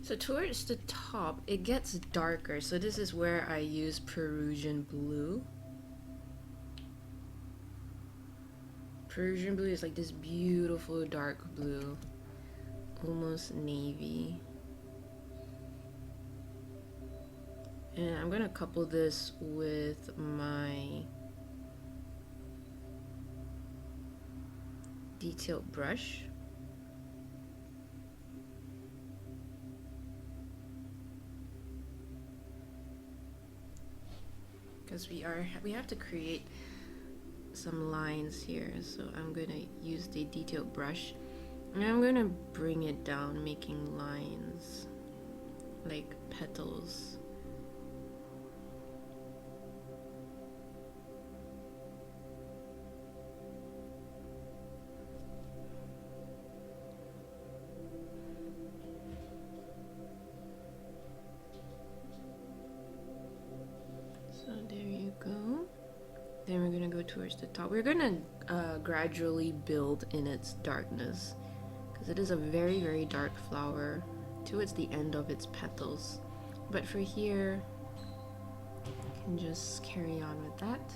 So towards the top, it gets darker. So this is where I use Peruvian blue. Peruvian blue is like this beautiful dark blue, almost navy. And I'm gonna couple this with my detailed brush. Because we have to create some lines here, so I'm gonna use the detailed brush and I'm gonna bring it down, making lines like petals. So there you go. Then we're gonna go towards the top. We're gonna gradually build in its darkness because it is a very, very dark flower towards the end of its petals. But for here, you can just carry on with that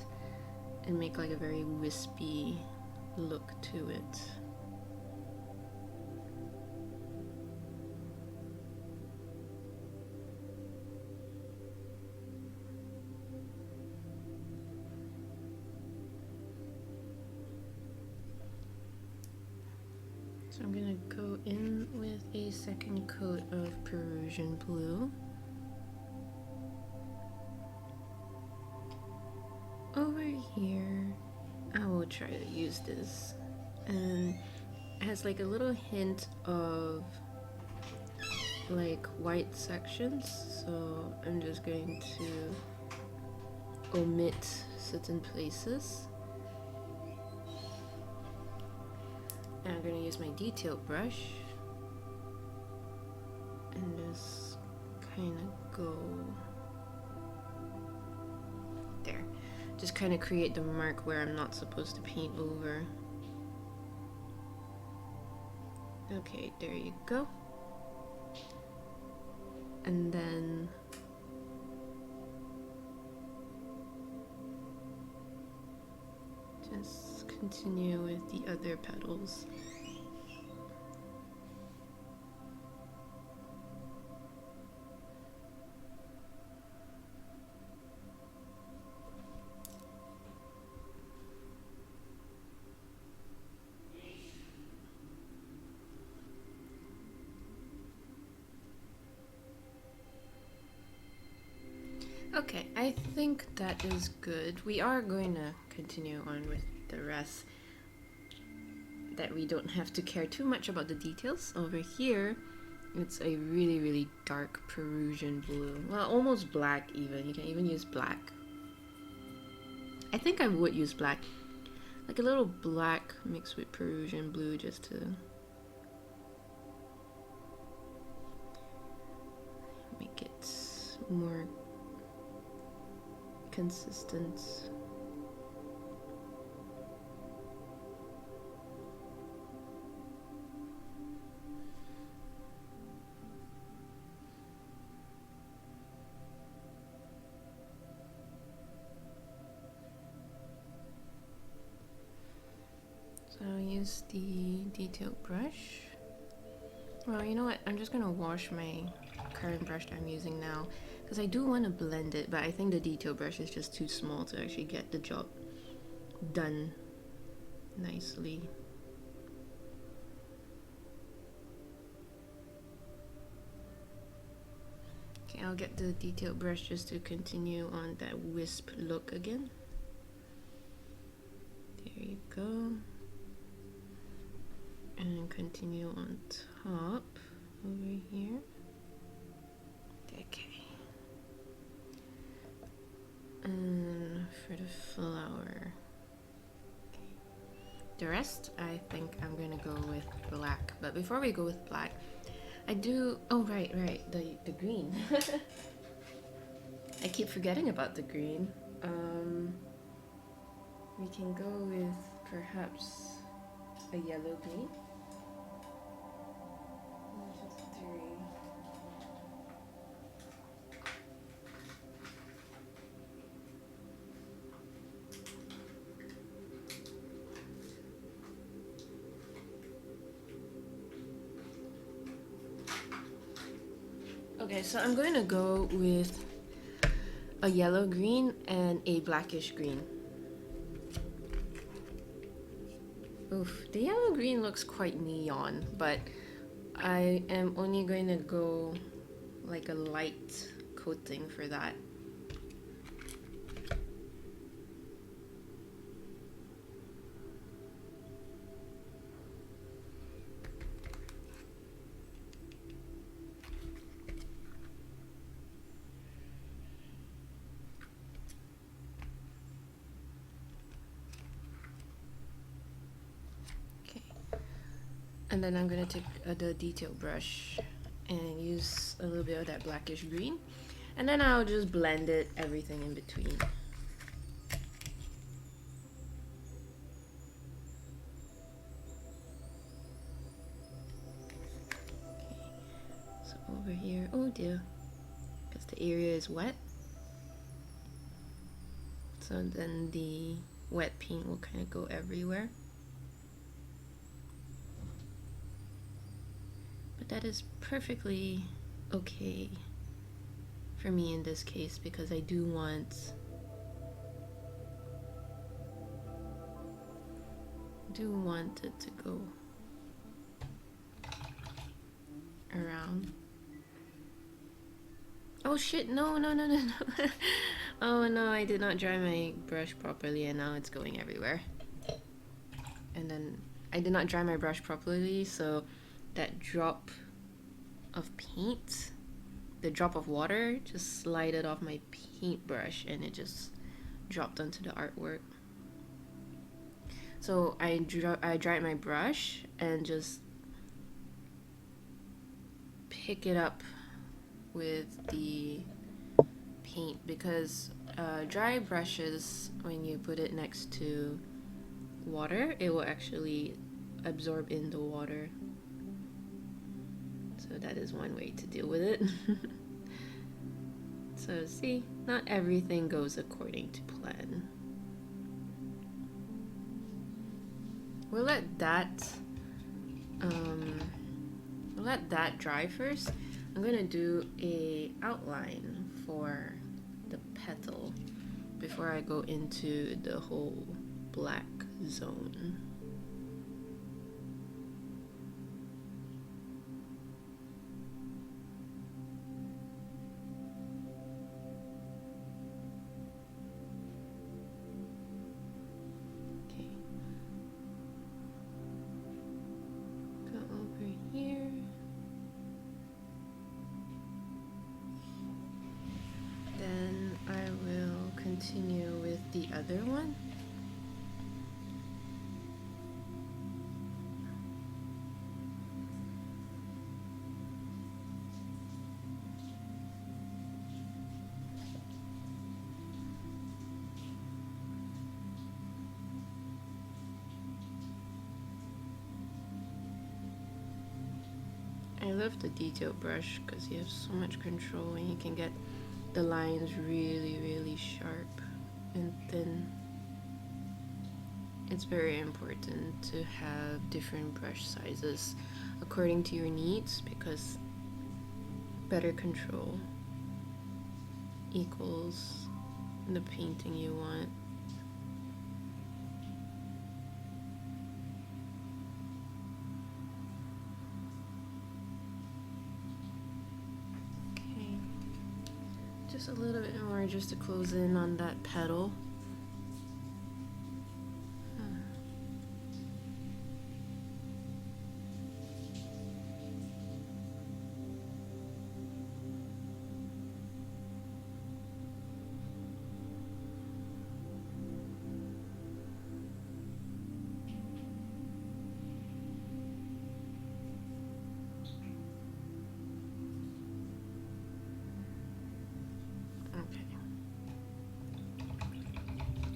and make like a very wispy look to it. So I'm gonna go in with a second coat of Peruvian blue. Over here, I will try to use this, and it has like a little hint of like white sections, so I'm just going to omit certain places. And I'm going to use my detail brush and just kind of go there. Just kind of create the mark where I'm not supposed to paint over. Okay, there you go. And then just continue with the other petals. Okay, I think that is good. We are going to continue on with the rest, that we don't have to care too much about the details. Over here, it's a really, really dark Peruvian blue. Well, almost black even. You can even use black. I think I would use black. Like a little black mixed with Peruvian blue just to make it more consistent. is the detailed brush. Well, you know what? I'm just gonna wash my current brush that I'm using now because I do want to blend it, but I think the detail brush is just too small to actually get the job done nicely. Okay, I'll get the detailed brush just to continue on that wisp look again. There you go. And continue on top over here. Okay. And for the flower. Okay. The rest, I think I'm gonna go with black. But before we go with black, I do. Oh, right. The green. I keep forgetting about the green. We can go with perhaps a yellow green. 1, 2, 3. Okay, so I'm going to go with a yellow green and a blackish green. Oof, the yellow green looks quite neon, but I am only going to go like a light coating for that. And then I'm gonna take the detail brush and use a little bit of that blackish green, and then I'll just blend it, everything in between. Okay. So over here, oh dear, because the area is wet, so then the wet paint will kind of go everywhere. That is perfectly okay for me in this case because I do want it to go around. Oh shit, no. Oh no, I did not dry my brush properly and now it's going everywhere. And then I did not dry my brush properly, so that drop of paint, the drop of water, just slided off my paintbrush and it just dropped onto the artwork. So I dried my brush and just pick it up with the paint because dry brushes, when you put it next to water, it will actually absorb in the water. So that is one way to deal with it. So see, not everything goes according to plan. We'll let that dry first. I'm gonna do a outline for the petal before I go into the whole black zone. Continue with the other one. I love the detail brush because you have so much control and you can get the lines really, really sharp and thin. it's very important to have different brush sizes according to your needs, because better control equals the painting you want. Okay, just a little bit more just to close in on that petal.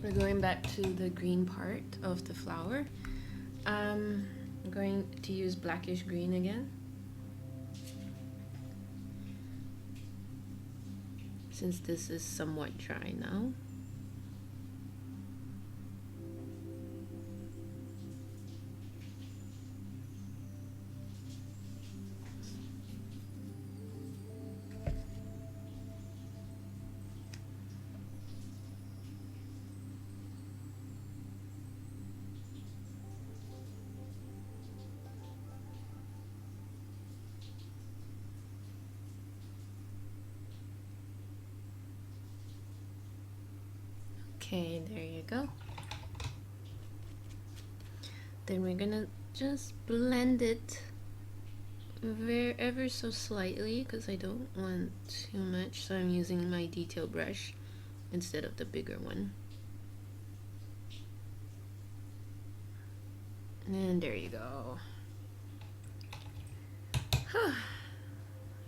We're going back to the green part of the flower. I'm going to use blackish green again, since this is somewhat dry now. Okay, there you go. Then we're gonna just blend it ever so slightly, because I don't want too much, so I'm using my detail brush instead of the bigger one. And there you go. Oh,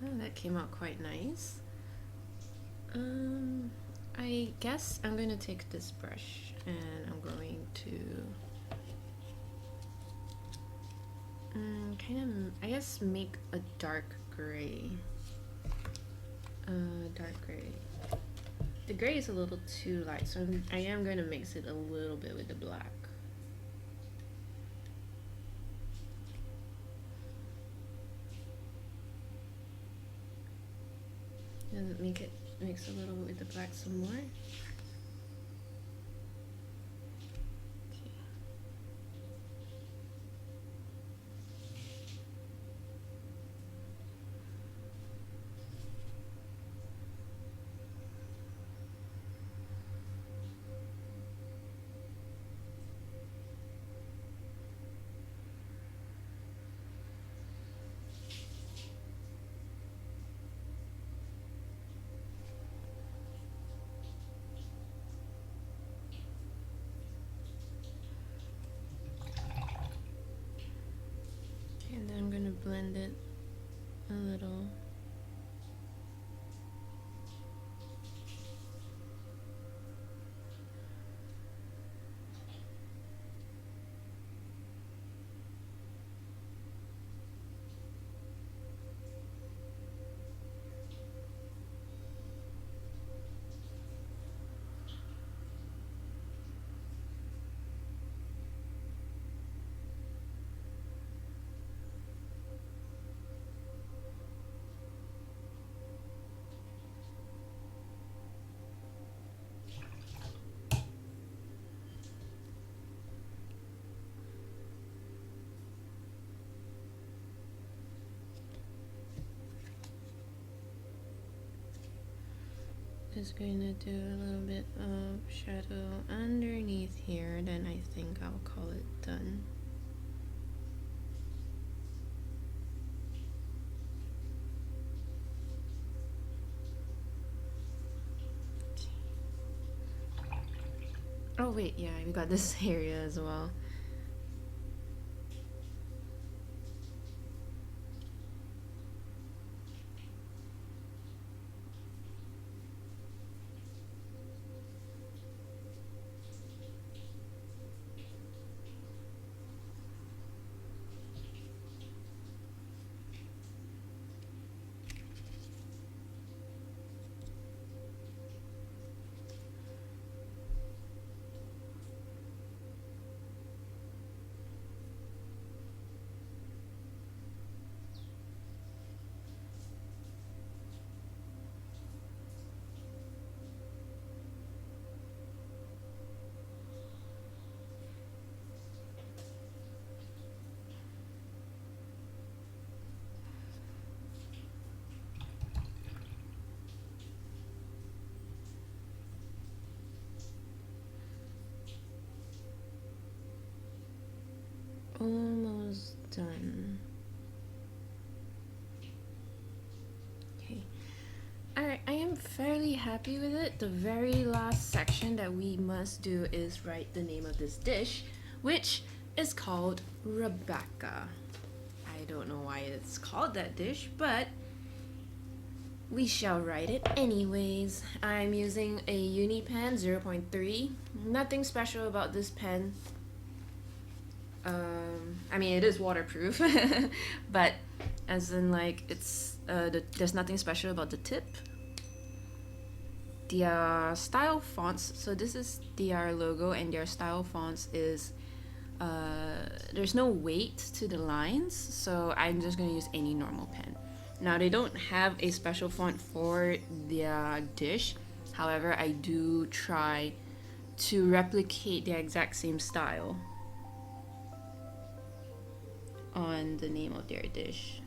that came out quite nice. I guess I'm going to take this brush and I'm going to kind of, I guess, make a dark gray. Dark gray. The gray is a little too light, so I am going to mix it a little bit with the black. And mix a little bit with the black some more. And then I'm going to blend it a little. Just going to do a little bit of shadow underneath here, then I think I'll call it done. Oh wait, yeah, we got this area as well. almost done. Okay. Alright, I am fairly happy with it. The very last section that we must do is write the name of this dish, which is called Rebecca. I don't know why it's called that dish, but we shall write it anyways. I'm using a uni pen 0.3. Nothing special about this pen. I mean, it is waterproof, but as in like it's there's nothing special about the tip. Their style fonts, so this is their logo, and their style fonts is there's no weight to the lines, so I'm just gonna use any normal pen. Now they don't have a special font for their dish, however I do try to replicate the exact same style on the name of their dish.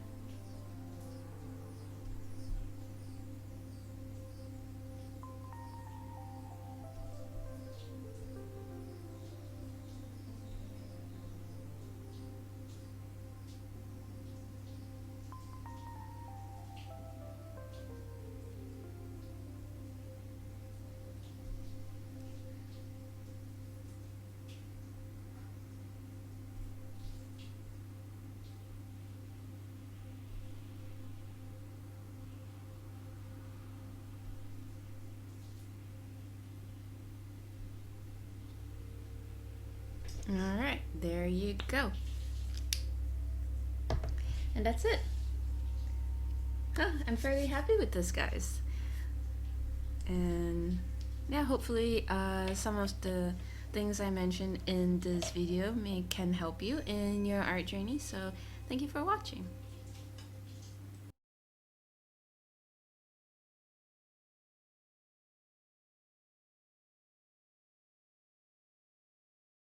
Alright, there you go. And that's it. I'm fairly happy with this, guys. And yeah, hopefully some of the things I mentioned in this video can help you in your art journey. So thank you for watching.